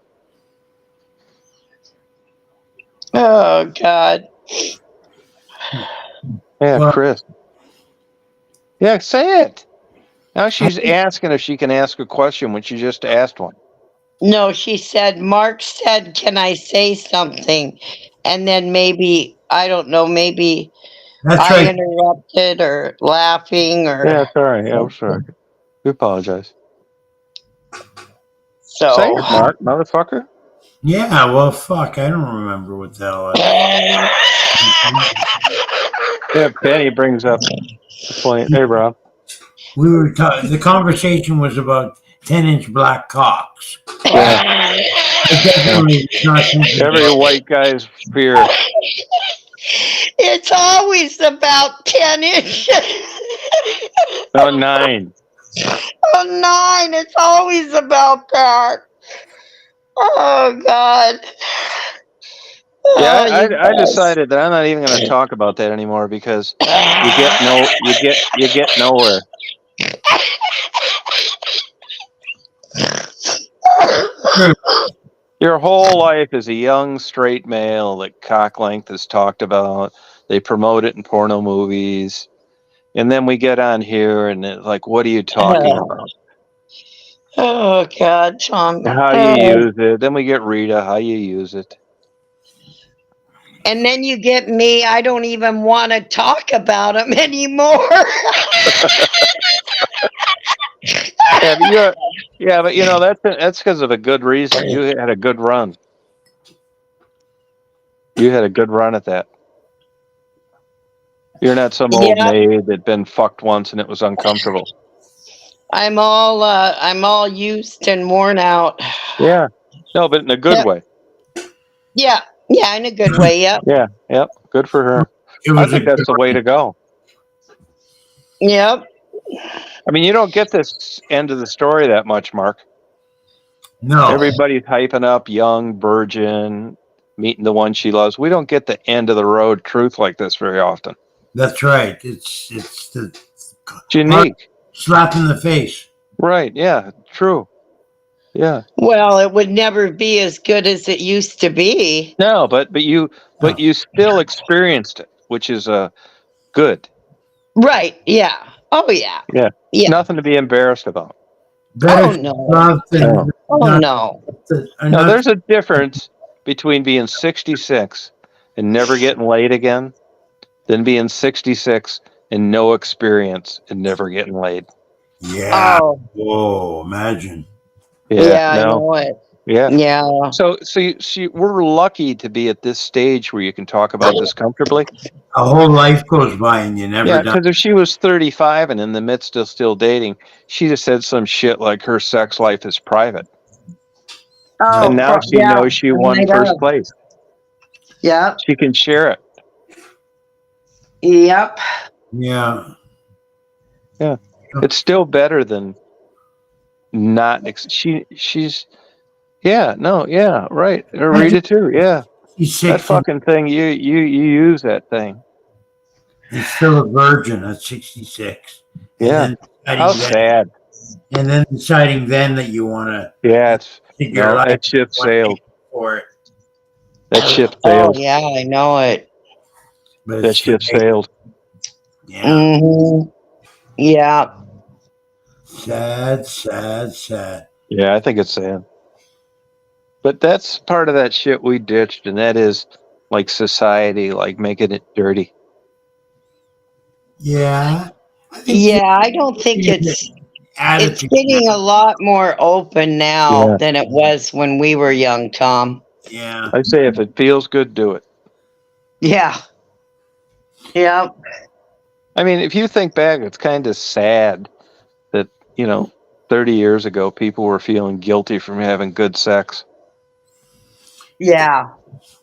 Speaker 6: Oh, God.
Speaker 3: Yeah,
Speaker 2: Well,
Speaker 3: Chris. Yeah, say it. Now she's asking if she can ask a question when she just asked one.
Speaker 6: No, she said, Mark said, can I say something? And then maybe, I don't know, maybe
Speaker 2: That's
Speaker 6: I
Speaker 2: right.
Speaker 6: interrupted or laughing or
Speaker 3: Yeah, sorry. Yeah, I'm sorry. We apologize.
Speaker 6: so.
Speaker 3: Say it, Mark, motherfucker.
Speaker 2: Yeah. Well, fuck. I don't remember what the hell.
Speaker 3: Yeah, Benny brings up the point. Hey, Rob.
Speaker 2: We were talking. The conversation was about 10-inch black cocks.
Speaker 3: Yeah.
Speaker 2: Definitely not thinking
Speaker 3: Every
Speaker 2: about-
Speaker 3: white guy's fear.
Speaker 6: It's always about 10 inches.
Speaker 3: No, 9.
Speaker 6: Oh, 9. It's always about that. Oh, God.
Speaker 3: Yeah,
Speaker 6: Oh, you
Speaker 3: I
Speaker 6: guys.
Speaker 3: decided that I'm not even going to talk about that anymore because you get nowhere. Your whole life is a young straight male that cock length is talked about. They promote it in porno movies, and then we get on here and it's like, what are you talking about?
Speaker 6: Oh, God, Tom.
Speaker 3: How do you use it? Then we get Rita. How you use it?
Speaker 6: And then you get me. I don't even want to talk about him anymore.
Speaker 3: Yeah, but you know that's because of a good reason. You had a good run. You had a good run at that. You're not some old
Speaker 6: Yeah.
Speaker 3: maid that'd been fucked once and it was uncomfortable.
Speaker 6: I'm all used and worn out.
Speaker 3: Yeah. No, but in a good way.
Speaker 6: Yeah. Yeah, in a good way. Yep.
Speaker 3: Yeah. Yep. Good for her.
Speaker 2: It
Speaker 3: I
Speaker 2: was
Speaker 3: think
Speaker 2: a
Speaker 3: that's the way to go.
Speaker 6: Yep.
Speaker 3: I mean, you don't get this end of the story that much, Mark.
Speaker 2: no.
Speaker 3: Everybody's hyping up young virgin, meeting the one she loves. We don't get the end of the road truth like this very often.
Speaker 2: That's right. It's the
Speaker 3: It's unique.
Speaker 2: slap in the face.
Speaker 3: Right. Yeah. True. Yeah.
Speaker 6: Well, it would never be as good as it used to be.
Speaker 3: No, but you still experienced it, which is good.
Speaker 6: Right. Yeah. Oh, yeah.
Speaker 3: Yeah.
Speaker 6: Yeah.
Speaker 3: Nothing to be embarrassed about.
Speaker 2: Better
Speaker 6: Oh, no.
Speaker 2: love than
Speaker 3: No.
Speaker 6: Oh,
Speaker 2: not-
Speaker 6: no.
Speaker 3: No, there's a difference between being 66 and never getting laid again than being 66 and no experience and never getting laid.
Speaker 2: Yeah.
Speaker 6: Oh,
Speaker 2: Whoa, imagine.
Speaker 6: yeah, I
Speaker 3: No.
Speaker 6: know it.
Speaker 3: Yeah.
Speaker 6: Yeah.
Speaker 3: So we're lucky to be at this stage where you can talk about this comfortably.
Speaker 2: A whole life goes by and you never
Speaker 3: Yeah,
Speaker 2: done.
Speaker 3: because if she was 35 and in the midst of still dating, she'd have said some shit like her sex life is private.
Speaker 6: Oh,
Speaker 3: And now she knows she won first place.
Speaker 6: Yep.
Speaker 3: She can share it.
Speaker 6: Yep.
Speaker 2: Yeah.
Speaker 3: It's still better than not. She's. Yeah. No. Yeah. Right. Or read it too. Yeah.
Speaker 2: She's
Speaker 3: That
Speaker 2: 60.
Speaker 3: fucking thing. You use that thing.
Speaker 2: He's still a virgin at 66.
Speaker 3: Yeah.
Speaker 2: And
Speaker 3: How
Speaker 2: then deciding
Speaker 3: sad.
Speaker 2: and then deciding then that you want to
Speaker 3: Yeah. It's
Speaker 2: take your
Speaker 3: no.
Speaker 2: life
Speaker 3: That ship sailed.
Speaker 2: for it.
Speaker 3: That ship
Speaker 6: Oh,
Speaker 3: sailed.
Speaker 6: yeah, I know it.
Speaker 2: But
Speaker 3: That
Speaker 2: it's
Speaker 3: ship
Speaker 2: too late.
Speaker 3: sailed.
Speaker 2: Yeah.
Speaker 6: Mm-hmm. Yeah.
Speaker 2: Sad, sad, sad.
Speaker 3: Yeah, I think it's sad. But that's part of that shit we ditched, and that is like society, like making it dirty.
Speaker 2: Yeah. I think
Speaker 6: Yeah, I don't think it's
Speaker 2: attitude.
Speaker 6: getting a lot more open now
Speaker 3: Yeah.
Speaker 6: than it was when we were young, Tom.
Speaker 2: Yeah.
Speaker 3: I say if it feels good, do it.
Speaker 6: Yeah. Yeah.
Speaker 3: I mean, if you think back, it's kind of sad that, 30 years ago, people were feeling guilty from having good sex.
Speaker 6: Yeah.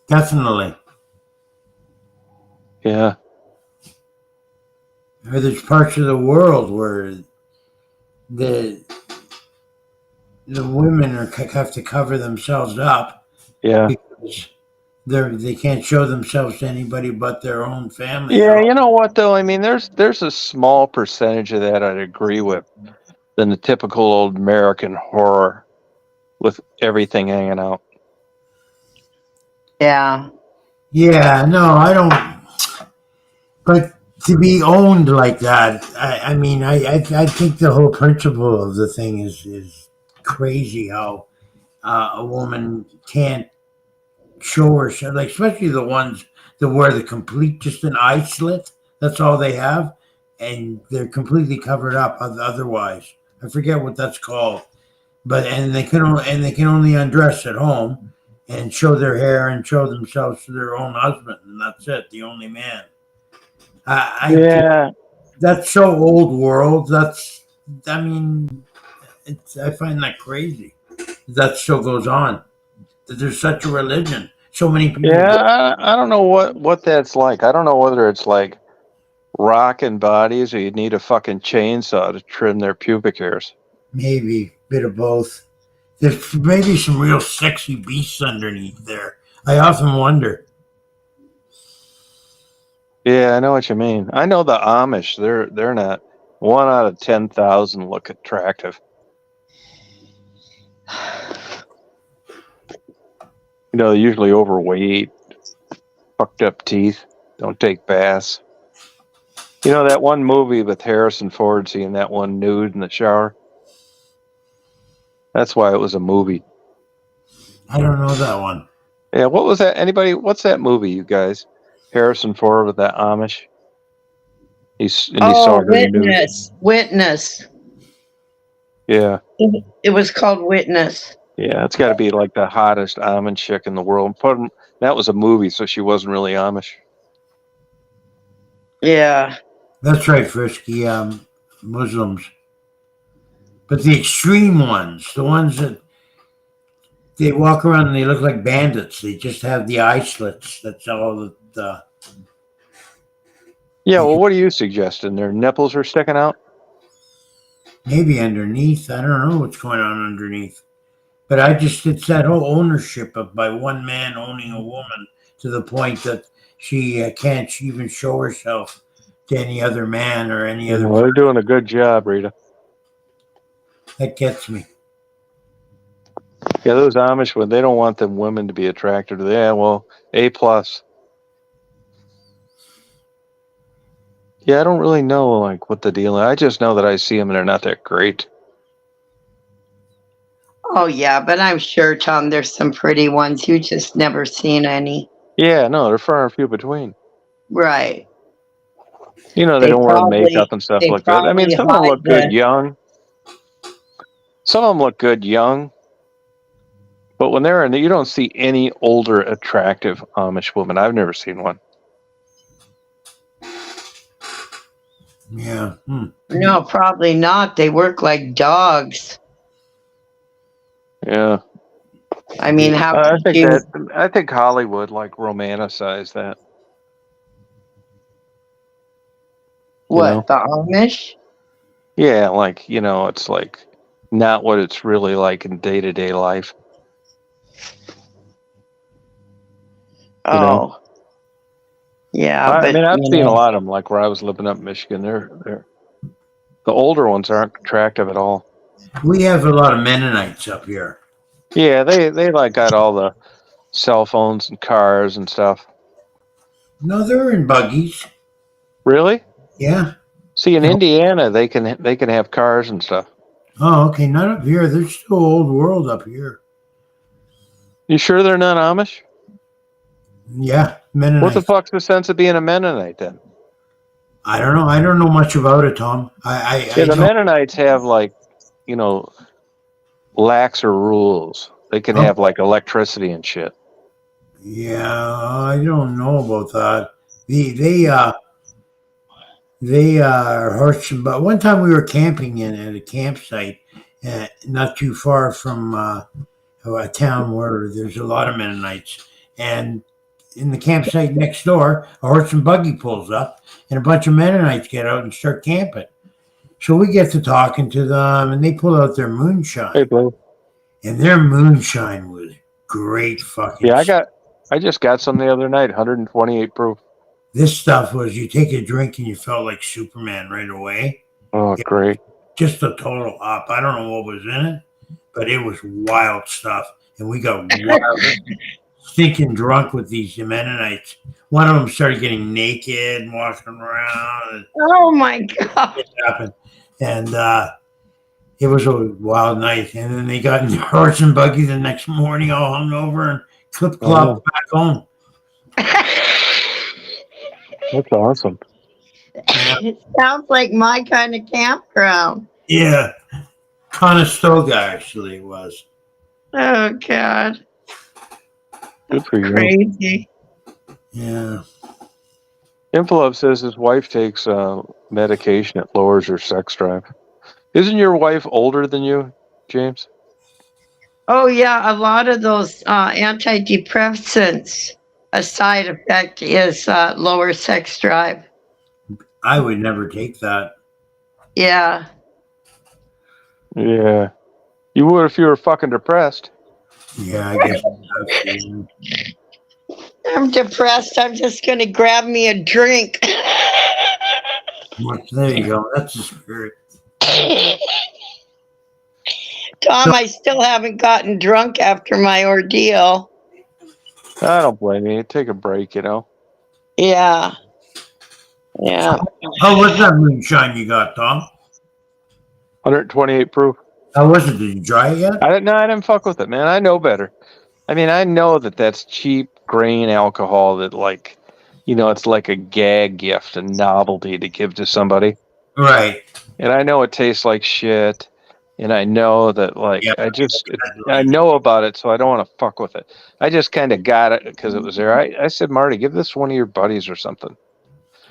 Speaker 2: Definitely.
Speaker 3: Yeah.
Speaker 2: Or there's parts of the world where the women have to cover themselves up
Speaker 3: Yeah.
Speaker 2: because they can't show themselves to anybody but their own family.
Speaker 3: Yeah, you know what, though? I mean, there's a small percentage of that I'd agree with than the typical old American horror with everything hanging out.
Speaker 6: Yeah.
Speaker 2: Yeah, no, I don't. But to be owned like that, I mean, I think the whole principle of the thing is crazy. How a woman can't show herself, like especially the ones that wear the complete just an eye slit. That's all they have, and they're completely covered up. Otherwise, I forget what that's called, but and they can only undress at home and show their hair and show themselves to their own husband, and that's it. The only man.
Speaker 3: Yeah.
Speaker 2: That's so old world. I mean, I find that crazy. That still goes on. That there's such a religion. So many people.
Speaker 3: Yeah, I don't know what that's like. I don't know whether it's like rocking bodies, or you'd need a fucking chainsaw to trim their pubic hairs.
Speaker 2: Maybe a bit of both. There's maybe some real sexy beasts underneath there. I often wonder.
Speaker 3: Yeah, I know what you mean. I know the Amish. They're not. 1 out of 10,000 look attractive. You know, they're usually overweight, fucked up teeth, don't take baths. You know that one movie with Harrison Ford seeing that one nude in the shower? That's why it was a movie.
Speaker 2: I don't know that one.
Speaker 3: Yeah, what was that? Anybody? What's that movie, you guys? Harrison Ford with that Amish. He saw her nude.
Speaker 6: Witness.
Speaker 3: Yeah,
Speaker 6: It was called Witness.
Speaker 3: yeah. It's got to be like the hottest Amish chick in the world. That was a movie, so she wasn't really Amish.
Speaker 6: Yeah.
Speaker 2: That's right, Frisky. Muslims. But the extreme ones, the ones that they walk around and they look like bandits. They just have the eye slits. That's all that.
Speaker 3: Yeah, well, what are you suggesting? Their nipples are sticking out?
Speaker 2: Maybe underneath. I don't know what's going on underneath. But it's that whole ownership of by one man owning a woman to the point that she can't even show herself to any other man or any other.
Speaker 3: Well, they're doing a good job, Rita.
Speaker 2: That gets me.
Speaker 3: Yeah, those Amish, when they don't want them women to be attracted to them, yeah, well, A+. Yeah, I don't really know like what the deal is. I just know that I see them and they're not that great.
Speaker 6: Oh yeah, but I'm sure, Tom, there's some pretty ones. You just never seen any.
Speaker 3: Yeah, no, they're far and few between.
Speaker 6: Right.
Speaker 3: You know, they don't wear makeup and stuff like that. I mean, some of them look good young. Some of them look good young. But when they're in, you don't see any older, attractive Amish woman. I've never seen one.
Speaker 2: Yeah.
Speaker 6: No, probably not. They work like dogs.
Speaker 3: Yeah.
Speaker 6: I mean, how
Speaker 3: I think Hollywood like romanticized that.
Speaker 6: What, the Amish?
Speaker 3: Yeah, like, you know, it's like not what it's really like in day-to-day life.
Speaker 6: Oh. Know? Yeah.
Speaker 3: I mean, I've seen a lot of them, like where I was living up in Michigan. They're the older ones aren't attractive at all.
Speaker 2: We have a lot of Mennonites up here.
Speaker 3: Yeah, they like got all the cell phones and cars and stuff.
Speaker 2: No, they're in buggies.
Speaker 3: Really?
Speaker 2: Yeah.
Speaker 3: See, in Indiana, they can have cars and stuff.
Speaker 2: Oh, okay. Not up here. There's still old world up here.
Speaker 3: You sure they're not Amish?
Speaker 2: Yeah, Mennonite.
Speaker 3: What the fuck's the sense of being a Mennonite then?
Speaker 2: I don't know. I don't know much about it, Tom.
Speaker 3: The Mennonites have like, you know, laxer rules. They can have like electricity and shit.
Speaker 2: Yeah, I don't know about that. They are horse. But one time we were camping at a campsite, not too far from a town where there's a lot of Mennonites, and in the campsite next door, a horse and buggy pulls up, and a bunch of Mennonites get out and start camping. So we get to talking to them, and they pull out their moonshine.
Speaker 3: Hey, bro.
Speaker 2: And their moonshine was great fucking.
Speaker 3: Yeah, I just got some the other night, 128 proof.
Speaker 2: This stuff was you take a drink and you felt like Superman right away.
Speaker 3: Oh, great.
Speaker 2: Just a total up. I don't know what was in it, but it was wild stuff. And we got wild, stinking drunk with these Mennonites. One of them started getting naked and walking around.
Speaker 6: Oh my God.
Speaker 2: It happened. And it was a wild night. And then they got in the horse and buggy the next morning, all hungover and clip-clop back home.
Speaker 3: That's awesome.
Speaker 6: It sounds like my kind of campground.
Speaker 2: Yeah. Conestoga, actually, it was.
Speaker 6: Oh, God.
Speaker 3: Good for you.
Speaker 6: Crazy.
Speaker 2: Yeah.
Speaker 3: Influb says his wife takes medication that lowers her sex drive. Isn't your wife older than you, James?
Speaker 6: Oh, yeah. A lot of those antidepressants, a side effect is lower sex drive.
Speaker 2: I would never take that.
Speaker 6: Yeah.
Speaker 3: Yeah. You would if you were fucking depressed.
Speaker 2: Yeah, I guess that's true.
Speaker 6: I'm depressed. I'm just going to grab me a drink.
Speaker 2: Well, there you go. That's the spirit.
Speaker 6: Tom, I still haven't gotten drunk after my ordeal.
Speaker 3: I don't blame you. Take a break, you know.
Speaker 6: Yeah. Yeah.
Speaker 2: How was that moonshine you got, Tom?
Speaker 3: 128 proof.
Speaker 2: How was it? Did you try it yet?
Speaker 3: I didn't fuck with it, man. I know better. I mean, I know that that's cheap grain alcohol that, like, you know, it's like a gag gift, a novelty to give to somebody.
Speaker 2: Right.
Speaker 3: And I know it tastes like shit. And I know that, like,
Speaker 2: Yeah.
Speaker 3: I know about it, so I don't want to fuck with it. I just kind of got it because it was there. I said, Marty, give this one of your buddies or something.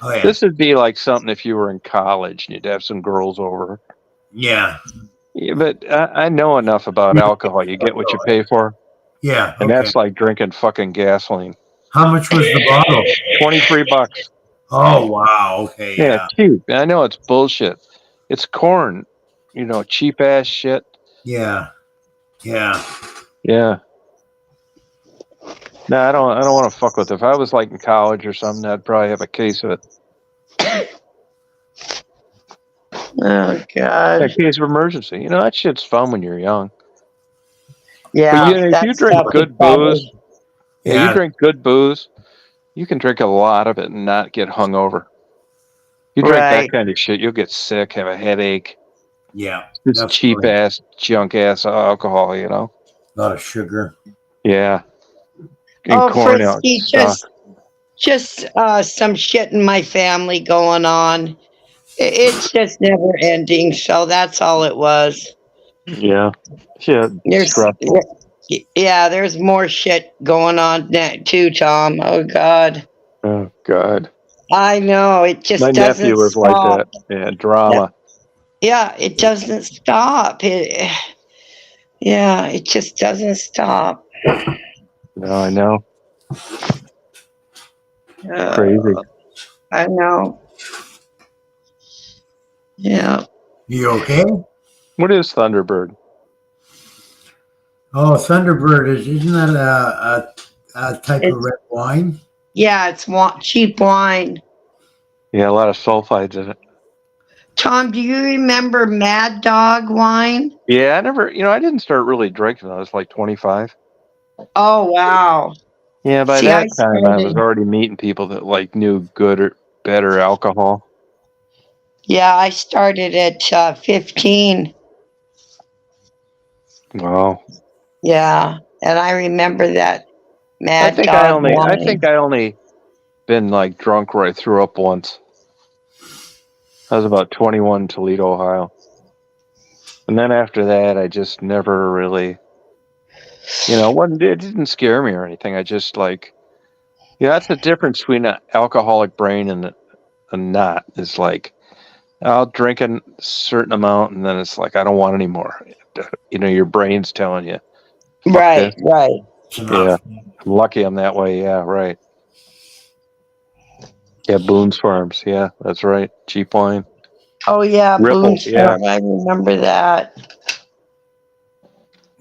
Speaker 2: Oh yeah.
Speaker 3: This would be like something if you were in college and you'd have some girls over.
Speaker 2: Yeah.
Speaker 3: Yeah, but I know enough about alcohol. You get what you pay for.
Speaker 2: Yeah.
Speaker 3: And
Speaker 2: Okay.
Speaker 3: that's like drinking fucking gasoline.
Speaker 2: How much was the bottle?
Speaker 3: $23.
Speaker 2: Oh wow. Okay.
Speaker 3: Yeah,
Speaker 2: Yeah.
Speaker 3: cheap. I know it's bullshit. It's corn, you know, cheap ass shit.
Speaker 2: Yeah. Yeah.
Speaker 3: Yeah. No, I don't want to fuck with it. If I was like in college or something, I'd probably have a case of it.
Speaker 6: Oh, God.
Speaker 3: A case of emergency. You know, that shit's fun when you're young.
Speaker 6: Yeah.
Speaker 3: But if you drink good booze, you drink good booze, you can drink a lot of it and not get hungover. You drink that kind of shit, you'll get sick, have a headache.
Speaker 2: Yeah.
Speaker 3: This cheap ass, junk ass alcohol, you know?
Speaker 2: A lot of sugar.
Speaker 3: Yeah. And corn out.
Speaker 6: Frisky, just some shit in my family going on. It's just never ending, so that's all it was.
Speaker 3: Yeah. Shit.
Speaker 6: There's more shit going on too, Tom. Oh, God.
Speaker 3: Oh, God.
Speaker 6: I know. It just
Speaker 3: My
Speaker 6: doesn't
Speaker 3: nephew was
Speaker 6: stop.
Speaker 3: like that. Yeah, drama.
Speaker 6: Yeah, it doesn't stop. It just doesn't stop.
Speaker 3: No, I know. Crazy.
Speaker 6: I know. Yeah.
Speaker 2: You okay?
Speaker 3: What is Thunderbird?
Speaker 2: Oh, Thunderbird isn't that a type of red wine?
Speaker 6: Yeah, it's cheap wine.
Speaker 3: Yeah, a lot of sulfides in it.
Speaker 6: Tom, do you remember Mad Dog wine?
Speaker 3: Yeah, I didn't start really drinking when I was like 25.
Speaker 6: Oh, wow.
Speaker 3: Yeah, by that time I was already meeting people that like knew good or better alcohol.
Speaker 6: Yeah, I started at 15.
Speaker 3: Wow.
Speaker 6: Yeah, and I remember that Mad Dog wine.
Speaker 3: I think I only been like drunk where I threw up once. I was about 21 in Toledo, Ohio. And then after that, I just never really, it didn't scare me or anything. I just like, that's the difference between an alcoholic brain and not. It's like, I'll drink a certain amount and then it's like, I don't want any more. Your brain's telling you.
Speaker 6: Right.
Speaker 3: Yeah. I'm lucky I'm that way. Yeah, right. Yeah, Boone's Farms. Yeah, that's right. Cheap wine.
Speaker 6: Oh, yeah,
Speaker 3: Ripple,
Speaker 6: Boone's Farm. I remember that.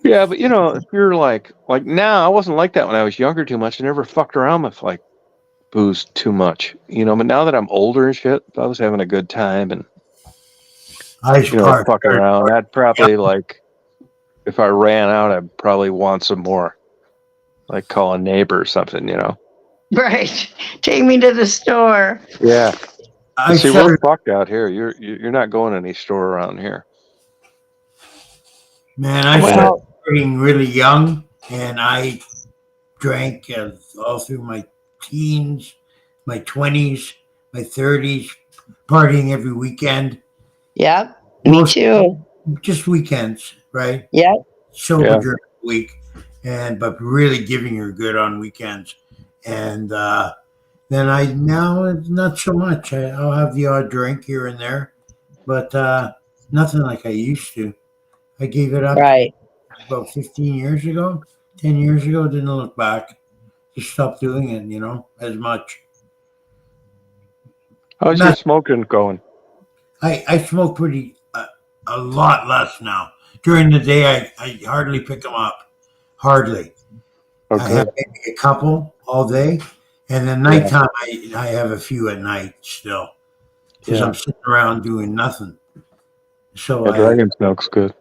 Speaker 3: Yeah, but if you're like now, I wasn't like that when I was younger too much. I never fucked around with like booze too much, but now that I'm older and shit, if I was having a good time and fucking around, I'd probably like, if I ran out, I'd probably want some more, like call a neighbor or something,
Speaker 6: Right. Take me to the store.
Speaker 3: Yeah. We're fucked out here. You're not going to any store around here.
Speaker 2: Man, I started getting really young, and I drank all through my teens, my 20s, my 30s, partying every weekend.
Speaker 6: Yep, me too.
Speaker 2: Just weekends, right?
Speaker 6: Yep.
Speaker 2: Sober during the week, but really giving her good on weekends. And then now not so much. I'll have the odd drink here and there, but nothing like I used to. I gave it up about 15 years ago, 10 years ago. Didn't look back. Just stopped doing it, as much.
Speaker 3: How's your smoking going?
Speaker 2: I smoke pretty a lot less now. During the day, I hardly pick them up. Hardly. I
Speaker 3: Okay.
Speaker 2: have maybe a couple all day, and then nighttime I have a few at night still because I'm sitting around doing nothing. So
Speaker 3: Yeah, dragon smoke's good.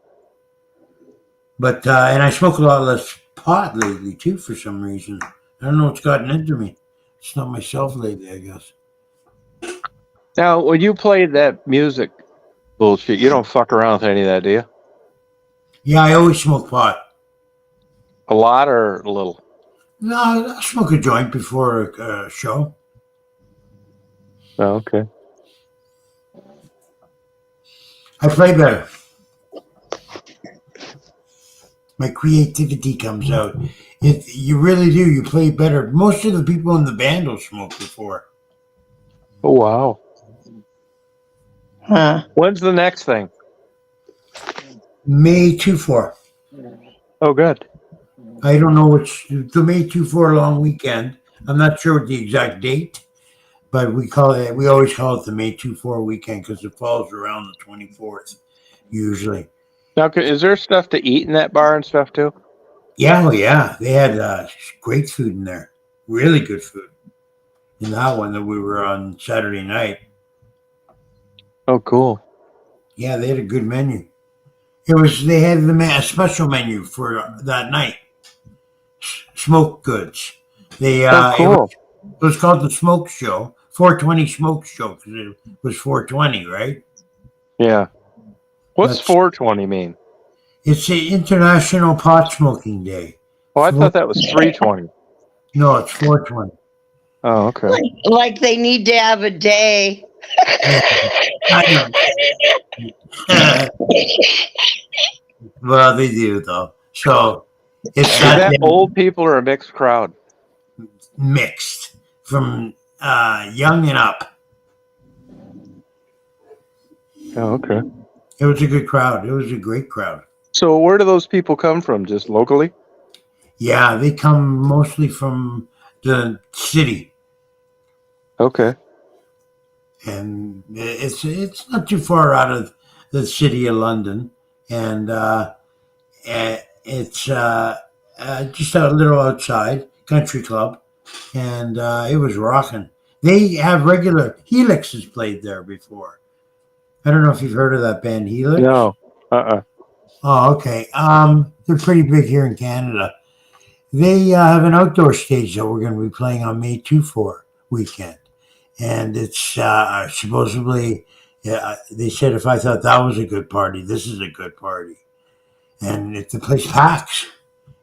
Speaker 2: but and I smoke a lot less pot lately too for some reason. I don't know what's gotten into me. It's not myself lately, I guess.
Speaker 3: Now, when you play that music bullshit, you don't fuck around with any of that, do you?
Speaker 2: Yeah, I always smoke pot.
Speaker 3: A lot or a little?
Speaker 2: No, I smoke a joint before a show.
Speaker 3: Oh, okay.
Speaker 2: I play better. My creativity comes out. You really do. You play better. Most of the people in the band will smoke before.
Speaker 3: Oh, wow.
Speaker 6: Huh.
Speaker 3: When's the next thing?
Speaker 2: May 2-4.
Speaker 3: Oh, good.
Speaker 2: I don't know which. The May 2-4 long weekend. I'm not sure what the exact date, but we always call it the May 2-4 weekend because it falls around the 24th usually.
Speaker 3: Now, is there stuff to eat in that bar and stuff too?
Speaker 2: Yeah, well, yeah. They had great food in there. Really good food. In that one that we were on Saturday night.
Speaker 3: Oh, cool.
Speaker 2: Yeah, they had a good menu. They had a special menu for that night. Smoke goods.
Speaker 3: Cool.
Speaker 2: It was called the Smoke Show, 420 Smoke Show, because it was 420, right?
Speaker 3: Yeah. What's
Speaker 2: That's-
Speaker 3: 420 mean?
Speaker 2: It's the International Pot Smoking Day.
Speaker 3: Oh, I thought that was 320.
Speaker 2: No, it's 420.
Speaker 3: Oh, okay.
Speaker 6: Like they need to have a day.
Speaker 2: I know. Well, they do though. So it's
Speaker 3: Is
Speaker 2: that
Speaker 3: that
Speaker 2: day
Speaker 3: old people or a mixed crowd?
Speaker 2: mixed from young and up.
Speaker 3: Oh, okay.
Speaker 2: It was a good crowd. It was a great crowd.
Speaker 3: So where do those people come from? Just locally?
Speaker 2: Yeah, they come mostly from the city,
Speaker 3: Okay.
Speaker 2: and it's not too far out of the city of London, and it's just a little outside country club, and it was rocking. They have regular Helix has played there before. I don't know if you've heard of that band Helix.
Speaker 3: No. Uh-uh.
Speaker 2: Oh, okay. They're pretty big here in Canada. They have an outdoor stage that we're going to be playing on May 2-4 weekend. And it's supposedly, they said if I thought that was a good party, this is a good party. And the place packs.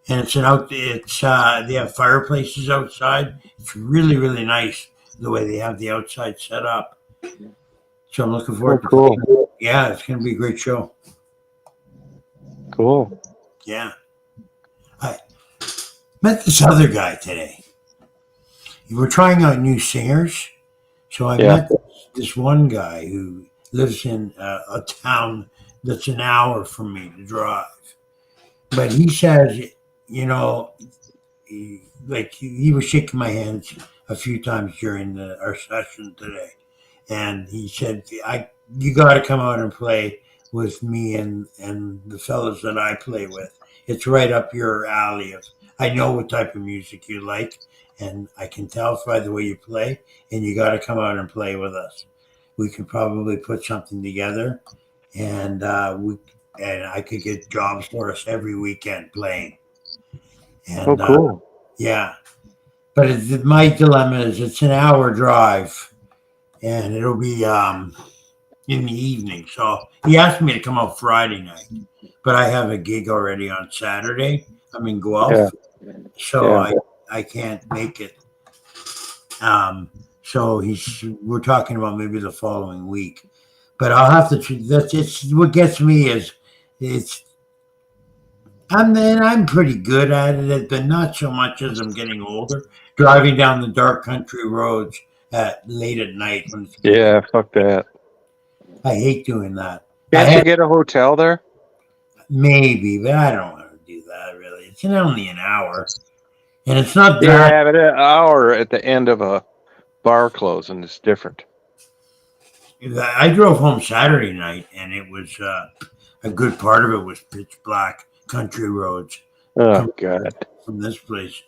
Speaker 2: And they have fireplaces outside. It's really, really nice the way they have the outside set up. So I'm looking forward to
Speaker 3: cool.
Speaker 2: playing. Yeah, it's going to be a great show.
Speaker 3: Cool.
Speaker 2: Yeah. I met this other guy today. We're trying out new singers. So I met this one guy who lives in a town that's an hour from me to drive. But he says, he was shaking my hands a few times during our session today. And he said, you got to come out and play with me and the fellas that I play with. It's right up your alley. I know what type of music you like, and I can tell by the way you play, and you got to come out and play with us. We could probably put something together, and I could get jobs for us every weekend playing. And,
Speaker 3: cool.
Speaker 2: Yeah. But my dilemma is it's an hour drive, and it'll be in the evening. So he asked me to come out Friday night, but I have a gig already on Saturday. I'm in Guelph, so I can't make it. So we're talking about maybe the following week, but I'll have to. It's what gets me is I'm pretty good at it, but not so much as I'm getting older. Driving down the dark country roads late at night when it's
Speaker 3: fuck that.
Speaker 2: I hate doing that.
Speaker 3: Can't you get a hotel there?
Speaker 2: Maybe, but I don't want to do that really. It's only an hour. And it's not that.
Speaker 3: Yeah, but an hour at the end of a bar closing is different.
Speaker 2: I drove home Saturday night, and it was a good part of it was pitch black country roads
Speaker 3: Oh God.
Speaker 2: from this place,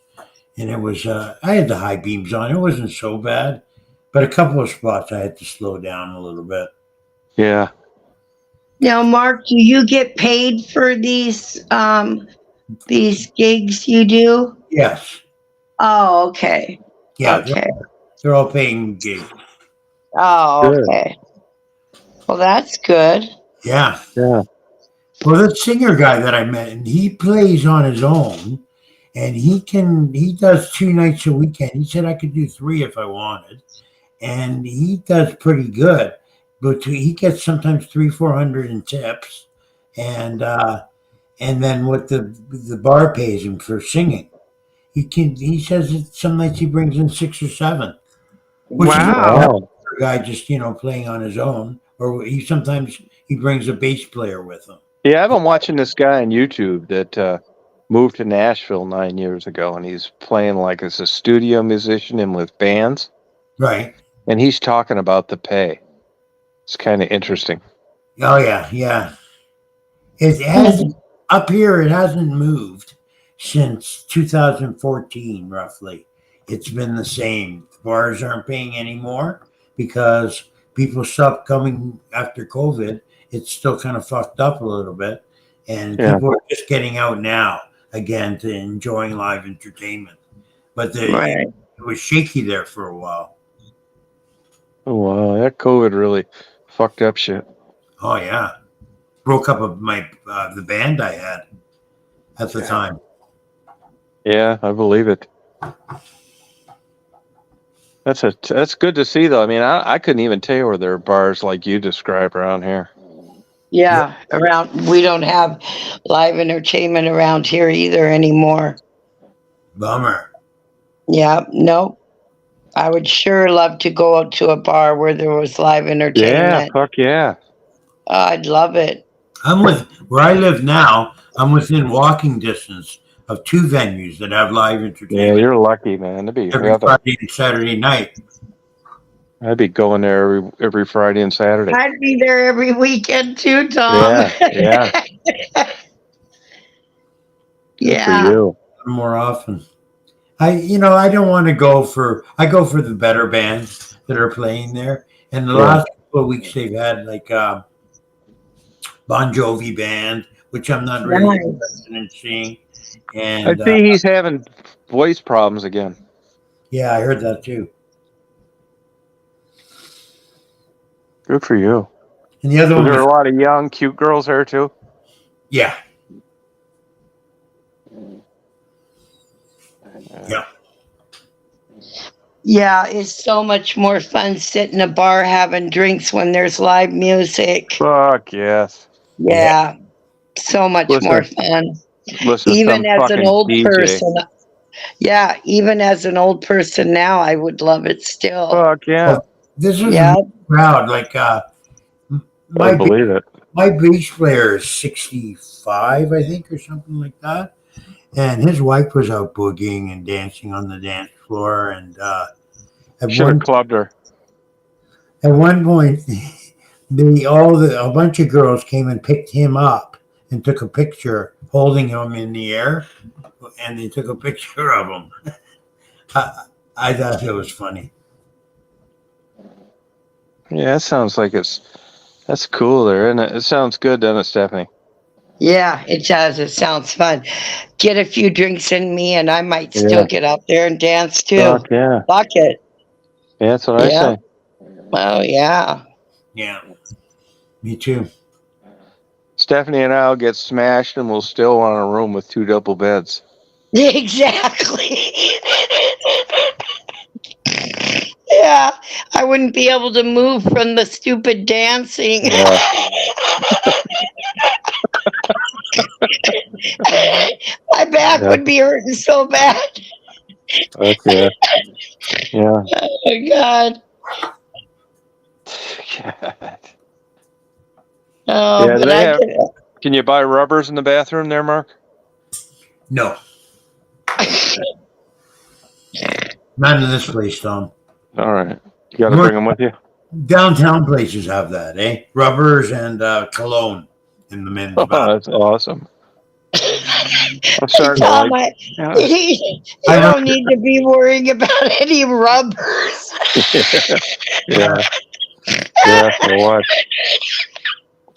Speaker 2: and it was I had the high beams on. It wasn't so bad, but a couple of spots I had to slow down a little bit.
Speaker 3: Yeah.
Speaker 6: Now, Mark, do you get paid for these gigs you do?
Speaker 2: Yes,
Speaker 6: Oh, okay.
Speaker 2: yeah,
Speaker 6: Okay.
Speaker 2: they're all paying gigs.
Speaker 6: Oh,
Speaker 3: Good.
Speaker 6: okay. Well, that's good.
Speaker 2: Yeah.
Speaker 3: Yeah.
Speaker 2: Well, that singer guy that I met, and he plays on his own, and he does 2 nights a weekend. He said I could do 3 if I wanted, and he does pretty good. But he gets sometimes 300-400 in tips, and then what the bar pays him for singing. He says that some nights he brings in 6 or 7, which is
Speaker 6: Wow.
Speaker 3: Oh.
Speaker 2: a guy just playing on his own, or sometimes he brings a bass player with him.
Speaker 3: Yeah, I've been watching this guy on YouTube that moved to Nashville 9 years ago, and he's playing like as a studio musician and with bands,
Speaker 2: Right.
Speaker 3: and he's talking about the pay. It's kind of interesting.
Speaker 2: Oh yeah, yeah. It has up here. It hasn't moved since 2014, roughly. It's been the same. Bars aren't paying anymore because people stopped coming after COVID. It's still kind of fucked up a little bit, and
Speaker 3: Yeah.
Speaker 2: people are just getting out now again to enjoying live entertainment. But
Speaker 6: Right.
Speaker 2: it was shaky there for a while.
Speaker 3: Oh wow, that COVID really fucked up shit.
Speaker 2: Oh yeah, broke up my the band I had at the time.
Speaker 3: Yeah, I believe it. That's good to see though. I mean, I couldn't even tell you where there are bars like you described around here.
Speaker 6: Yeah. We don't have live entertainment around here either anymore.
Speaker 2: Bummer.
Speaker 6: Yeah. No. I would sure love to go out to a bar where there was live
Speaker 3: Yeah,
Speaker 6: entertainment.
Speaker 3: fuck yeah.
Speaker 6: I'd love it.
Speaker 2: I'm where I live now. I'm within walking distance of 2 venues that have live
Speaker 3: Yeah,
Speaker 2: entertainment
Speaker 3: you're lucky, man. That'd be
Speaker 2: every
Speaker 3: heaven.
Speaker 2: Friday and Saturday night.
Speaker 3: I'd be going there every Friday and Saturday.
Speaker 6: I'd be there every weekend too, Tom.
Speaker 3: Yeah. Good
Speaker 6: Yeah.
Speaker 3: for you.
Speaker 2: More often. I don't want to go for. I go for the better bands that are playing there. And the
Speaker 3: Yeah.
Speaker 2: last couple of weeks they've had like Bon Jovi band, which I'm not really
Speaker 6: Nice.
Speaker 2: interested in seeing.
Speaker 3: I
Speaker 2: And
Speaker 3: see he's having voice problems again.
Speaker 2: yeah, I heard that too.
Speaker 3: Good for you.
Speaker 2: And the other
Speaker 3: Was
Speaker 2: one
Speaker 3: there a
Speaker 2: was,
Speaker 3: lot of young, cute girls there too?
Speaker 2: yeah. Yeah.
Speaker 6: Yeah, it's so much more fun sitting in a bar having drinks when there's live music.
Speaker 3: Fuck yes.
Speaker 6: Yeah. So much
Speaker 3: Listen,
Speaker 6: more fun.
Speaker 3: Listen to
Speaker 6: Even
Speaker 3: some
Speaker 6: as an
Speaker 3: fucking
Speaker 6: old
Speaker 3: DJ.
Speaker 6: person. Yeah, even as an old person now, I would love it still.
Speaker 3: Fuck yeah.
Speaker 2: Well, this is
Speaker 6: Yeah.
Speaker 2: a crowd. Like
Speaker 3: I
Speaker 2: my
Speaker 3: believe it.
Speaker 2: my bass player is 65, I think, or something like that. And his wife was out boogieing and dancing on the dance floor. And at
Speaker 3: Should have clubbed her.
Speaker 2: one point, a bunch of girls came and picked him up and took a picture holding him in the air, and they took a picture of him. I thought it was funny.
Speaker 3: Yeah, that sounds like that's cool there, isn't it? It sounds good, doesn't it, Stephanie?
Speaker 6: Yeah, it does. It sounds fun. Get a few drinks in me, and I might still get out there and dance too.
Speaker 3: Fuck yeah.
Speaker 6: Fuck it.
Speaker 3: Yeah, that's what I
Speaker 6: Yeah.
Speaker 3: say.
Speaker 6: Oh, yeah.
Speaker 2: Yeah, me too.
Speaker 3: Stephanie and I'll get smashed and we'll still want a room with 2 double beds.
Speaker 6: Exactly. Yeah, I wouldn't be able to move from the stupid dancing.
Speaker 3: Yeah.
Speaker 6: My back
Speaker 3: Yeah.
Speaker 6: would be hurting so bad.
Speaker 3: Fuck yeah. Yeah.
Speaker 6: Oh my God. Oh,
Speaker 3: Yeah, do
Speaker 6: but
Speaker 3: they
Speaker 6: I
Speaker 3: have-
Speaker 6: could,
Speaker 3: Can you buy rubbers in the bathroom there, Mark?
Speaker 2: No, not in this place, Tom.
Speaker 3: All right. You got to bring them with you?
Speaker 2: Downtown places have that, eh? Rubbers and cologne in the men's
Speaker 3: Oh,
Speaker 2: bathroom.
Speaker 3: that's awesome. I'm starting to
Speaker 6: Tom,
Speaker 3: like.
Speaker 6: you
Speaker 2: I
Speaker 6: don't need to be worrying about any rubbers.
Speaker 3: Yeah. Yeah. For what?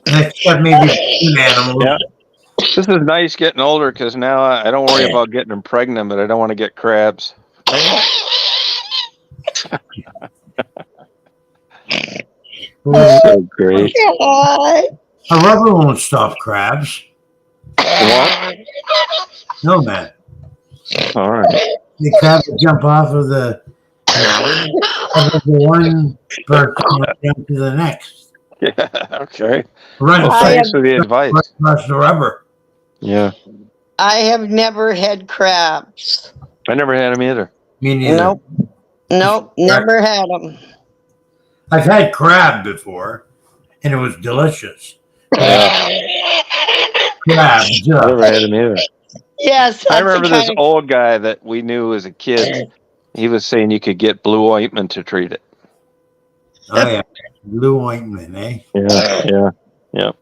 Speaker 2: Except maybe spoon animals.
Speaker 3: Yeah. This is nice getting older because now I don't worry about getting them pregnant, but I don't want to get crabs.
Speaker 2: Well,
Speaker 3: So great.
Speaker 6: God.
Speaker 2: a rubber won't stop crabs.
Speaker 3: What?
Speaker 2: No, man.
Speaker 3: All right.
Speaker 2: The crab will jump off of the one person down to the next.
Speaker 3: Yeah. Okay.
Speaker 2: Run
Speaker 3: Well,
Speaker 6: I
Speaker 3: thanks
Speaker 6: have,
Speaker 3: for the advice.
Speaker 2: across the rubber.
Speaker 3: Yeah.
Speaker 6: I have never had crabs.
Speaker 3: I never had them either.
Speaker 2: Me neither.
Speaker 6: Nope, never had them.
Speaker 2: I've had crab before, and it was delicious.
Speaker 3: Yeah.
Speaker 2: Crab,
Speaker 3: I never had them either.
Speaker 6: Yes,
Speaker 3: I
Speaker 6: that's
Speaker 3: remember
Speaker 6: the
Speaker 3: this
Speaker 6: kind
Speaker 3: old guy that we knew as a kid. He was saying you could get blue ointment to treat it.
Speaker 2: Oh yeah, blue ointment, eh?
Speaker 3: Yeah. Yeah.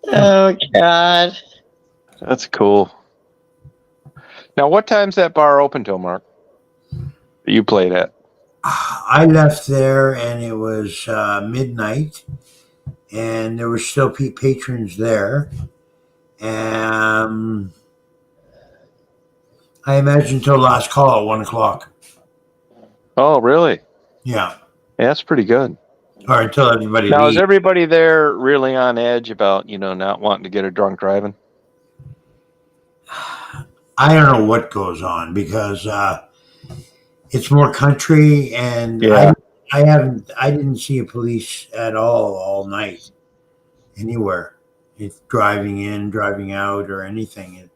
Speaker 6: Oh God.
Speaker 3: That's cool. Now, what time's that bar open till, Mark? That you played at?
Speaker 2: I left there, and it was midnight, and there were still patrons there. I imagine till last call at 1 o'clock.
Speaker 3: Oh, really?
Speaker 2: Yeah,
Speaker 3: Yeah, that's pretty good.
Speaker 2: or until everybody
Speaker 3: Now, is
Speaker 2: leaves.
Speaker 3: everybody there really on edge about, not wanting to get a drunk driving?
Speaker 2: I don't know what goes on because it's more country, and
Speaker 3: Yeah.
Speaker 2: I didn't see a police at all night anywhere. It's driving in, driving out, or anything.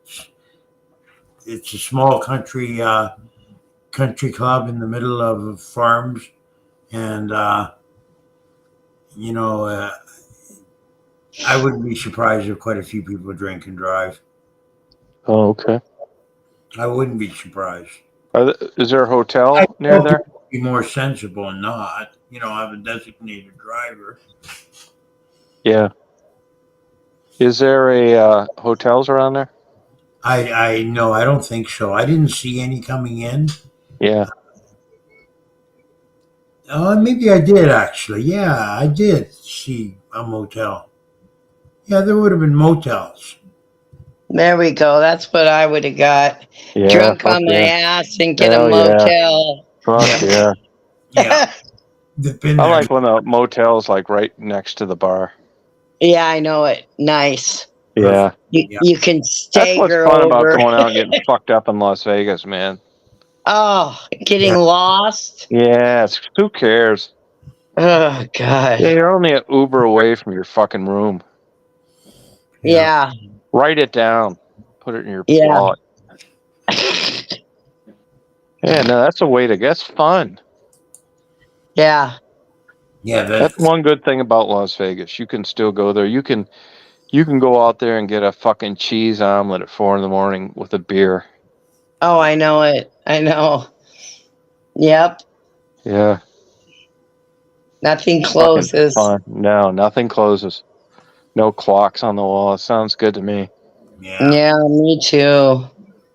Speaker 2: It's a small country club in the middle of farms, and I wouldn't be surprised if quite a few people drink and drive.
Speaker 3: Oh, okay.
Speaker 2: I wouldn't be surprised.
Speaker 3: Is there a hotel
Speaker 2: I
Speaker 3: near
Speaker 2: hope
Speaker 3: there?
Speaker 2: it'd be more sensible and not, have a designated driver.
Speaker 3: Yeah. Is there a hotels around there?
Speaker 2: I no, I don't think so. I didn't see any coming in.
Speaker 3: Yeah.
Speaker 2: Maybe I did actually. Yeah, I did see a motel. Yeah, there would have been motels.
Speaker 6: There we go. That's what I would have got.
Speaker 3: Yeah.
Speaker 6: Drunk
Speaker 3: fuck
Speaker 6: on my
Speaker 3: yeah.
Speaker 6: ass and get a
Speaker 3: Hell yeah.
Speaker 6: motel.
Speaker 3: Fuck yeah.
Speaker 2: Yeah, they've been
Speaker 3: I
Speaker 2: there.
Speaker 3: like when the motel's like right next to the bar.
Speaker 6: Yeah, I know it. Nice.
Speaker 3: Yeah.
Speaker 2: Yeah.
Speaker 6: You can
Speaker 3: That's
Speaker 6: stagger
Speaker 3: what's fun about
Speaker 6: over.
Speaker 3: going out and getting fucked up in Las Vegas, man.
Speaker 6: Oh, getting
Speaker 2: Yeah.
Speaker 6: lost.
Speaker 3: Yeah, who cares?
Speaker 6: Oh God.
Speaker 3: Yeah, you're only an Uber away from your fucking room.
Speaker 6: Yeah.
Speaker 3: Write it down. Put it in your
Speaker 6: Yeah.
Speaker 3: wallet. Yeah, no, that's a way to guess. Fun.
Speaker 6: Yeah.
Speaker 2: Yeah,
Speaker 3: That's one good thing about Las Vegas. You can still go there. You can go out there and get a fucking cheese omelet at 4 a.m. with a beer.
Speaker 6: Oh, I know it. I know. Yep.
Speaker 3: Yeah.
Speaker 6: Nothing
Speaker 3: Fucking
Speaker 6: closes.
Speaker 3: fun. No, nothing closes. No clocks on the wall. It sounds good to me.
Speaker 2: Yeah.
Speaker 6: Yeah, me too.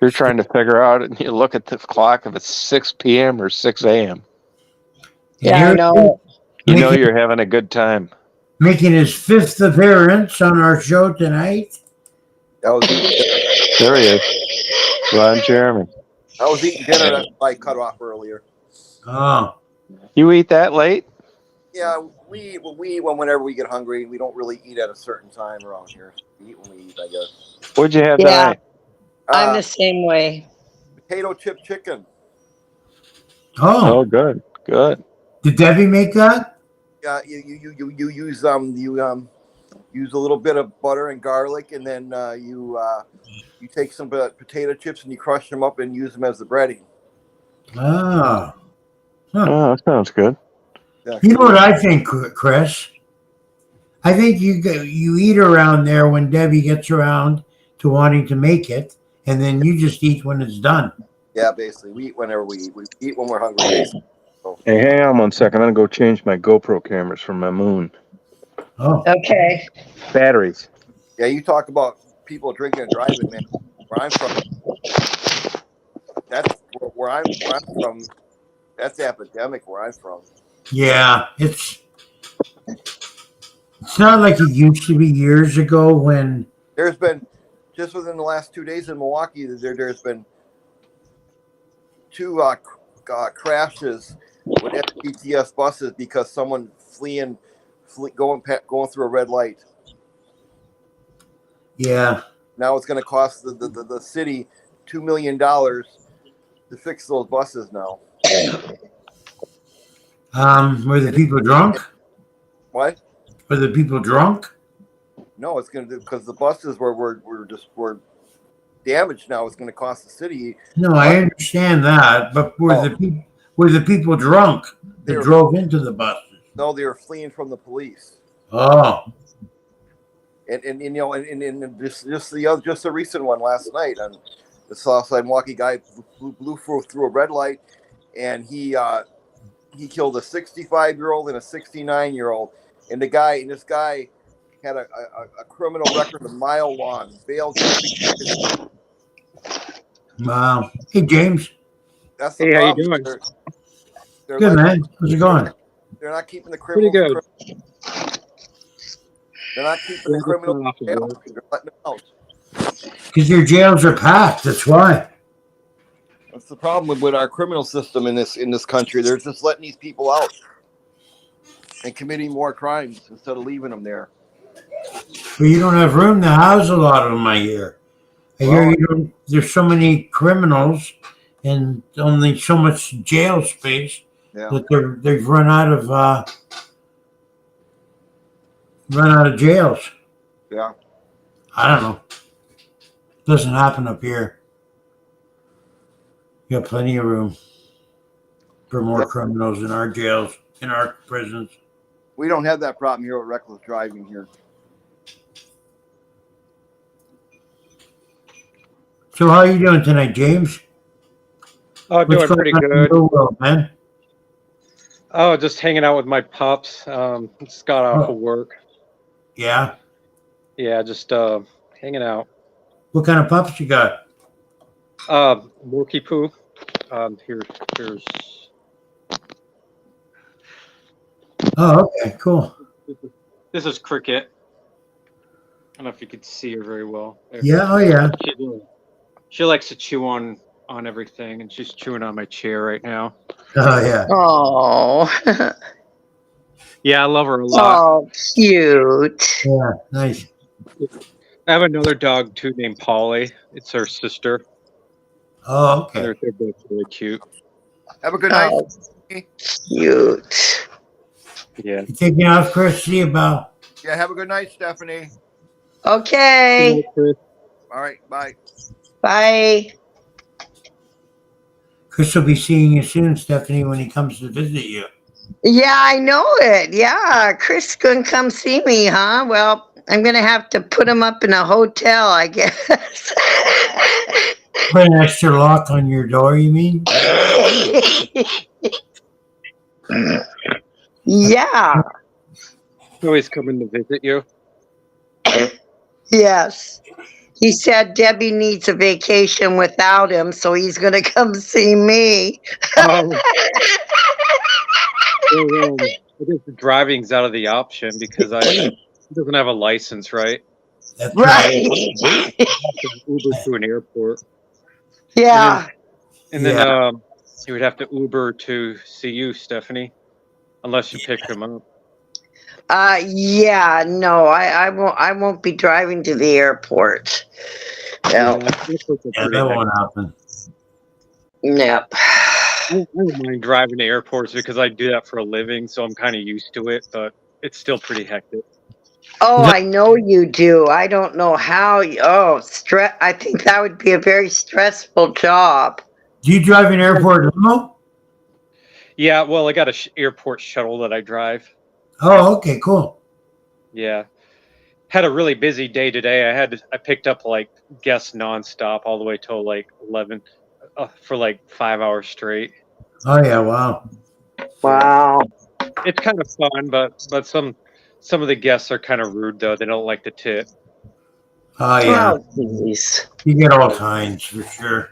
Speaker 3: You're trying to figure out it and you look at the clock if it's 6 p.m. or 6 a.m.
Speaker 6: Yeah, I know.
Speaker 3: You know you're having a good time.
Speaker 2: Making his 5th appearance on our show tonight.
Speaker 4: I was
Speaker 3: There he is. Ron Jeremy.
Speaker 4: eating dinner. That's why I cut off earlier.
Speaker 2: Oh,
Speaker 3: You eat that late?
Speaker 4: Yeah, we eat whenever we get hungry. We don't really eat at a certain time around here. We eat when we eat, I guess.
Speaker 3: What'd you have
Speaker 6: Yeah.
Speaker 3: tonight?
Speaker 6: I'm the same way.
Speaker 4: Potato chip chicken.
Speaker 2: oh!
Speaker 3: Oh, good. Good.
Speaker 2: Did Debbie make that?
Speaker 4: Yeah, you use a little bit of butter and garlic, and then you take some potato chips and you crush them up and use them as the breading.
Speaker 2: Oh.
Speaker 3: Oh, that sounds good.
Speaker 4: Yeah.
Speaker 2: You know what I think, Chris? I think you eat around there when Debbie gets around to wanting to make it, and then you just eat when it's done.
Speaker 4: Yeah, basically, we eat whenever we eat. We eat when we're hungry. Basically.
Speaker 3: Hey, hang on 1 second. I'm gonna go change my GoPro cameras from my moon.
Speaker 2: Oh,
Speaker 6: Okay.
Speaker 3: Batteries.
Speaker 4: Yeah, you talk about people drinking and driving, man. Where I'm from, that's where I'm from. That's epidemic where I'm from.
Speaker 2: yeah. It's not like it used to be years ago when.
Speaker 4: There's been just within the last 2 days in Milwaukee, there's been two crashes with FTTS buses because someone going through a red light.
Speaker 2: Yeah.
Speaker 4: Now it's going to cost the city $2 million to fix those buses now.
Speaker 2: Were the people drunk?
Speaker 4: What?
Speaker 2: Were the people drunk?
Speaker 4: No, it's going to because the buses were damaged. Now it's going to cost the city.
Speaker 2: No, I understand that, but were the people drunk that drove into the buses?
Speaker 4: No, they were fleeing from the police.
Speaker 2: Oh,
Speaker 4: And you know, and just a recent one last night on the south side Milwaukee guy blew through a red light, and he killed a 65-year-old and a 69-year-old, and this guy had a criminal record a mile long, bailed.
Speaker 2: wow. Hey, James.
Speaker 4: That's the
Speaker 3: Hey, how you
Speaker 4: problem.
Speaker 3: doing?
Speaker 4: They're
Speaker 2: Good, man. How's it going?
Speaker 4: They're not keeping the
Speaker 3: Pretty
Speaker 4: criminals.
Speaker 3: good.
Speaker 4: They're not keeping the criminals. They're letting them out.
Speaker 2: Because your jails are packed. That's why.
Speaker 4: That's the problem with our criminal system in this country. They're just letting these people out and committing more crimes instead of leaving them there.
Speaker 2: But you don't have room to house a lot of them, I hear. I hear you don't, there's so many criminals and only so much jail space that they've run out of jails.
Speaker 4: Yeah.
Speaker 2: I don't know. Doesn't happen up here. You got plenty of room for more criminals in our jails, in our prisons.
Speaker 4: We don't have that problem here with reckless driving here.
Speaker 2: So how are you doing tonight, James?
Speaker 3: Oh, doing pretty good.
Speaker 2: World, man?
Speaker 3: Oh, just hanging out with my pups. Just got off of work.
Speaker 2: Yeah.
Speaker 3: Yeah, just hanging out.
Speaker 2: What kind of pups you got?
Speaker 3: Morky Poo. Here's.
Speaker 2: Oh, okay, cool.
Speaker 3: This is Cricket. I don't know if you could see her very well.
Speaker 2: Yeah, oh yeah.
Speaker 3: She likes to chew on everything, and she's chewing on my chair right now.
Speaker 2: Oh yeah.
Speaker 6: Oh.
Speaker 3: Yeah, I love her a lot.
Speaker 6: Oh, cute.
Speaker 2: Yeah, nice.
Speaker 3: I have another dog too named Polly. It's her sister.
Speaker 2: Oh, okay.
Speaker 3: They're both really cute.
Speaker 4: Have a good night.
Speaker 6: Oh, cute.
Speaker 3: Yeah.
Speaker 2: You taking off, Chris? See you about.
Speaker 4: Yeah, have a good night, Stephanie.
Speaker 6: Okay.
Speaker 4: All right, bye.
Speaker 6: Bye.
Speaker 2: Chris will be seeing you soon, Stephanie, when he comes to visit you.
Speaker 6: Yeah, I know it. Yeah, Chris gonna come see me, huh? Well, I'm gonna have to put him up in a hotel, I guess.
Speaker 2: Put an extra lock on your door, you mean?
Speaker 6: Yeah.
Speaker 3: Always coming to visit you.
Speaker 6: Yes. He said Debbie needs a vacation without him, so he's gonna come see me.
Speaker 3: I guess driving's out of the option because he doesn't have a license, right?
Speaker 2: That's
Speaker 6: Right.
Speaker 3: Uber to an airport.
Speaker 6: Yeah.
Speaker 3: And then he would have to Uber to see you, Stephanie, unless you pick him up.
Speaker 6: Yeah, no, I won't be driving to the airport. No.
Speaker 2: Yeah, that won't happen.
Speaker 6: Yep.
Speaker 3: I don't mind driving to airports because I do that for a living, so I'm kind of used to it, but it's still pretty hectic.
Speaker 6: Oh, I know you do. I don't know how. I think that would be a very stressful job.
Speaker 2: Do you drive an airport limo?
Speaker 3: Yeah, well, I got a airport shuttle that I drive.
Speaker 2: Oh, okay, cool.
Speaker 3: Yeah. Had a really busy day today. I picked up like guests nonstop all the way till like 11 for like 5 hours straight.
Speaker 2: Oh yeah, wow.
Speaker 6: Wow.
Speaker 7: It's kind of fun, but some of the guests are kind of rude though. They don't like to tip.
Speaker 2: Oh yeah,
Speaker 6: Oh, jeez.
Speaker 2: you get all kinds for sure.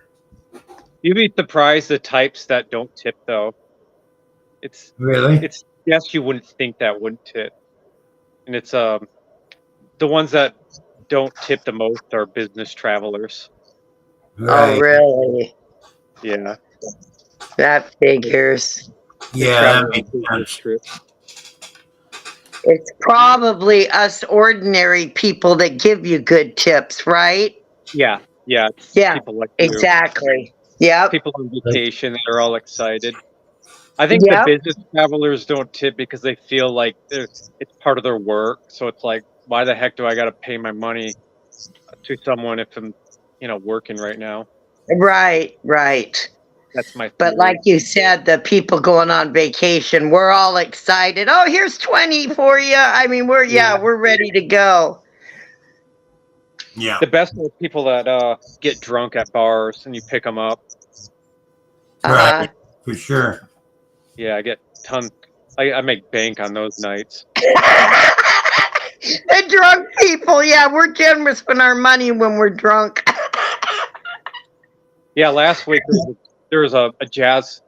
Speaker 7: You'd be surprised the types that don't tip though.
Speaker 2: Really?
Speaker 7: It's guests you wouldn't think that wouldn't tip, and it's the ones that don't tip the most are business travelers.
Speaker 6: Oh,
Speaker 2: Right.
Speaker 6: really?
Speaker 7: Yeah,
Speaker 6: That figures.
Speaker 7: they
Speaker 2: Yeah,
Speaker 7: travel
Speaker 2: that
Speaker 7: on
Speaker 2: makes
Speaker 7: business
Speaker 2: sense.
Speaker 7: trips.
Speaker 6: It's probably us ordinary people that give you good tips, right?
Speaker 7: Yeah. It's
Speaker 6: Yeah,
Speaker 7: people like you,
Speaker 6: exactly. Yep.
Speaker 7: people on vacation that are all excited. I think the
Speaker 6: Yep.
Speaker 7: business travelers don't tip because they feel like it's part of their work. So it's like, why the heck do I got to pay my money to someone if I'm, working right now?
Speaker 6: Right.
Speaker 7: That's my
Speaker 6: But
Speaker 7: theory.
Speaker 6: like you said, the people going on vacation, we're all excited. Oh, here's 20 for you. I mean, we're ready to go.
Speaker 2: Yeah.
Speaker 7: The best are people that get drunk at bars and you pick them up.
Speaker 2: Right. For sure.
Speaker 7: Yeah, I get I make bank on those nights.
Speaker 6: The drunk people, yeah, we're generous with our money when we're drunk.
Speaker 7: Yeah, last week there was a jazz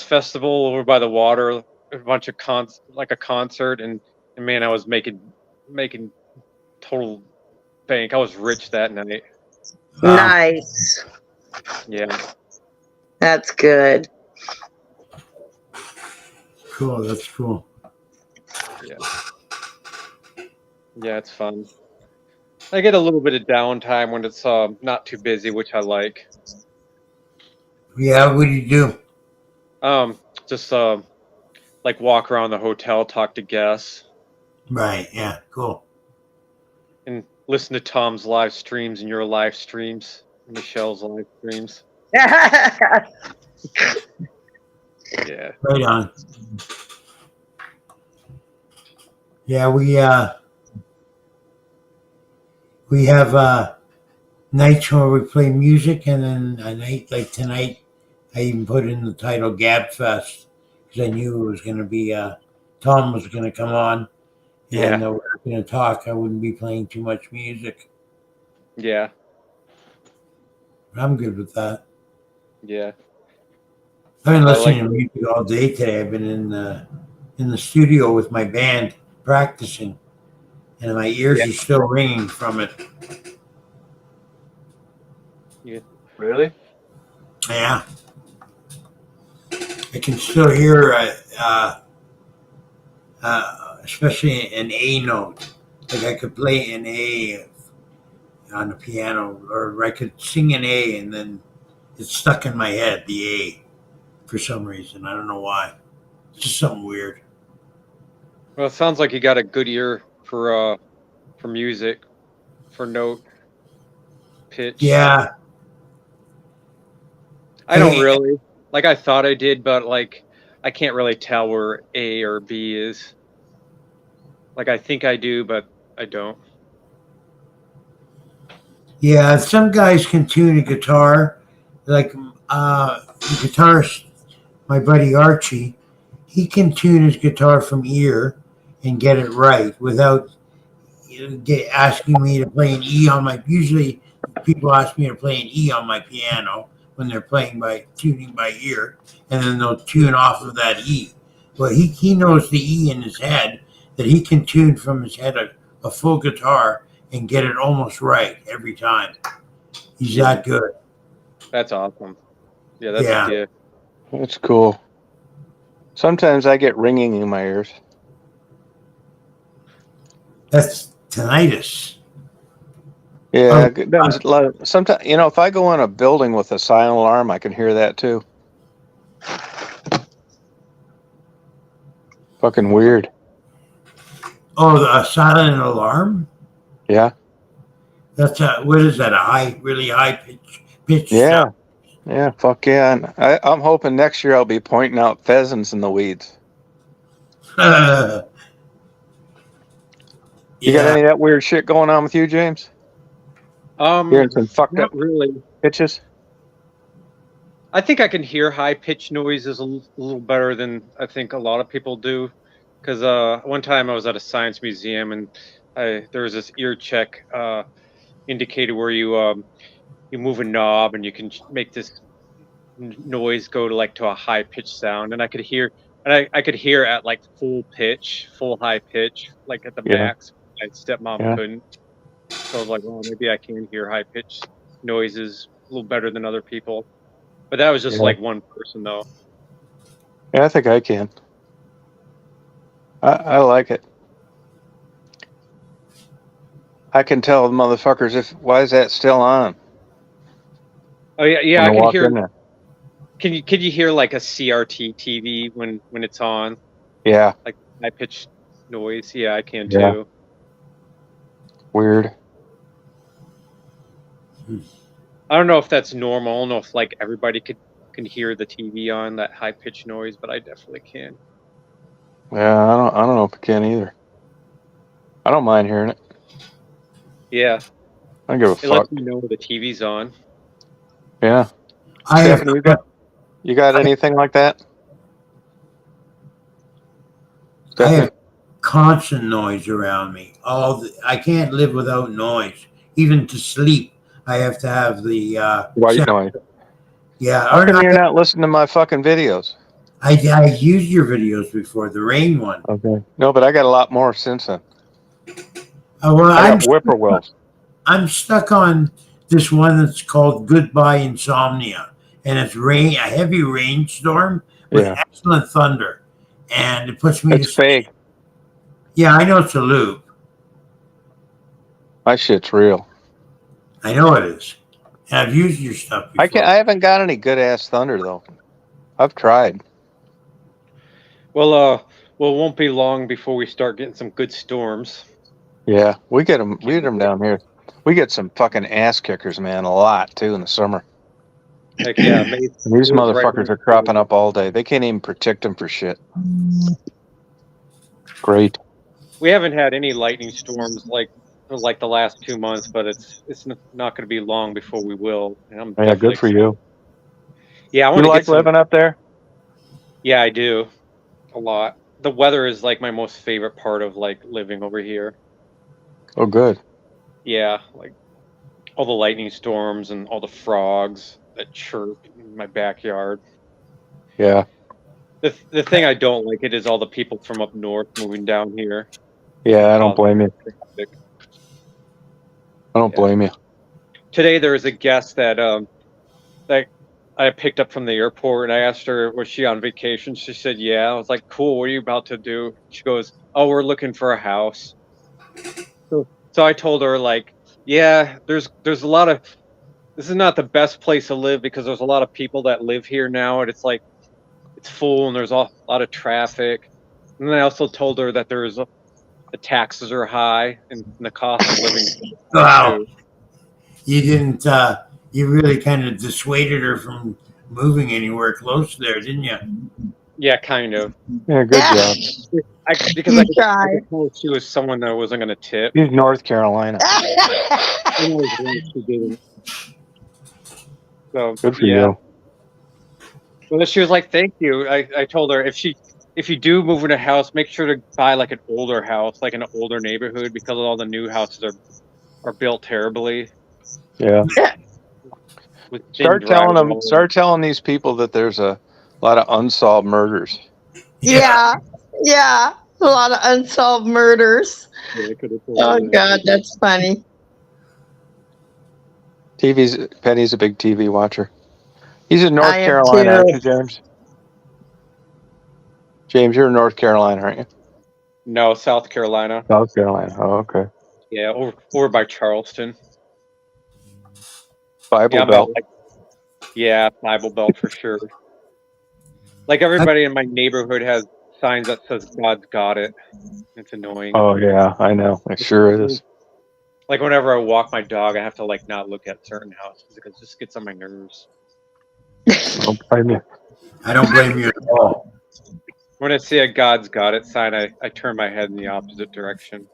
Speaker 7: festival over by the water, a bunch of like a concert, and man, I was making total bank. I was rich that night.
Speaker 2: Wow.
Speaker 6: Nice.
Speaker 7: Yeah.
Speaker 6: That's good.
Speaker 2: Cool. That's cool.
Speaker 7: Yeah, it's fun. I get a little bit of downtime when it's not too busy, which I like.
Speaker 2: Yeah. What do you do?
Speaker 7: Just like walk around the hotel, talk to guests,
Speaker 2: Right. Yeah. Cool.
Speaker 7: and listen to Tom's live streams and your live streams, Michelle's live streams. Yeah.
Speaker 2: Right on. Yeah. We have nights where we play music, and then a night like tonight, I even put in the title Gabbfest because I knew it was going to be Tom was going to come on, and we were going to talk. I wouldn't be playing too much music.
Speaker 7: Yeah.
Speaker 2: I'm good with that.
Speaker 7: Yeah.
Speaker 2: I've been listening to music all day today. I've been in the studio with my band practicing, and my ears are still ringing from it.
Speaker 7: Yeah. Really?
Speaker 2: Yeah. I can still hear, especially an A note. Like I could play an A on the piano, or I could sing an A, and then it's stuck in my head, the A, for some reason. I don't know why. It's just something weird.
Speaker 7: Well, it sounds like you got a good ear for music, for note, pitch.
Speaker 2: Yeah.
Speaker 7: I don't really. Like I thought I did, but like I can't really tell where A or B is. Like I think I do, but I don't.
Speaker 2: Yeah, some guys can tune a guitar. Like the guitarist, my buddy Archie, he can tune his guitar from ear and get it right without asking me to play an E on my. Usually, people ask me to play an E on my piano when they're tuning by ear, and then they'll tune off of that E. Well, he knows the E in his head, that he can tune from his head a full guitar and get it almost right every time. He's that good.
Speaker 7: That's awesome. Yeah, that's a gift.
Speaker 3: That's cool. Sometimes I get ringing in my ears.
Speaker 2: That's tinnitus.
Speaker 3: Yeah, sometimes if I go in a building with a silent alarm, I can hear that too. Fucking weird.
Speaker 2: Oh, the silent alarm?
Speaker 3: Yeah.
Speaker 2: That's what is that? Really high pitch
Speaker 3: Yeah.
Speaker 2: stuff?
Speaker 3: Yeah, fuck yeah. And I'm hoping next year I'll be pointing out pheasants in the weeds. You got any of that weird shit going on with you, James? Hearing some fucked up
Speaker 7: really
Speaker 3: pitches?
Speaker 7: I think I can hear high pitched noises a little better than I think a lot of people do. Because one time I was at a science museum and there was this ear check indicator where you move a knob and you can make this noise go to like to a high pitched sound, and I could hear I could hear at like full pitch, full high pitch, like at the
Speaker 3: Yeah.
Speaker 7: max. My stepmom
Speaker 3: Yeah.
Speaker 7: couldn't, so I was like, well, maybe I can hear high pitched noises a little better than other people. But that was just
Speaker 3: Yeah.
Speaker 7: like one person though.
Speaker 3: Yeah, I think I can. I like it. I can tell the motherfuckers why is that still on?
Speaker 7: Oh yeah, yeah,
Speaker 3: When
Speaker 7: I can
Speaker 3: walk
Speaker 7: hear.
Speaker 3: in there.
Speaker 7: Can you hear like a CRT TV when it's on,
Speaker 3: Yeah,
Speaker 7: like high pitched noise? Yeah, I can
Speaker 3: Yeah.
Speaker 7: too.
Speaker 3: weird.
Speaker 7: I don't know if that's normal. I don't know if like everybody can hear the TV on that high pitched noise, but I definitely can.
Speaker 3: Yeah, I don't know if I can either. I don't mind hearing it.
Speaker 7: Yeah,
Speaker 3: I don't give a
Speaker 7: it
Speaker 3: fuck.
Speaker 7: lets me know the TV's on.
Speaker 3: Yeah.
Speaker 2: I have,
Speaker 3: Stephanie, you got anything like that?
Speaker 2: I
Speaker 3: Stephanie?
Speaker 2: have constant noise around me. I can't live without noise. Even to sleep, I have to have the
Speaker 3: White
Speaker 2: sound.
Speaker 3: noise.
Speaker 2: Yeah,
Speaker 3: How
Speaker 2: or
Speaker 3: come you're not listening to my fucking videos?
Speaker 2: I used your videos before, the rain one.
Speaker 3: Okay. No, but I got a lot more since then.
Speaker 2: Well,
Speaker 3: I got whippoorwills.
Speaker 2: I'm stuck on this one that's called Goodbye Insomnia, and it's a heavy rainstorm with
Speaker 3: Yeah.
Speaker 2: excellent thunder, and it puts me to
Speaker 3: It's
Speaker 2: sleep.
Speaker 3: fake.
Speaker 2: Yeah, I know it's a loop.
Speaker 3: My shit's real.
Speaker 2: I know it is. And I've used your stuff before.
Speaker 3: I haven't got any good ass thunder though. I've tried.
Speaker 7: Well, it won't be long before we start getting some good storms.
Speaker 3: Yeah, we get them down here. We get some fucking ass kickers, man, a lot too in the summer.
Speaker 7: Like yeah,
Speaker 3: And these motherfuckers are cropping up all day. They can't even protect them for shit. Great.
Speaker 7: We haven't had any lightning storms for like the last 2 months, but it's not going to be long before we will. And I'm
Speaker 3: Yeah, good for you.
Speaker 7: Yeah, I
Speaker 3: You
Speaker 7: want to
Speaker 3: like
Speaker 7: get some.
Speaker 3: living up there?
Speaker 7: Yeah, I do a lot. The weather is like my most favorite part of like living over here.
Speaker 3: Oh, good.
Speaker 7: Yeah, like all the lightning storms and all the frogs that chirp in my backyard.
Speaker 3: Yeah.
Speaker 7: The thing I don't like it is all the people from up north moving down here.
Speaker 3: Yeah, I don't blame you. I don't blame you.
Speaker 7: Today there was a guest that I picked up from the airport, and I asked her, was she on vacation? She said, yeah. I was like, cool, what are you about to do? She goes, oh, we're looking for a house. So I told her, like, yeah, there's a lot of, this is not the best place to live because there's a lot of people that live here now, and it's like, it's full and there's a lot of traffic. And then I also told her that the taxes are high and the cost of living.
Speaker 2: Wow. You didn't, you really kind of dissuaded her from moving anywhere close there, didn't you?
Speaker 7: Yeah, kind of.
Speaker 3: Yeah, good job.
Speaker 7: Because I could tell she was someone that wasn't going to tip.
Speaker 3: She's North Carolina.
Speaker 7: Anyways, she didn't. So,
Speaker 3: Good for you.
Speaker 7: Well, she was like, "Thank you." I told her if you do move in a house, make sure to buy like an older house, like in an older neighborhood, because all the new houses are built terribly.
Speaker 3: Yeah.
Speaker 7: With thin
Speaker 3: Start telling these people that there's a lot of unsolved murders.
Speaker 6: Yeah, a lot of unsolved murders.
Speaker 7: Yeah,
Speaker 6: Oh God, that's funny.
Speaker 3: Penny's a big TV watcher. He's in North
Speaker 6: I am
Speaker 3: Carolina, aren't
Speaker 6: too.
Speaker 3: you, James? James, you're in North Carolina, aren't you?
Speaker 7: No, South Carolina.
Speaker 3: South Carolina. Oh, okay.
Speaker 7: Yeah, over by Charleston.
Speaker 3: Bible Belt.
Speaker 7: Bible Belt for sure. Like everybody in my neighborhood has signs that says "God's got it." It's annoying.
Speaker 3: Oh yeah, I know. It sure is.
Speaker 7: Like whenever I walk my dog, I have to like not look at certain houses because it just gets on my nerves.
Speaker 3: I don't blame you.
Speaker 2: I don't blame you at all.
Speaker 7: When I see a "God's got it" sign, I turn my head in the opposite direction.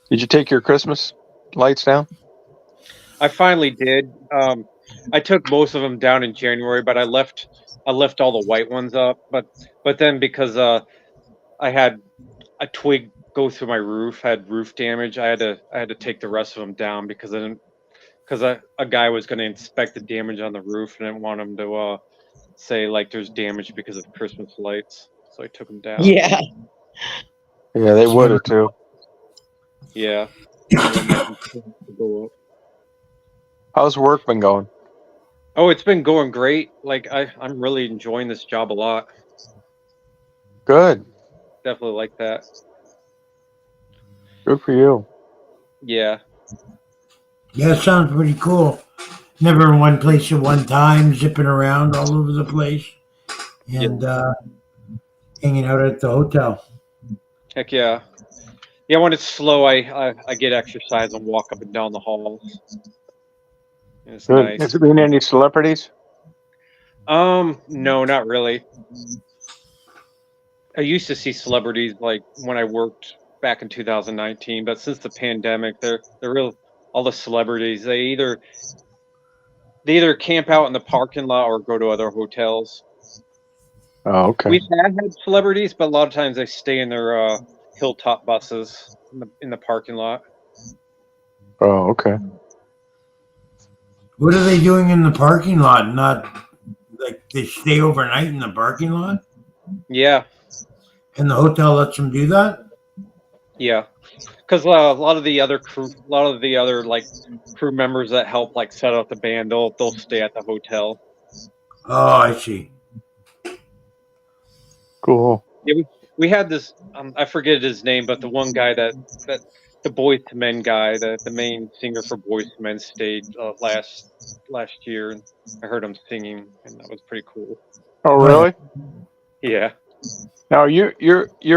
Speaker 3: Did you take your Christmas lights down?
Speaker 7: I finally did. I took most of them down in January, but I left all the white ones up. But then because I had a twig go through my roof, I had roof damage. I had to take the rest of them down because a guy was going to inspect the damage on the roof and I didn't want him to say like there's damage because of Christmas lights. So I took them down.
Speaker 6: Yeah.
Speaker 3: Yeah, they would have too.
Speaker 7: Yeah. I didn't want my insurance to go up.
Speaker 3: How's work been going?
Speaker 7: Oh, it's been going great. Like I'm really enjoying this job a lot.
Speaker 3: Good.
Speaker 7: Definitely like that.
Speaker 3: Good for you.
Speaker 7: Yeah.
Speaker 2: Yeah, it sounds pretty cool. Never in one place at one time, zipping around all over the place, and hanging out at the hotel.
Speaker 7: Heck yeah. Yeah, when it's slow, I get exercise and walk up and down the halls. And it's
Speaker 3: Good.
Speaker 7: nice.
Speaker 3: Has there been any celebrities?
Speaker 7: No, not really. I used to see celebrities like when I worked back in 2019, but since the pandemic, all the celebrities, they either camp out in the parking lot or go to other hotels.
Speaker 3: Oh, okay.
Speaker 7: We've had celebrities, but a lot of times they stay in their hilltop buses in the parking lot.
Speaker 3: Oh, okay.
Speaker 2: What are they doing in the parking lot? Not like they stay overnight in the parking lot,
Speaker 7: Yeah,
Speaker 2: and the hotel lets them do that.
Speaker 7: yeah. Because a lot of the other like crew members that help like set up the band, they'll stay at the hotel.
Speaker 2: Oh, I see.
Speaker 3: Cool.
Speaker 7: Yeah, we had this. I forget his name, but the one guy that the Boys to Men guy, the main singer for Boys to Men, stayed last year, and I heard him singing, and that was pretty cool.
Speaker 3: Oh, really?
Speaker 7: Yeah,
Speaker 3: Now you're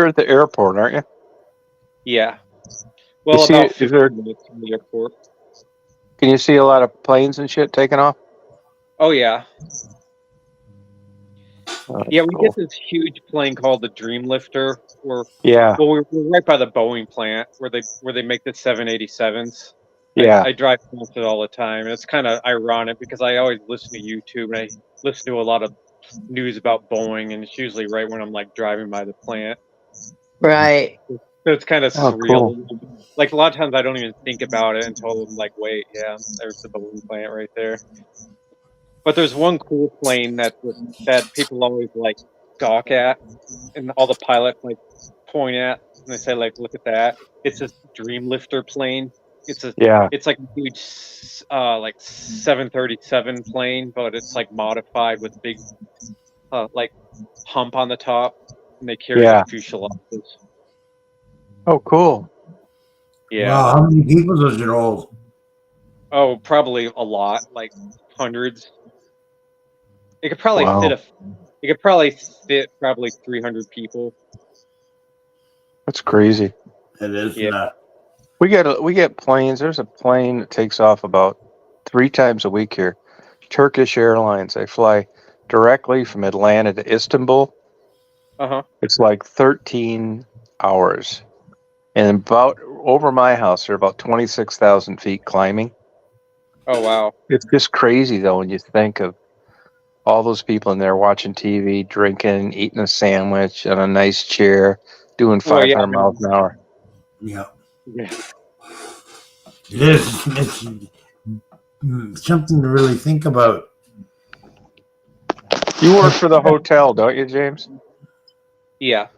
Speaker 3: at the airport, aren't you?
Speaker 7: yeah. Well,
Speaker 3: You see
Speaker 7: about
Speaker 3: it- is
Speaker 7: 15
Speaker 3: there-
Speaker 7: minutes from the airport.
Speaker 3: Can you see a lot of planes and shit taking off?
Speaker 7: Oh yeah,
Speaker 3: Oh,
Speaker 7: yeah. We
Speaker 3: cool.
Speaker 7: get this huge plane called the Dream Lifter. We're right by the Boeing plant where they make the 787s.
Speaker 3: Yeah.
Speaker 7: I drive past it all the time, and it's kind of ironic because I always listen to YouTube and I listen to a lot of news about Boeing, and it's usually right when I'm like driving by the plant.
Speaker 6: Right.
Speaker 7: So it's kind of
Speaker 3: Oh,
Speaker 7: surreal. Like a lot of times I don't even think about it until I'm like, wait, yeah, there's the Boeing plant right there. But there's one cool plane that people always like gawk at, and all the pilots like point at, and they say like, look at that. It's this Dream Lifter plane. It's like a huge like 737 plane, but it's like modified with big like hump on the top, and they carry the fuselages.
Speaker 3: Oh, cool.
Speaker 7: Yeah.
Speaker 2: Wow, how many people does it hold?
Speaker 7: Oh, probably a lot, like hundreds. It could probably fit probably 300 people.
Speaker 3: That's crazy.
Speaker 2: It is.
Speaker 7: Yeah.
Speaker 3: We get planes. There's a plane that takes off about 3 times a week here. Turkish Airlines. They fly directly from Atlanta to Istanbul. It's like 13 hours, and about over my house, they're about 26,000 feet climbing.
Speaker 7: Oh wow!
Speaker 3: It's just crazy though when you think of all those people in there watching TV, drinking, eating a sandwich on a nice chair, doing 500 miles an hour.
Speaker 2: Yeah.
Speaker 7: Yeah.
Speaker 2: It is. It's something to really think about.
Speaker 3: You work for the hotel, don't you, James?
Speaker 7: Yeah.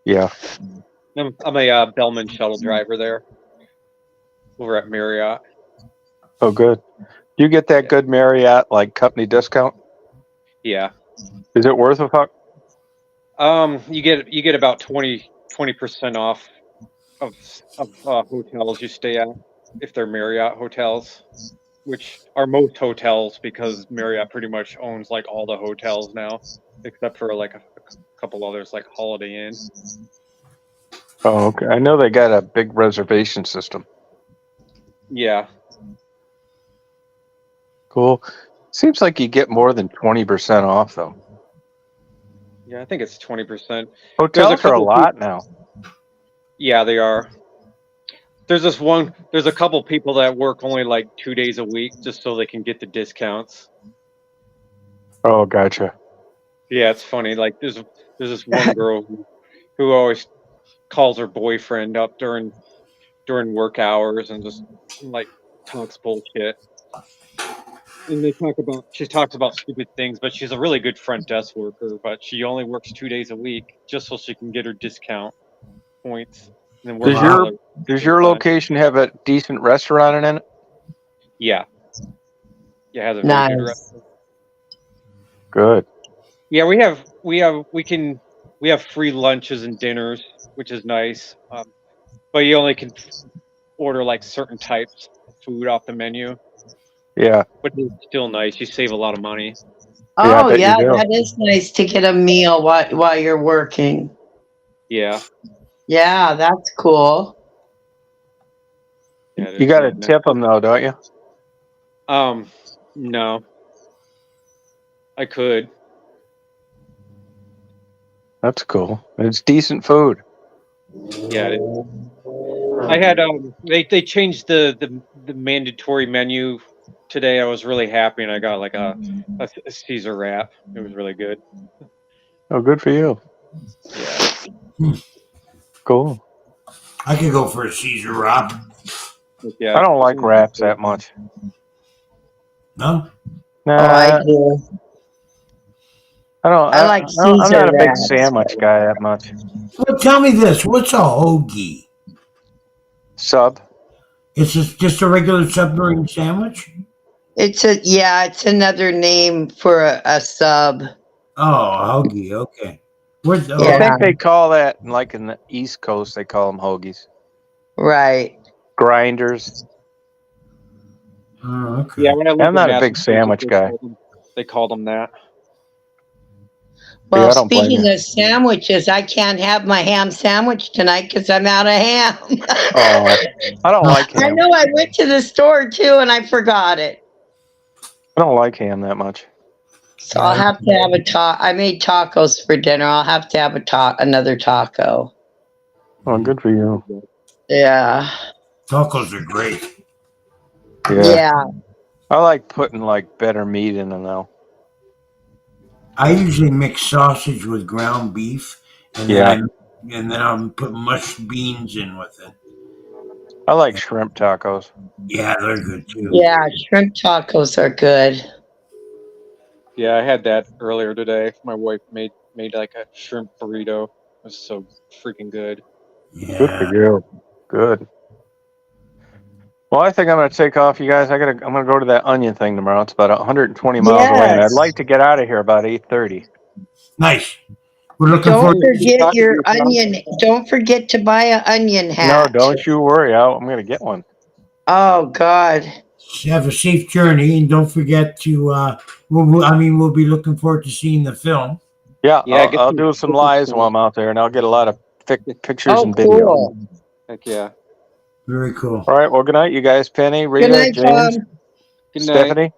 Speaker 3: Yeah.
Speaker 7: I'm a Bellman shuttle driver there, over at Marriott.
Speaker 3: Oh, good. You get that good Marriott like company discount?
Speaker 7: Yeah.
Speaker 3: Is it worth a fuck?
Speaker 7: You get about 20% off of hotels you stay at if they're Marriott hotels, which are most hotels because Marriott pretty much owns like all the hotels now, except for like a couple others like Holiday Inn.
Speaker 3: Oh, okay. I know they got a big reservation system.
Speaker 7: Yeah.
Speaker 3: Cool. Seems like you get more than 20% off though.
Speaker 7: Yeah, I think it's 20%.
Speaker 3: Hotels are a lot now.
Speaker 7: Yeah, they are. There's a couple people that work only like 2 days a week just so they can get the discounts.
Speaker 3: Oh, gotcha.
Speaker 7: Yeah, it's funny. Like there's this one girl who always calls her boyfriend up during work hours and just like talks bullshit. And she talks about stupid things, but she's a really good front desk worker, but she only works 2 days a week just so she can get her discount points. And then works
Speaker 3: Does your location have a decent restaurant in it?
Speaker 7: Yeah. Yeah, it has a very good
Speaker 6: Nice.
Speaker 7: restaurant.
Speaker 3: Good.
Speaker 7: Yeah, we have free lunches and dinners, which is nice. But you only can order like certain types of food off the menu,
Speaker 3: Yeah.
Speaker 7: but it's still nice. You save a lot of money.
Speaker 3: Yeah, I
Speaker 6: Oh
Speaker 3: bet you
Speaker 6: yeah,
Speaker 3: do.
Speaker 6: that is nice to get a meal while you're working.
Speaker 7: Yeah.
Speaker 6: Yeah, that's cool.
Speaker 7: Yeah, it
Speaker 3: You
Speaker 7: is
Speaker 3: got to
Speaker 7: really nice.
Speaker 3: tip them though, don't you?
Speaker 7: No. I could.
Speaker 3: That's cool. It's decent food.
Speaker 7: Yeah, it is. I had they changed the mandatory menu today. I was really happy, and I got like a Caesar wrap. It was really good.
Speaker 3: Oh, good for you.
Speaker 7: Yeah.
Speaker 3: Cool.
Speaker 2: I could go for a Caesar wrap.
Speaker 7: Yeah.
Speaker 3: I don't like wraps that much.
Speaker 2: No?
Speaker 3: Nah,
Speaker 6: Oh, I do.
Speaker 3: I don't.
Speaker 6: I like
Speaker 3: I'm
Speaker 6: Caesar
Speaker 3: not a big
Speaker 6: wraps.
Speaker 3: sandwich guy that much.
Speaker 2: Well, tell me this. What's a hoagie?
Speaker 3: Sub.
Speaker 2: Is it just a regular submarine sandwich?
Speaker 6: It's another name for a sub.
Speaker 2: Oh, a hoagie. Okay. Where's
Speaker 3: I
Speaker 6: Yeah.
Speaker 3: think they call that, like in the East Coast, they call them hoagies.
Speaker 6: Right.
Speaker 3: Grinders.
Speaker 2: Oh, okay.
Speaker 7: Yeah, when I lived
Speaker 3: I'm
Speaker 7: in
Speaker 3: not a big
Speaker 7: Massachusetts,
Speaker 3: sandwich guy.
Speaker 7: They called them that.
Speaker 6: Well,
Speaker 3: Yeah, I don't blame
Speaker 6: speaking
Speaker 3: you.
Speaker 6: of sandwiches, I can't have my ham sandwich tonight because I'm out of ham.
Speaker 3: Oh, I don't like
Speaker 6: I
Speaker 3: ham.
Speaker 6: know I went to the store too and I forgot it.
Speaker 3: I don't like ham that much.
Speaker 6: So I'll have to have a I made tacos for dinner. I'll have to have another taco.
Speaker 3: Oh, good for you.
Speaker 6: Yeah.
Speaker 2: Tacos are great.
Speaker 6: Yeah.
Speaker 3: I like putting like better meat in them though.
Speaker 2: I usually mix sausage with ground beef, and then I'm putting mushed beans in with it.
Speaker 3: I like shrimp tacos.
Speaker 2: Yeah, they're good too.
Speaker 6: Yeah, shrimp tacos are good.
Speaker 7: Yeah, I had that earlier today. My wife made like a shrimp burrito. It was so freaking good.
Speaker 2: Yeah.
Speaker 3: Good for you. Good. Well, I think I'm going to take off, you guys. I'm going to go to that onion thing tomorrow. It's about 120 miles away, and I'd
Speaker 6: Yes.
Speaker 3: like to get out of here about 8:30.
Speaker 2: Nice. We're looking
Speaker 6: Don't
Speaker 2: forward to
Speaker 6: forget
Speaker 7: talking to
Speaker 6: your
Speaker 7: you, Tom.
Speaker 6: onion. Don't forget to buy an onion
Speaker 3: No,
Speaker 6: hat.
Speaker 3: don't you worry. I'm going to get one.
Speaker 6: Oh God.
Speaker 2: have a safe journey, and don't forget to. We'll be looking forward to seeing the film.
Speaker 3: Yeah,
Speaker 7: Yeah, get
Speaker 3: I'll
Speaker 7: some-
Speaker 3: do some
Speaker 7: get some
Speaker 3: lives
Speaker 7: stuff.
Speaker 3: while I'm out there, and I'll get a lot of pictures
Speaker 6: Oh,
Speaker 3: and video.
Speaker 6: cool.
Speaker 7: Heck yeah.
Speaker 2: Very cool.
Speaker 3: All right. Well, good night, you guys. Penny, Rita,
Speaker 6: Good night,
Speaker 3: James,
Speaker 6: Tom.
Speaker 7: Good night.
Speaker 3: Stephanie,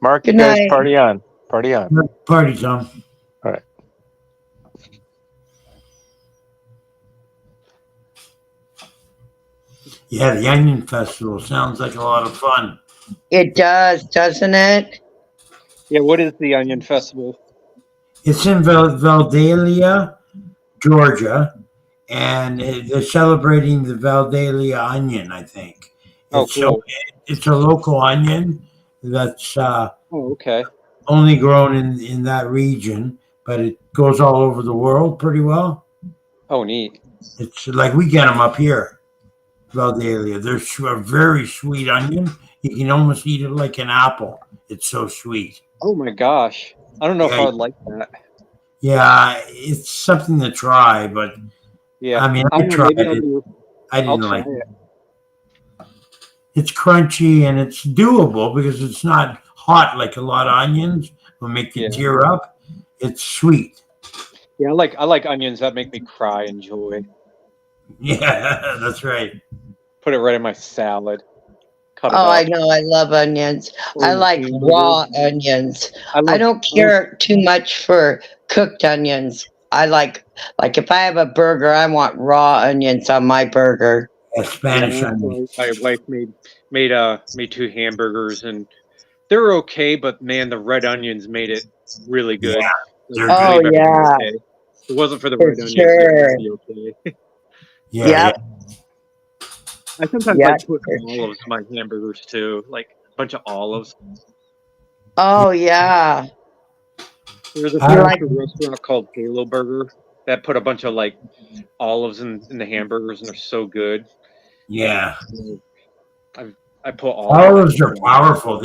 Speaker 3: Mark.
Speaker 6: Good
Speaker 3: You guys
Speaker 6: night.
Speaker 3: party on. Party on.
Speaker 2: Party, Tom.
Speaker 3: All right.
Speaker 2: Yeah, the Onion Festival sounds like a lot of fun.
Speaker 6: It does, doesn't it?
Speaker 7: Yeah, what is the Onion Festival?
Speaker 2: It's in Valdalia, Georgia, and they're celebrating the Valdalia onion, I think.
Speaker 7: Oh,
Speaker 2: It's,
Speaker 7: cool.
Speaker 2: it's a local onion that's
Speaker 7: Oh, okay.
Speaker 2: only grown in that region, but it goes all over the world pretty well.
Speaker 7: Oh, neat.
Speaker 2: It's like we get them up here, Valdalia. They're a very sweet onion. You can almost eat it like an apple. It's so sweet.
Speaker 7: Oh my gosh. I don't know if I would like that.
Speaker 2: Yeah, it's something to try, but
Speaker 7: Yeah.
Speaker 2: I mean,
Speaker 7: I
Speaker 2: I
Speaker 7: don't know,
Speaker 2: tried
Speaker 7: maybe I'll
Speaker 2: it.
Speaker 7: do-
Speaker 2: I
Speaker 7: I'll
Speaker 2: didn't
Speaker 7: try
Speaker 2: like it.
Speaker 7: it.
Speaker 2: It's crunchy and it's doable because it's not hot like a lot of onions will make you
Speaker 7: Yeah.
Speaker 2: tear up. It's sweet.
Speaker 7: Yeah, I like onions that make me cry and joy.
Speaker 2: Yeah, that's right.
Speaker 7: Put it right in my salad. Cut it
Speaker 6: Oh, I
Speaker 7: up.
Speaker 6: know. I love onions.
Speaker 7: Or
Speaker 6: I
Speaker 7: in
Speaker 6: like
Speaker 7: hamburgers.
Speaker 6: raw onions. I don't care too much for cooked onions. I like if I have a burger, I want raw onions on my burger.
Speaker 2: Yeah, Spanish
Speaker 7: Yeah,
Speaker 2: onion.
Speaker 7: my wife made 2 hamburgers, and they're okay, but man, the red onions made it really
Speaker 2: Yeah,
Speaker 7: good.
Speaker 2: they're
Speaker 7: Like,
Speaker 6: Oh
Speaker 7: made
Speaker 2: good.
Speaker 7: everything
Speaker 6: yeah,
Speaker 7: okay. If it wasn't for the
Speaker 6: for
Speaker 7: red onions, it
Speaker 6: sure.
Speaker 7: wouldn't be okay.
Speaker 2: Yeah, yeah.
Speaker 6: Yep.
Speaker 7: I sometimes
Speaker 6: Yep.
Speaker 7: like put olives in my hamburgers too, like a bunch of olives.
Speaker 6: Oh yeah.
Speaker 7: There's a
Speaker 2: I,
Speaker 6: You
Speaker 7: fast
Speaker 6: like?
Speaker 7: food restaurant called Halo Burger that put a bunch of like olives in the hamburgers, and they're so good.
Speaker 2: yeah.
Speaker 7: I put
Speaker 2: Olives
Speaker 7: olives
Speaker 2: are
Speaker 7: in my
Speaker 2: powerful.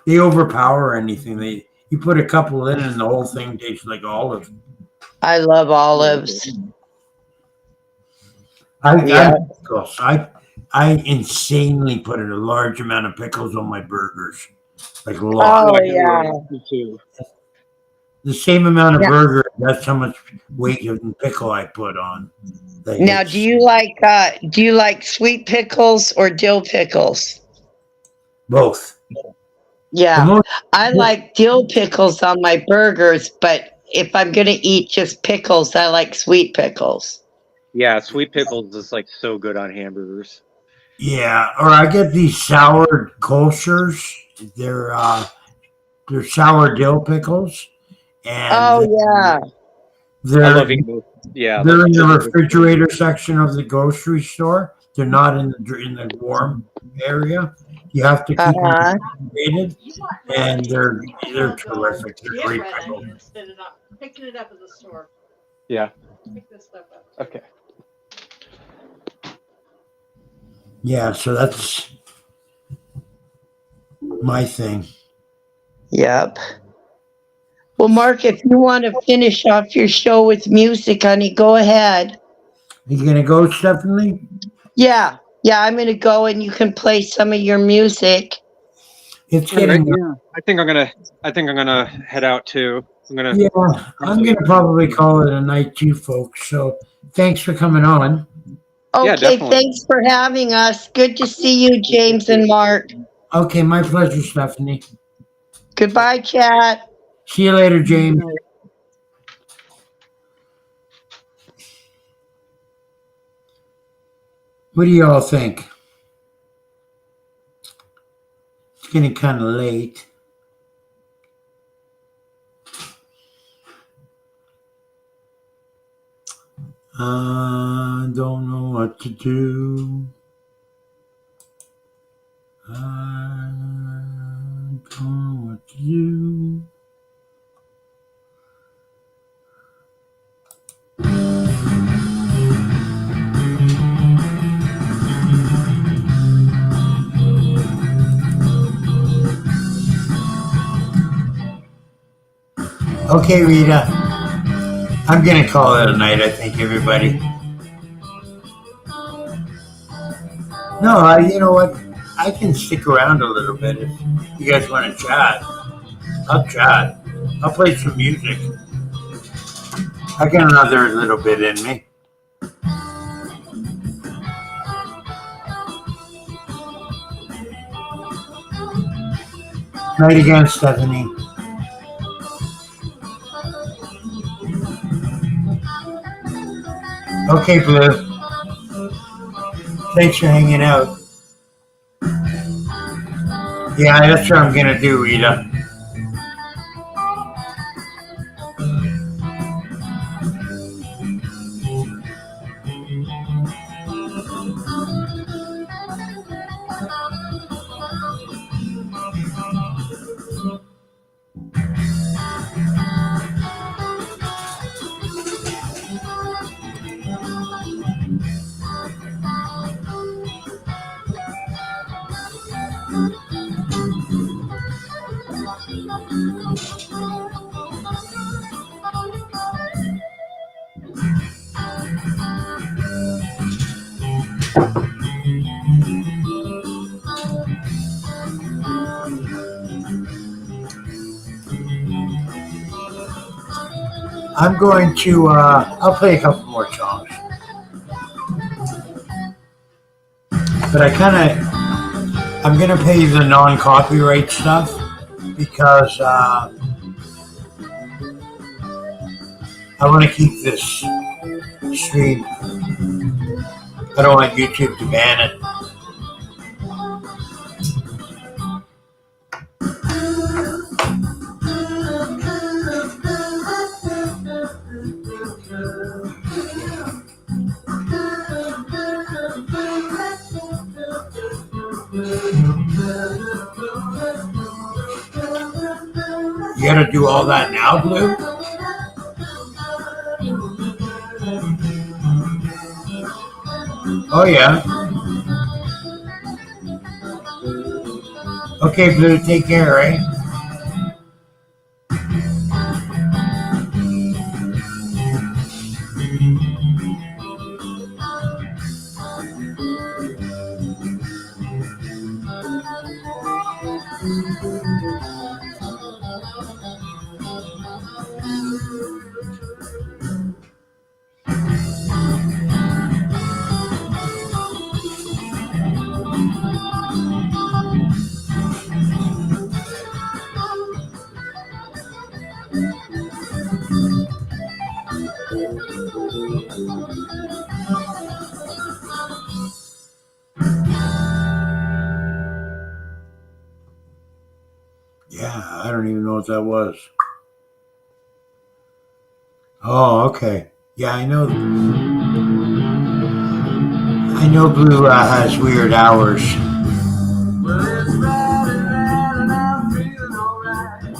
Speaker 2: They overpower anything. You put a couple in and the whole thing tastes like olive.
Speaker 6: I love olives.
Speaker 2: I
Speaker 6: Yep.
Speaker 2: pickles. I insanely put a large amount of pickles on my burgers. Like a lot.
Speaker 6: Oh
Speaker 7: Oh,
Speaker 6: yeah.
Speaker 7: me too.
Speaker 2: The same amount of
Speaker 6: Now,
Speaker 2: burger, that's how much weight of pickle I put on. Like
Speaker 6: now, do you like sweet pickles or dill pickles?
Speaker 2: both. The
Speaker 6: Yeah,
Speaker 2: most
Speaker 6: I like dill pickles on my burgers, but if I'm gonna eat just pickles, I like sweet pickles.
Speaker 7: Yeah, sweet pickles is like so good on hamburgers.
Speaker 2: Yeah, or I get these sour kosher's. They're sour dill pickles, and
Speaker 6: Oh yeah.
Speaker 7: I
Speaker 2: they're
Speaker 7: love eating those. Yeah,
Speaker 2: they're
Speaker 7: those
Speaker 2: in the
Speaker 7: those are good.
Speaker 2: refrigerator section of the grocery store. They're not in the warm area. You have to keep them
Speaker 6: Uh-huh.
Speaker 2: refrigerated, and they're terrific. They're
Speaker 8: Get
Speaker 2: great
Speaker 8: red
Speaker 2: pickles.
Speaker 8: onion instead of not picking it up at the store.
Speaker 7: Yeah.
Speaker 8: Pick this stuff up.
Speaker 7: Okay.
Speaker 2: Yeah, so that's my thing.
Speaker 6: Yep. Well, Mark, if you want to finish off your show with music, honey, go ahead.
Speaker 2: You gonna go, Stephanie?
Speaker 6: Yeah, I'm gonna go and you can play some of your music.
Speaker 2: It's
Speaker 7: All right.
Speaker 2: getting
Speaker 7: Yeah. I think I'm gonna head out too.
Speaker 2: yeah. I'm gonna probably call it a night too, folks. So thanks for coming on.
Speaker 7: Yeah,
Speaker 6: Okay,
Speaker 7: definitely.
Speaker 6: thanks for having us. Good to see you, James and Mark.
Speaker 2: Okay, my pleasure, Stephanie.
Speaker 6: Goodbye, chat.
Speaker 2: See you later, James. What do you all think? It's getting kind of late. I don't know what to do. I don't know what to do. Okay, Rita. I'm gonna call it a night, I think, everybody. No, you know what? I can stick around a little bit if you guys want to chat. I'll chat. I'll play some music. I got another little bit in me. Night again, Stephanie. Okay, Blue. Thanks for hanging out. Yeah, that's what I'm gonna do, Rita. I'm going to, I'll play a couple more songs. But I'm going to pay the non-copyright stuff because I want to keep this stream. I don't want YouTube to ban it. You gotta do all that now, Blue? Oh, yeah. Okay, Blue, take care, right? Yeah, I don't even know what that was. Oh, okay. Yeah, I know. I know Blue has weird hours.
Speaker 1: Well, it's Friday night and I'm feeling alright.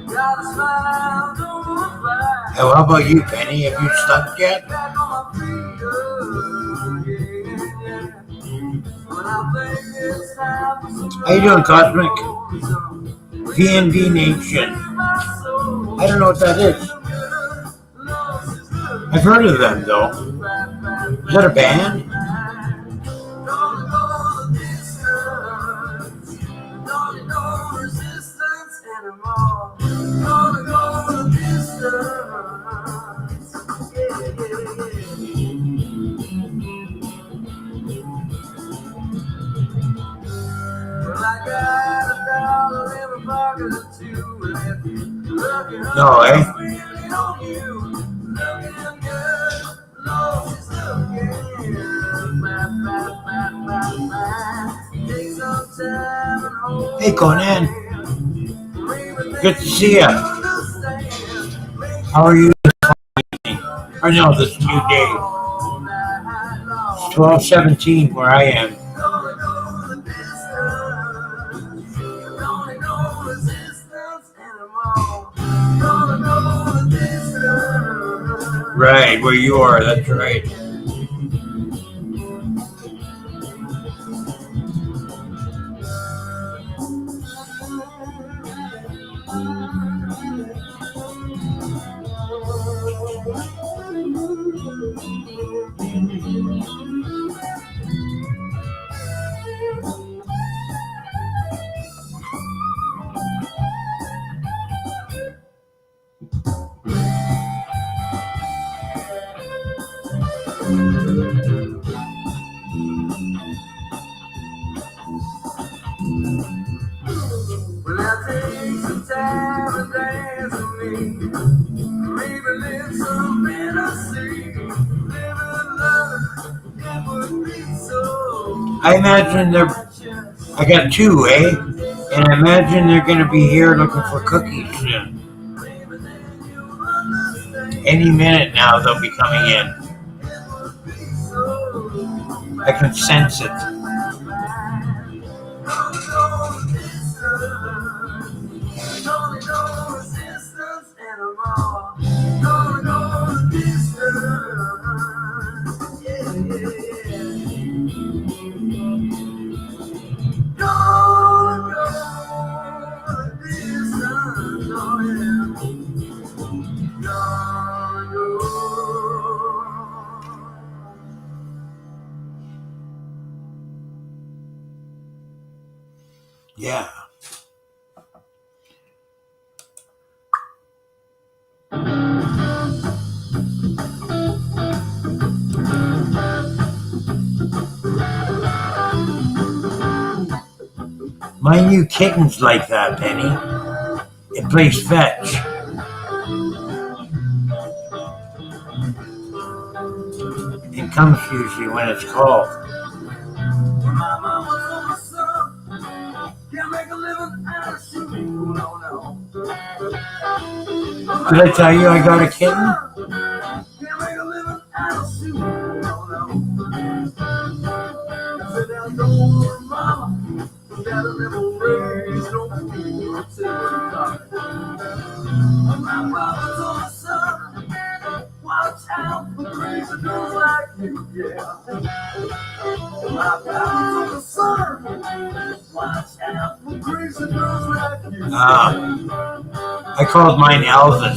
Speaker 1: Got a smile, don't wanna fight.
Speaker 2: Oh, how about you, Penny? Have you slept yet?
Speaker 1: Back on my feet, yeah. When I think it's time for some
Speaker 2: How you doing, Cosmic?
Speaker 1: some
Speaker 2: VMD Nation. I don't know what that is. I've heard of them, though. Is that a band? No, eh? Hey, Conan. Good to see you. How are you? Or no, this new day. It's 12:17 where I am. Right, where you are, that's right. I imagine I got two, eh? And I imagine they're going to be here looking for cookies soon. Any minute now they'll be coming in. I can sense it. Yeah. My new kitten's like that, Penny. It plays fetch. And it comes usually when it's cold.
Speaker 1: When my mama told my son, can't make a living out of shooting. No, no.
Speaker 2: Did I tell you I got a kitten?
Speaker 1: Can't make a living out of shooting. No, no. I said, now don't worry, mama. You gotta never raise no fool. I'll tell you what it's like. My mama told my son, watch out for crazy girls like you, yeah. My papa told my son, watch out for crazy girls like you.
Speaker 2: I called mine Elvis.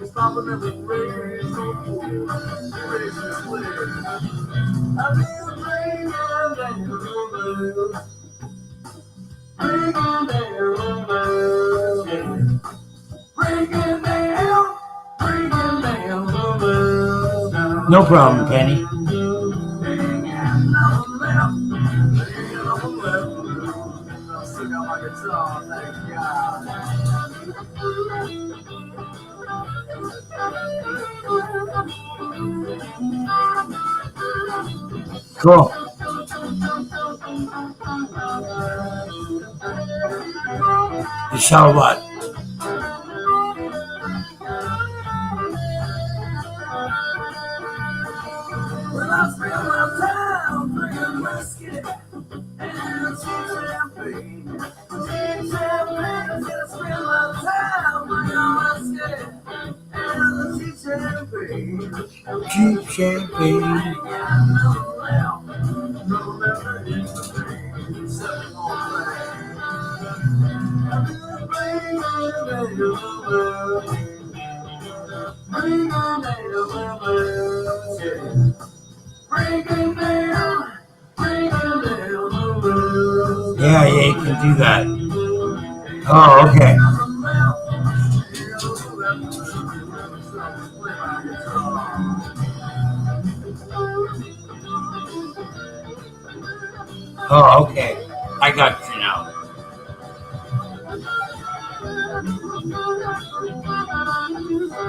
Speaker 1: Stop and never raise no fool. Raise this way. I've been bringing down the rumors. Bringing down rumors. Bringing down rumors.
Speaker 2: No problem, Penny. Cool. You saw what?
Speaker 1: Well, I spend my time drinking whiskey and cheap champagne. Cheap champagne, I spend my time drinking whiskey and cheap champagne.
Speaker 2: Cheap champagne.
Speaker 1: I ain't got nothing left, no memory except for pain. I've been bringing down the rumors. Bringing down the rumors, yeah. Bringing down the rumors.
Speaker 2: Yeah, you can do that. Oh, okay. Oh, okay. I got you now.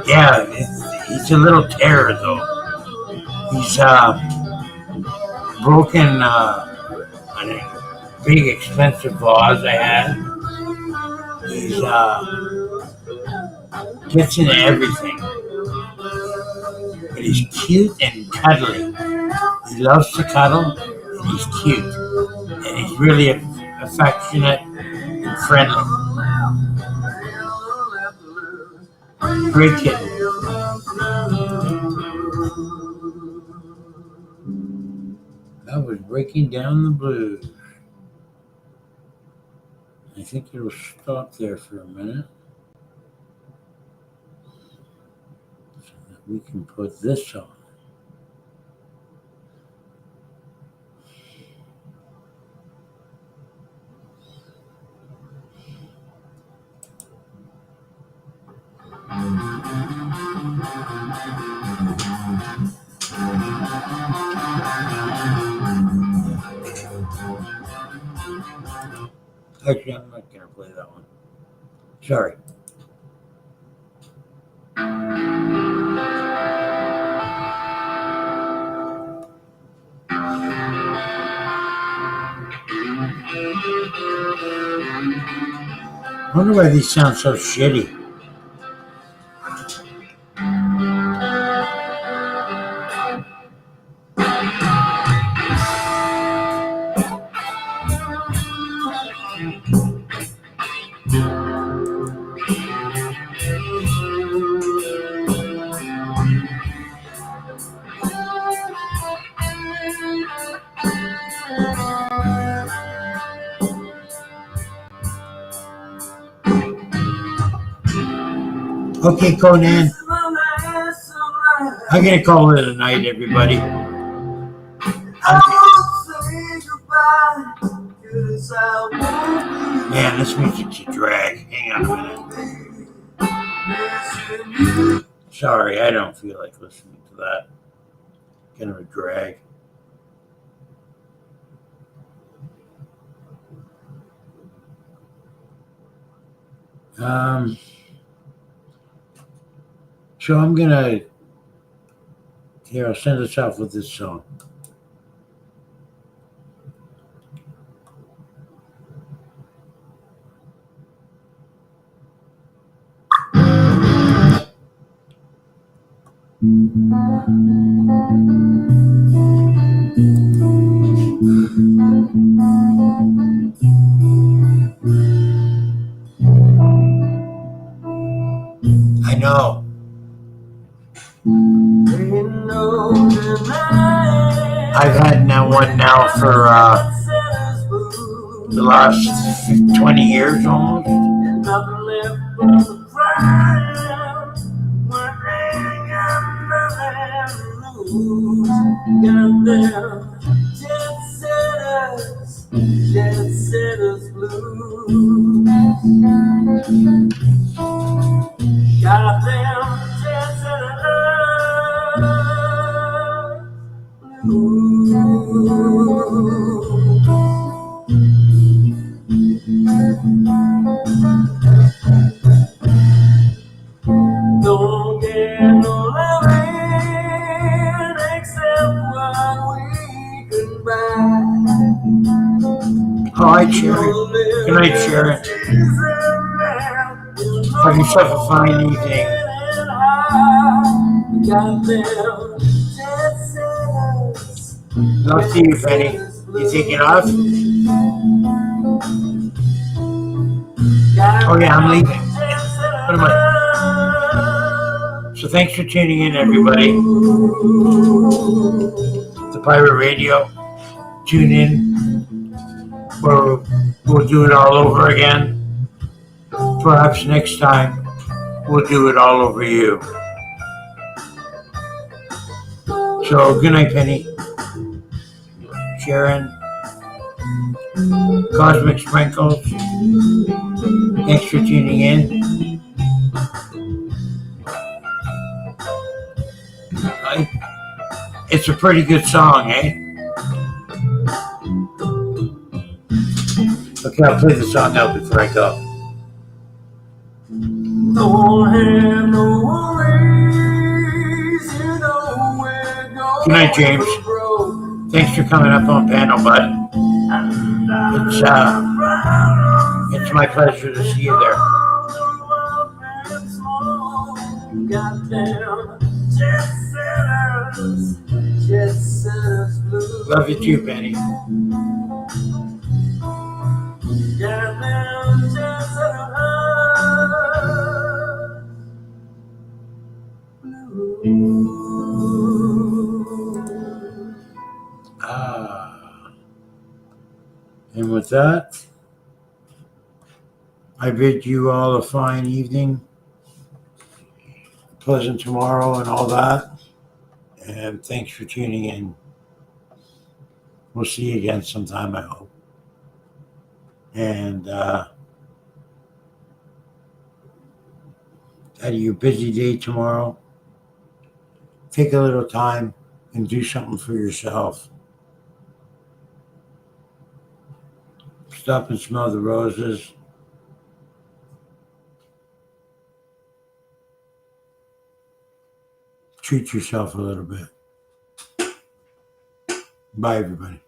Speaker 2: Yeah, he's a little terror though. He's broken a big expensive vase I had. He's gets into everything. But he's cute and cuddly. He loves to cuddle and he's cute. And he's really affectionate and friendly. Great kitten. That was Breaking Down the Blues. I think it'll stop there for a minute. So that we can put this on. Actually, I'm not going to play that one. Sorry. I wonder why these sound so shitty. Okay, Conan. I'm going to call it a night, everybody. Man, this music's a drag. Hang on a minute. Sorry, I don't feel like listening to that. Kind of a drag. So I'm gonna Here, I'll send us off with this song. I know. I've had one now for the last 20 years almost.
Speaker 1: Jet setters blues. Goddamn jet setters blues. Don't get no loving except what we can buy.
Speaker 2: Oh, hi, Sharon. Good night, Sharon. Have yourself a fine evening. Love to you, Penny. You taking off? Oh, yeah, I'm leaving. What am I? So thanks for tuning in, everybody. The Pirate Radio. Tune in. We'll do it all over again. Perhaps next time we'll do it all over you. So good night, Penny, Sharon, Cosmic Sprinkles. Thanks for tuning in. It's a pretty good song, eh? Okay, I'll play the song out before I go.
Speaker 1: Don't have no worries, you know we're going.
Speaker 2: Good night, James. Thanks for coming up on panel, bud. It's my pleasure to see you there. Love you too, Penny. And with that, I bid you all a fine evening, pleasant tomorrow, and all that. And thanks for tuning in. We'll see you again sometime, I hope. And had your busy day tomorrow. Take a little time and do something for yourself. Stop and smell the roses. Treat yourself a little bit. Bye, everybody.